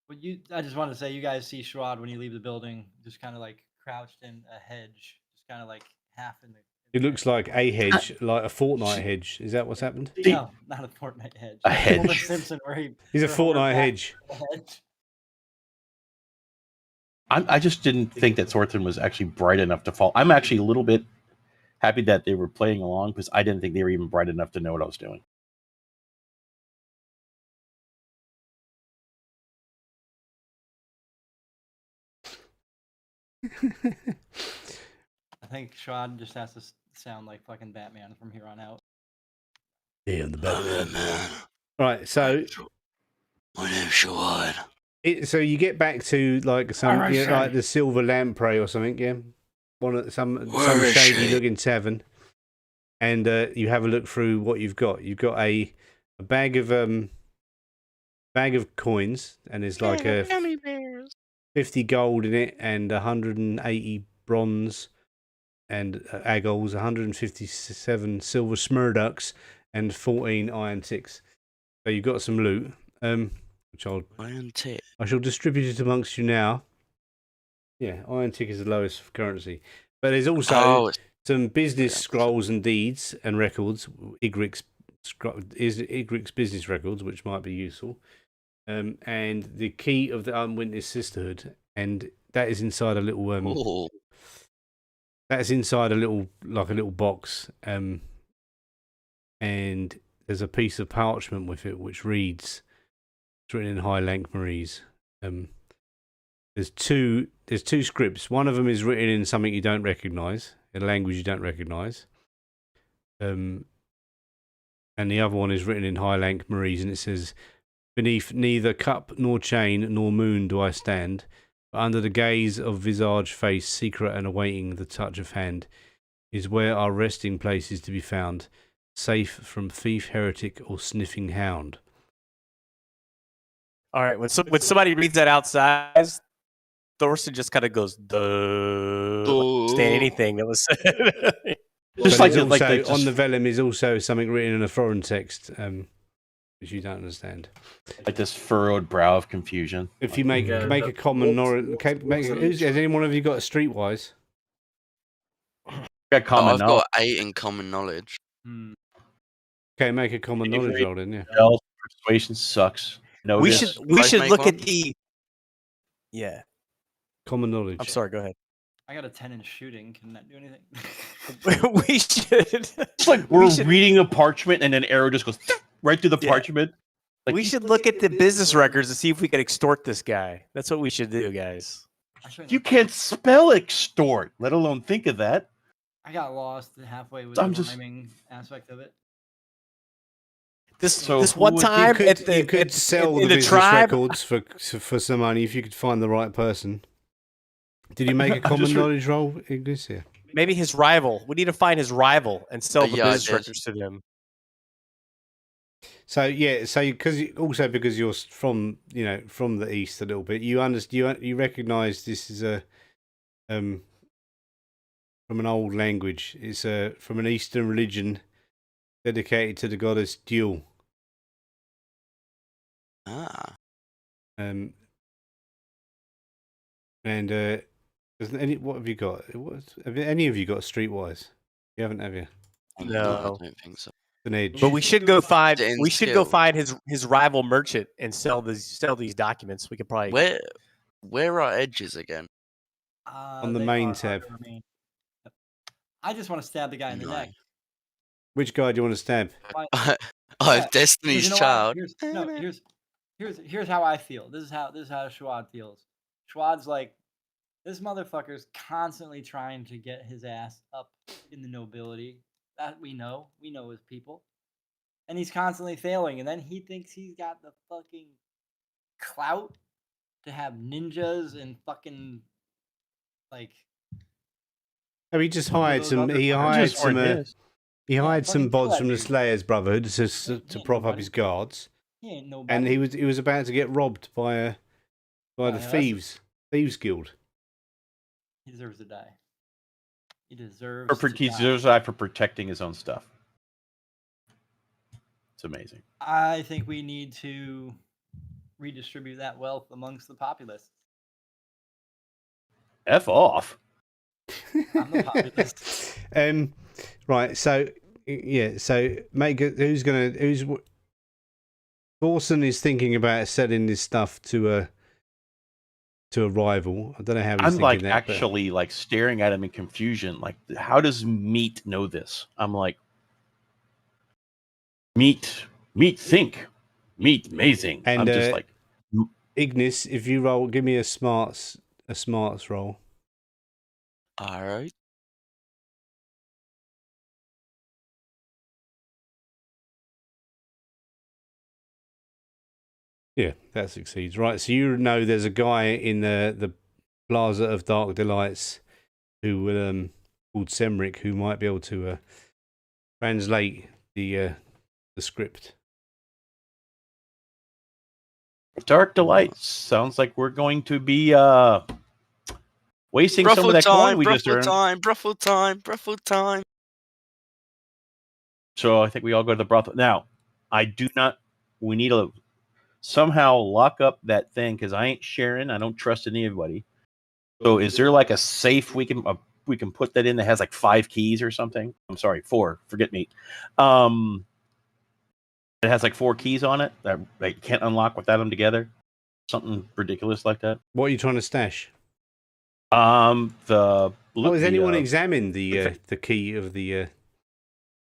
But I just want to say, you guys see Sherrod when you leave the building, just kind of like crouched in a hedge, just kind of like half in the. It looks like a hedge, like a fortnight hedge. Is that what's happened? No, not a Fortnite hedge. A Like hedge. Homer Simpson, where He's a where Homer fortnight backs hedge. the hedge. I just didn't think that Thornton was actually bright enough to fall. I'm actually a little bit happy that they were playing along because I didn't think they were even bright enough to know what I was doing. I think Sherrod just has to sound like fucking Batman from here on out. Yeah, the Oh, man. Right, so My name's Sherrod. so you get back to like some Alright, like Shady. the Silver Lamprey or something, yeah. Some Where is shady she? looking tavern, and you have a look through what you've got. You've got a bag of coins, and there's like a 50 gold in it, and 180 bronze, and agols, 157 silver smurducks, and 14 iron ticks. So you've got some loot, which Iron tick. I shall distribute it amongst you now. Yeah, iron tick is the lowest currency, but there's also Oh, it's some business Yeah. scrolls and deeds and records. Igric's business records, which might be useful, and the key of the Unwitnessed Sisterhood, and that is inside a little oh, that's inside a little box, and there's a piece of parchment with it which reads, it's written in High Lankhmarese. There's two scripts. One of them is written in something you don't recognise, in a language you don't recognise. And the other one is written in High Lankhmarese, and it says, "Beneath neither cup nor chain nor moon do I stand, but under the gaze of visage face, secret and awaiting the touch of hand, is where our resting place is to be found, safe from thief, heretic, or sniffing hound." All right, when somebody reads that outside, Thorson just kind of goes, "Duh." Understand anything that was said. Just But like, there's the, like also, they just, on the vellum is also something written in a foreign text, which you don't understand. like this furrowed brow of confusion. If you make Yeah, make a the- common what's has any one of you got a streetwise? Got common I've knowledge. got 8 in common knowledge. Hmm. Okay, make a common Can you knowledge read- roll then, yeah. Persuasion sucks. No, we this- should we Guys should make look one? at the. Yeah, Common knowledge. I'm sorry. Go ahead. I got a 10 in shooting. Can that do anything? we should. It's like we're reading a parchment and an arrow just goes right through the Yeah. parchment. Like, We should look at the business records to see if we can extort this guy. That's what we should do, guys. you can't spell extort, let alone think of that. I got lost halfway with I'm the just- rhyming aspect of it. This So one You time could, at the you could at- sell in the the business tribe. records for some money if you could find the right person. Did you make a I'm common just- knowledge roll, Ignis? Yeah. Maybe his rival. We need to find his rival and sell the Yeah, I business did. records to them. So yeah, so because you're from from the east a little bit, you recognise this is a from an old language. It's from an Eastern religion dedicated to the goddess Duel. Ah. And doesn't what have you got? Have any of you got Streetwise? You haven't, have you? No. I don't think so. An Edge. But we should go find. In We should go skill. find his rival merchant and sell these documents. We could probably. Where are edges again? On the They main are tab. under main. I just want to stab the guy in the No. neck. Which guy do you want to stab? Why- I'm Yeah, Destiny's you know why? Child. Here's how I feel. This is how Schwad feels. Schwad's like, this motherfucker's constantly trying to get his ass up in the nobility. That we know his people, and he's constantly failing. And then he thinks he's got the fucking clout to have ninjas and fucking like. Oh, he just hired those some. other He fuckers hired Just some. weren't his. He hired some fucking kill bots that from the dude. Slayers Brotherhood to ain't prop up nobody. his guards, He ain't nobody. and he was about to get robbed by By the us? thieves guild. He deserves to die. He deserves. He to die. deserves that for protecting his own stuff. It's amazing. I think we need to redistribute that wealth amongst the populace. F off. I'm the populist. Right. So yeah. So Thorson is thinking about selling this stuff to a rival. I don't know how he's I'm thinking like that. but- actually like staring at him in confusion. Like, how does Meat know this? I'm like, Meat, think, Meat, amazing. And, I'm just like, Ignis, if you roll, give me a smarts roll. All right. Yeah, that succeeds. Right, so you know there's a guy in the Plaza of Dark Delights who will called Semric who might be able to translate the script. Dark Delights. Sounds like we're going to be wasting some of Bruffle that coin time, we just bruffle earned. time, bruffle time, bruffle time. So I think we all go to the brothel. Now, I do not. We need to somehow lock up that thing because I ain't sharing. I don't trust anybody. So is there like a safe we can put that in that has like 5 keys or something? I'm sorry, 4. Forget me. It has like 4 keys on it that you can't unlock without them together. Something ridiculous like that. What are you trying to stash? Has anyone examined the key of the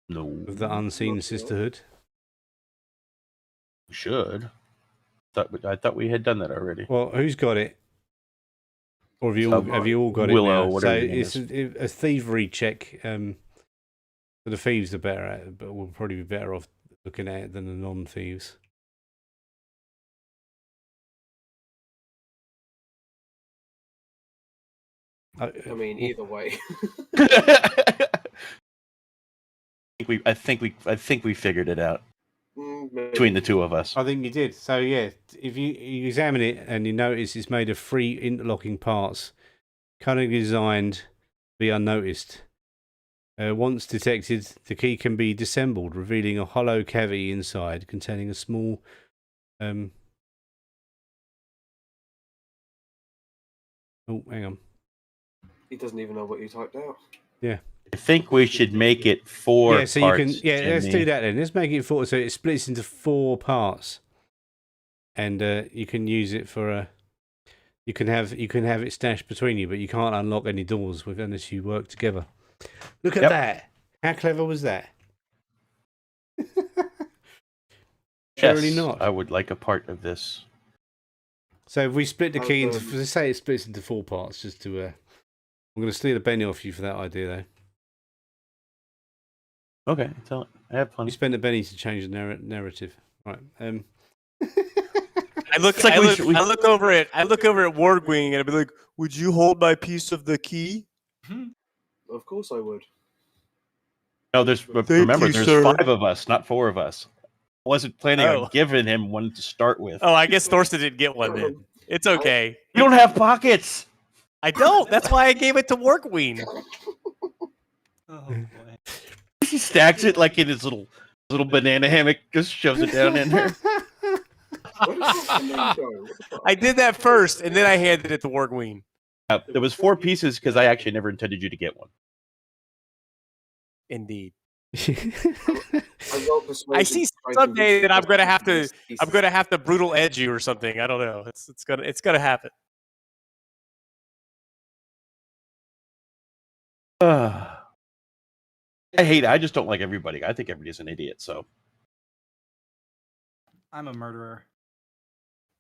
No. of the unseen sisterhood? We should. I thought we had done that already. Well, who's got it? Or have you all got Willow, it now? So whatever your name it's a thievery check. So the thieves are better at it, but we'll probably be better off looking at it than the non-thieves. I mean, either way. I think we figured it out between the two of us. I think you did. So yeah, if you examine it and you notice it's made of 3 interlocking parts, cunningly designed to be unnoticed. Once detected, the key can be disassembled, revealing a hollow cavity inside containing a small oh, hang on. He doesn't even know what you typed out. Yeah. I think we should make it 4 Yeah, so parts. you can let's Jimmy. do that then. Let's make it 4 so it splits into 4 parts. And you can use it for you can have it stashed between you, but you can't unlock any doors unless you work together. Look at Yep. that. How clever was that? Surely Yes, not. I would like a part of this. So if we split the key into, Um, let's say it splits into 4 parts, just to, I'm going to steal a penny off you for that idea, though. Okay, I have You plenty. spend a penny to change the narrative, right? I look, It's like I look over at Wargwing and I'd be like, "Would you hold my piece of the key?" Of course I would. No, remember, you, there's sir. 5 of us, not 4 of us. I wasn't planning Oh. on giving him one to start with. Oh, I guess Thorsten didn't get one then. It's okay. You don't have pockets. I don't. That's why I gave it to Wargwing. Oh boy. He stacks it like in his little banana hammock, just shoves it down in there. Where the fuck did the name go? What the fuck? I did that first, and then I handed it to Wargwing. There was 4 pieces because I actually never intended you to get one. Indeed. I'm well persuaded I see to try to someday reach that I'm the gonna have bottom of to. this piece. I'm gonna have to brutal edge you or something. I don't know. It's gonna happen. I hate it. I just don't like everybody. I think everybody's an idiot. So I'm a murderer.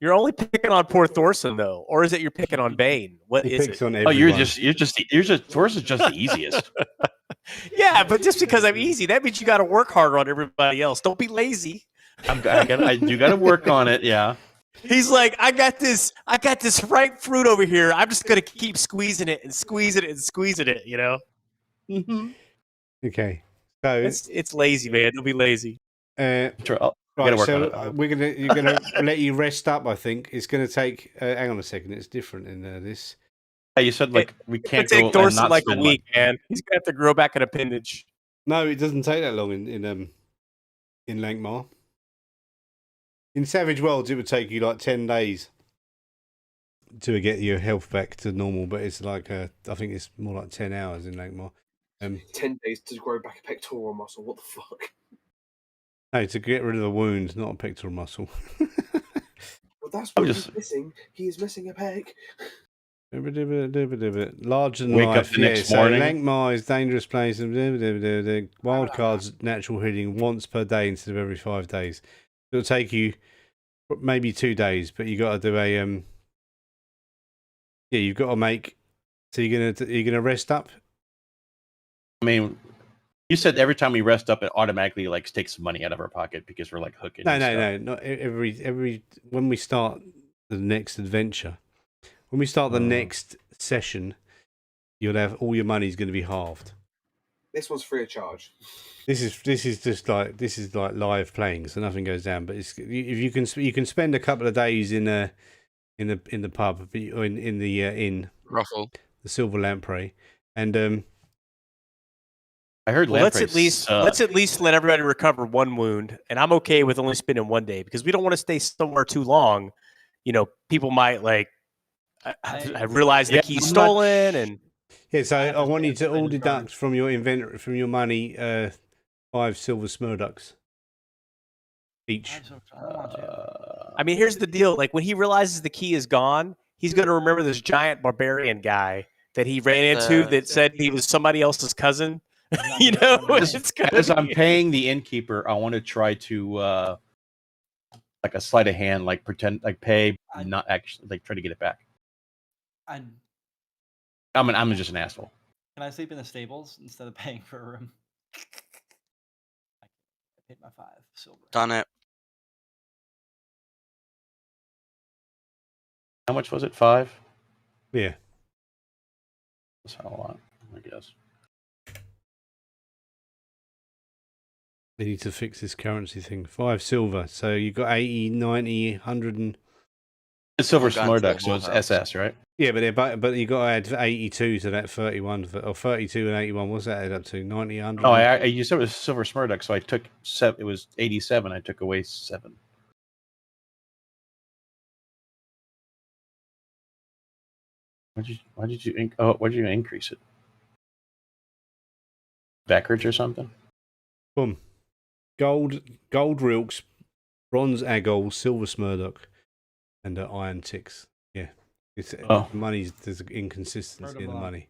You're only picking on poor Thorsten though, or is it you're picking on Bane? What He is picks it? on oh, everyone. Thor's is just the easiest. Yeah, but just because I'm easy, that means you got to work harder on everybody else. Don't be lazy. I do got to work on it. Yeah. He's like, I got this ripe fruit over here. I'm just gonna keep squeezing it and squeezing it and squeezing it. You know, Okay, so it's lazy, man. Don't be lazy. Sure, I right, gotta work so on it. you're gonna let you rest up. I think it's gonna take. Hang on a second, it's different in this. Yeah, you said like we It's can't gonna go take and Thorsten not like a spend week, money. man. He's gonna have to grow back an appendage. No, it doesn't take that long in Lankhmar. In Savage Worlds, it would take you like 10 days to get your health back to normal, but it's like I think it's more like 10 hours in Lankhmar. 10 days to grow back a pectoral muscle. What the fuck? No, to get rid of the wound, not a pectoral muscle. Well, that's what he's missing. He is missing a peg. Larger than Wake up life. the next so morning. Lankhmar is dangerous place. Wild cards, natural healing once per day instead of every 5 days. It'll take you maybe 2 days, but you got to do a yeah, you've got to make. So you're gonna rest up. I mean, you said every time we rest up, it automatically like takes money out of our pocket because we're like hooking. No, not every when we start the next adventure, when we start the next session, you'll have all your money's going to be halved. This one's free of charge. This is just like live playing, so nothing goes down. But if you can spend a couple of days in the pub or in the inn, Ruffle. the Silver Lamprey, and I heard. Well, let's at least let everybody recover one wound, and I'm okay with only spending 1 day because we don't want to stay somewhere too long. You know, people might like. I realize the key's stolen, and yeah. So I want you to all deduct from your inventory, from your money, 5 silver smurducks each. I mean, here's the deal: like when he realizes the key is gone, he's going to remember this giant barbarian guy that he ran into that said he was somebody else's cousin. You know, it's as I'm paying the innkeeper, I want to try to like a sleight of hand, like pretend, like pay, not actually, like try to get it back. I'm just an asshole. Can I sleep in the stables instead of paying for a room? I paid my 5 silver. Done it. How much was it? 5? Yeah. That's not a lot, I guess. They need to fix this currency thing. 5 silver. So you got 80, 90, 100 and... It's silver I've gone to smurduck, the so it's whorehouse. SS, right? Yeah, but you got to add 82 to that 31, or 32 and 81. What's that add up to? 90, 100? Oh, you said it was silver smurduck, so I took it was 87. I took away 7. Why did you increase it? Backwards or something? Boom. Gold rilks, bronze agol, silver smurdock, and iron ticks. Yeah. It's Oh. there's inconsistency in the money.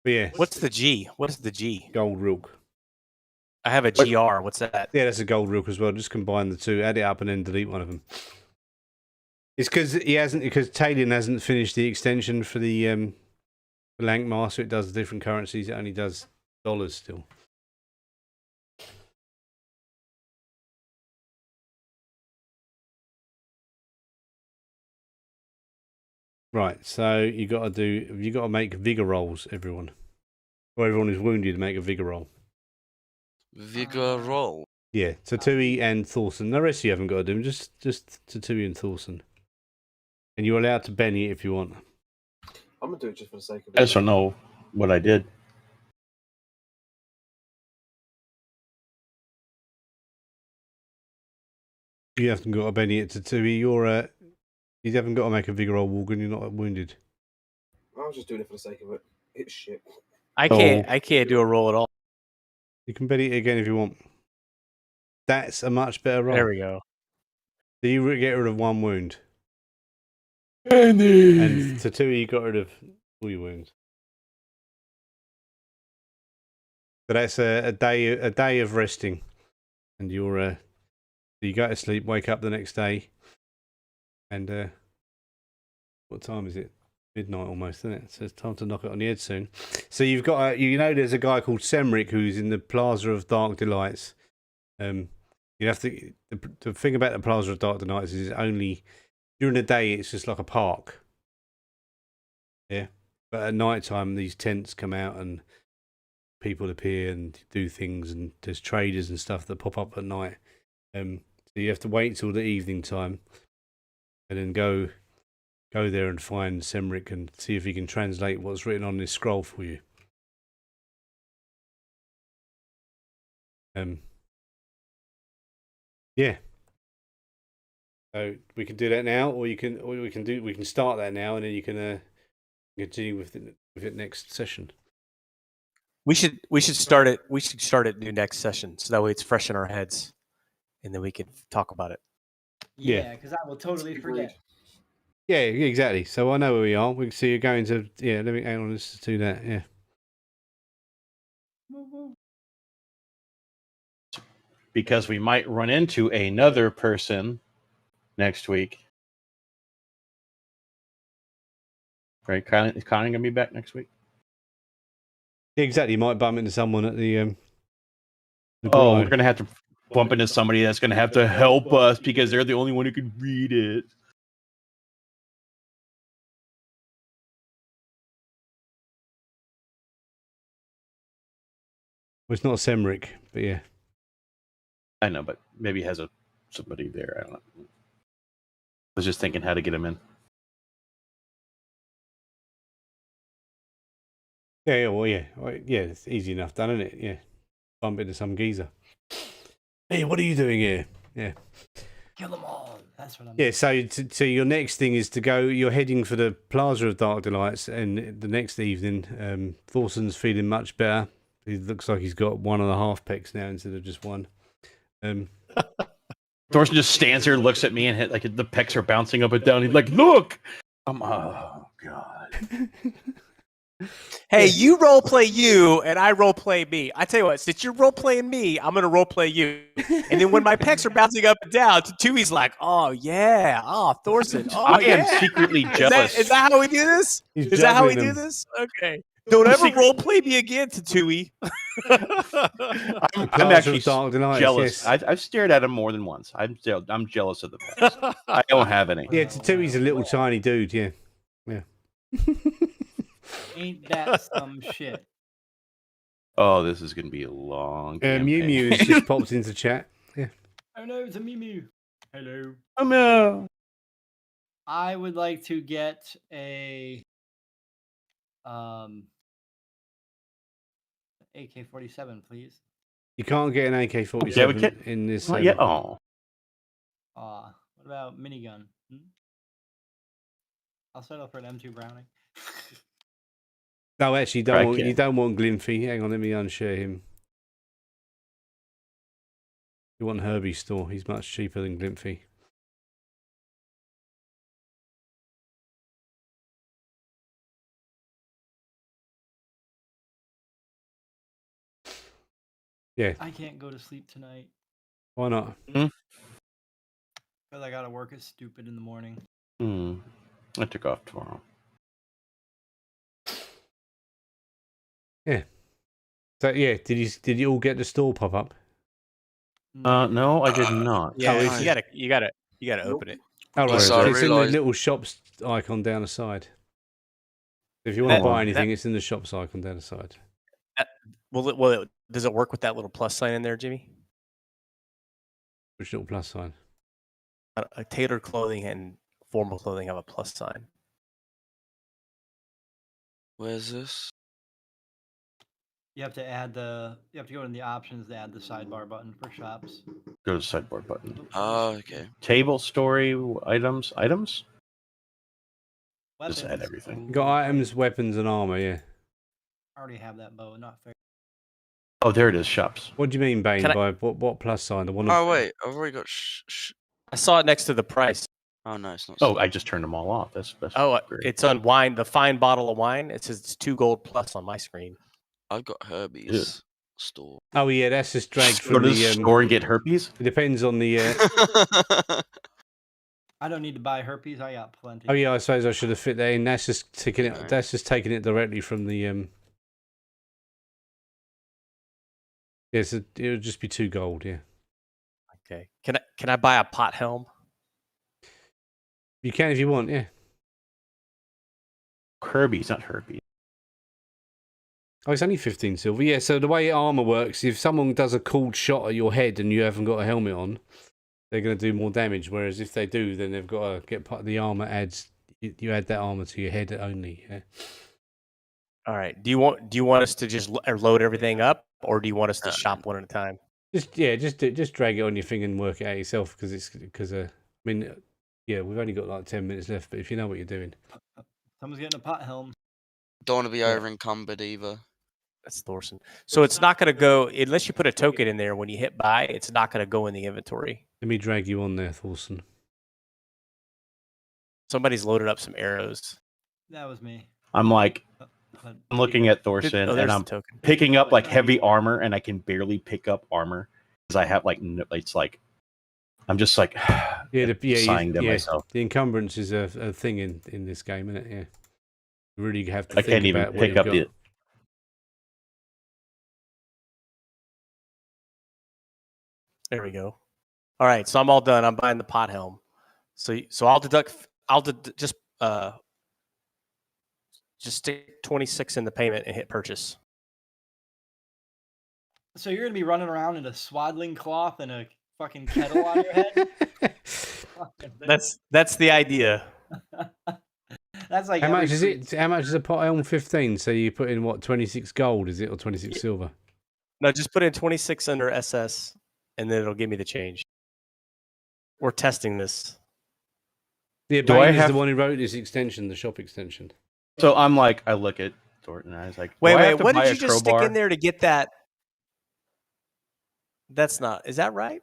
But yeah, What's the G? What is the G? gold rook. I have a GR. What's that? Yeah, that's a gold rook as well. Just combine the two, add it up, and then delete one of them. It's because Talion hasn't finished the extension for the Lankhmar, so it does different currencies. It only does dollars still. Right, so you got to make vigor rolls, everyone. Or everyone who's wounded, make a vigor roll. Vigor roll. Yeah, Tatui and Thorson. The rest of you haven't got to do them, just Tatui and Thorson. And you're allowed to Benny it if you want. I'm gonna do it just for the sake of it. I just don't know what I did. You haven't got to Benny it Tatui. You haven't got to make a vigor roll, Morgan. You're not wounded. I was just doing it for the sake of it. It's shit. I can't do a roll at all. You can Benny it again if you want. That's a much better roll. There we go. So you get rid of one wound. Benny. And Tatui, you got rid of all your wounds. So that's a day of resting, and you go to sleep, wake up the next day, and what time is it? Midnight almost, isn't it? So it's time to knock it on the head soon. So you've got there's a guy called Semric who's in the Plaza of Dark Delights. You have to the thing about the Plaza of Dark Delights is only during the day it's just like a park. Yeah, but at night time these tents come out and people appear and do things, and there's traders and stuff that pop up at night. So you have to wait till the evening time and then go there and find Semric and see if he can translate what's written on this scroll for you. Yeah. So we can do that now, or we can start that now, and then you can continue with it next session. We should start it. We should start it new next session, so that way it's fresh in our heads, and then we can talk about it. Yeah, because I will totally forget. Yeah, exactly. So I know where we are. We can see you're going to. Yeah, let me hang on. Let's do that. Yeah. Because we might run into another person next week. Right, is Connie gonna be back next week? Yeah, exactly. You might bump into someone at the we're gonna have to bump into somebody that's gonna have to help us because they're the only one who can read it. Well, it's not Semric, but yeah. I know, but maybe he has somebody there. I don't know. I was just thinking how to get him in. Yeah, well, yeah. It's easy enough done, isn't it? Yeah. Bump into some geezer. Hey, what are you doing here? Yeah. Kill them all. That's what I'm Yeah, so your next thing is to go, you're heading for the Plaza of Dark Delights, and the next evening, Thorson's feeling much better. He looks like he's got 1.5 pecs now instead of just one. Thorson just stands there, looks at me, and like the pecs are bouncing up and down. He's like, "Look!" Oh God. Hey, you role play you, and I role play me. I tell you what, since you're role playing me, I'm gonna role play you. And then when my pecs are bouncing up and down, Tui's like, "Oh yeah, oh Thorson, oh I yeah." am secretly jealous. Is that how we do this? He's Is that how we juggling do them. this? Okay. Don't ever role play me again, Tatui. I'm actually Dark Delights, jealous. yes. I've stared at him more than once. I'm jealous of the pecs. I don't have any. Yeah, Tatui's a little tiny dude, yeah. Yeah. Ain't that some shit? Oh, this is going to be a long Mew Mew has just popped into chat. Yeah. Oh no, it's a Mimu. Hello. Oh no. I would like to get a AK-47, please. You can't get an AK-47 Yeah, we can't. in this. Not yet. Oh. What about minigun? I'll settle for an M2 Browning. No, actually, you don't want Glimphy. Hang on, let me unshare him. You want Herbie's store. He's much cheaper than Glimphy. Yeah. I can't go to sleep tonight Why not? because I gotta work as stupid in the morning. I took off tomorrow. Yeah. So yeah, did you all get the store pop up? No, I did not. Yeah, it's you gotta open it. Oh, right. Also, I It's in the realised- little shops icon down the side. If you want to That- buy anything, that- it's in the shops icon down the side. Does it work with that little plus sign in there, Jimmy? Which little plus sign? Tailored clothing and formal clothing have a plus sign. Where's this? You have to add the. You have to go in the options to add the sidebar button for shops. Go to the sideboard button. Oh, okay. Table, story, items. Just Weapons. add everything. You got items, weapons, and armor. Yeah. I already have that bow. Not fair. Oh, there it is. Shops. What do you mean, Bane? Can I- By what plus sign? The one. Oh wait, I've already got. I saw it next to the price. Oh no, it's not. Oh, I just turned them all off. That's Oh, great. it's on wine. The fine bottle of wine. It says it's 2 gold plus on my screen. I've got Herbie's store. Oh yeah, that's just dragged Go from to the. the store and get herpes. It depends on the. I don't need to buy herpes. I got plenty. Oh yeah, I suppose I should have fit that in. That's just taking it. No. That's just taking it directly from the. Yes, it would just be 2 gold. Yeah, Okay. Can I buy a pot helm? you can if you want. Yeah. Herpes, not herpes. Oh, it's only 15 silver. Yeah. So the way armor works, if someone does a cold shot at your head and you haven't got a helmet on, they're going to do more damage. Whereas if they do, then they've got to get part of the armor adds. You add that armor to your head only. Yeah. All right. Do you want us to just load everything up, or do you want us to shop one at a time? Just drag it on your thing and work it out yourself I mean, yeah, we've only got like 10 minutes left, but if you know what you're doing. Someone's getting a pot helm. Don't want to be Yeah. over encumbered either. That's Thorson. So it's not going to go unless you put a token in there. When you hit buy, it's not going to go in the inventory. Let me drag you on there, Thorson. Somebody's loaded up some arrows. That was me. I'm like, But I'm looking at Thorson, Oh, and there's I'm the token. picking up like heavy armor, and I can barely pick up armor because I have like it's like I'm just like sighing to myself. The encumbrance is a thing in this game, isn't it? Yeah. You really have to I think can't even about what pick you've up got. the. There we go. All right, so I'm all done. I'm buying the pot helm. So I'll deduct. Just stick 26 in the payment and hit purchase. So you're gonna be running around in a swaddling cloth and a fucking kettle on your head? That's the idea. That's like How every much is creed. it? How much is a pot helm? 15. So you put in what? 26 gold, is it, or 26 silver? No, just put in 26 under SS, and then it'll give me the change. We're testing this. Yeah, Do I Bane is have- the one who wrote this extension, the shop extension. So I'm like, I look at Thornton, and I was like, Wait, do I have to what buy did a you just stick crowbar? in there to get that? That's not. Is that right?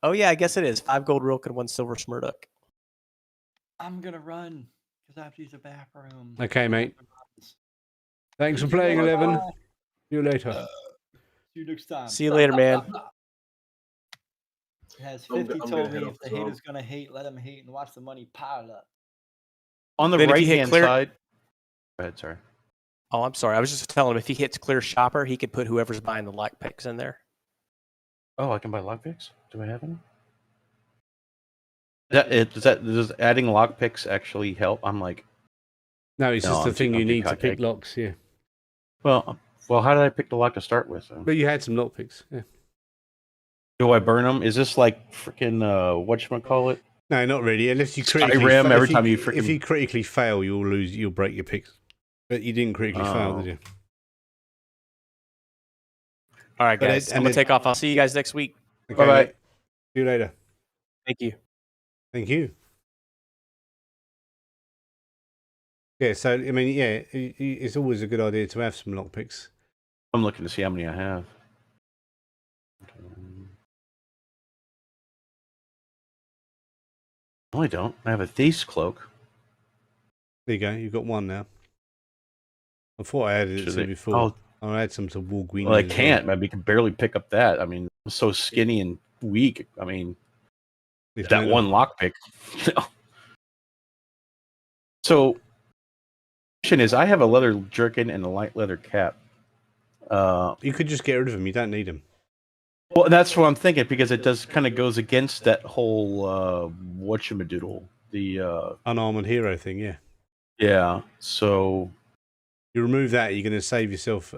Oh yeah, I guess it is. 5 gold rook and 1 silver smurduck. I'm gonna run because I have to use the bathroom. Okay, mate. Thanks for playing, 11. See you later. See you next time. See you later, man. Has I'm 50 gonna told head me off if the as well. haters gonna hate, let them hate and watch the money pile up. On the Then if you right hit hand clear- side. Go ahead, sorry. Oh, I'm sorry. I was just telling him if he hits clear shopper, he could put whoever's buying the lock picks in there. Oh, I can buy lockpicks. Do I have any? Does adding lockpicks actually help? I'm like, No, it's No, just the I'm too- thing you I'm too need to pick cockeyed. locks, yeah. well, how did I pick the lock to start with? But you had some lock picks, yeah. Do I burn them? Is this like freaking whatchamacallit? No, not really. Unless you critically Skyrim, every if time you if freaking- you critically fail, you'll break your picks. But you didn't critically fail, Oh. did you? All right, But guys. it- I'm and gonna it- take off. I'll see you guys next week. Okay, Bye-bye. mate. See you later. Thank you. Thank you. Yeah, so I mean, yeah, it's always a good idea to have some lockpicks. I'm looking to see how many I have. No, I don't. I have a thief's cloak. There you go. You've got one now. I thought I added it Should to I- before. Oh, I'll add some to Warguini. Well, I as well. can't. Man, we can barely pick up that. I mean, I'm so skinny and weak. I mean, It's that mental. one lockpick. So, question is, I have a leather jerkin and a light leather cap. You could just get rid of them. You don't need them. Well, that's what I'm thinking because it does kind of goes against that whole whatchamadoodle. The Unarmored hero thing, yeah. yeah. So You remove that, you're going to save yourself.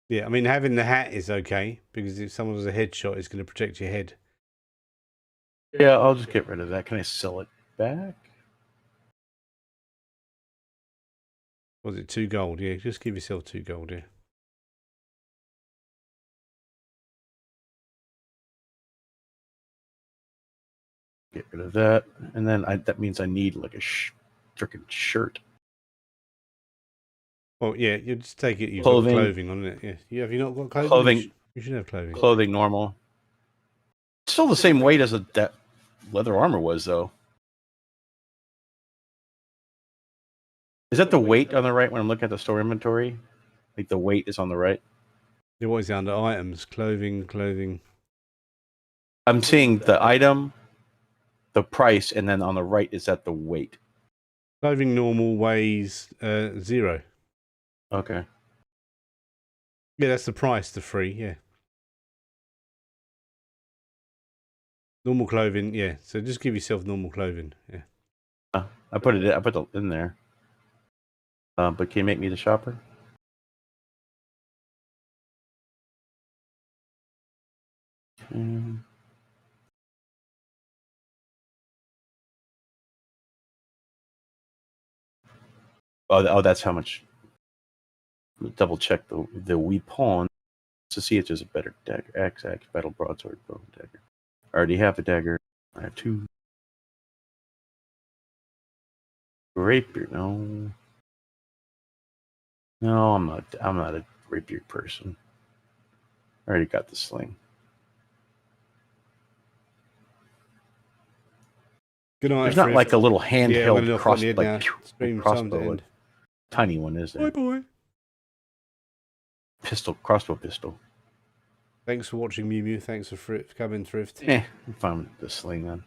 Yeah, I mean, having the hat is okay because if someone has a headshot, it's going to protect your head. yeah, I'll just get rid of that. Can I sell it back? Was it 2 gold? Yeah, just give yourself 2 gold, yeah. Get rid of that, and then that means I need like a freaking shirt. Well, yeah, you just take it. You've Clothing. got clothing on it. Yeah, have you not got clothing? Clothing. You should have clothing. Clothing normal. Still the same weight as that leather armor was, though. Is that the weight on the right when I'm looking at the store inventory? Like the weight is on the right. Yeah, what is it under items? Clothing. I'm seeing the item, the price, and then on the right is that the weight. Clothing normal weighs 0. Okay. Yeah, that's the price. The free, yeah. Normal clothing, yeah. So just give yourself normal clothing, yeah. I put it in there. But can you make me the shopper? Oh, that's how much. Let me double check the weapon to see if there's a better dagger. Axe, battle broadsword, bow, dagger. I already have a dagger. I have 2. Rapier, no. No, I'm not a rapier person. I already got the sling. Good night. There's not Friff. like a little Yeah, I'm handheld gonna cross, now. like, Stream time to crossbow. end. Tiny one, is there? Bye. Crossbow pistol. Thanks for watching, Mew Mew. Thanks for coming, Thrift. I'm fine with the sling then.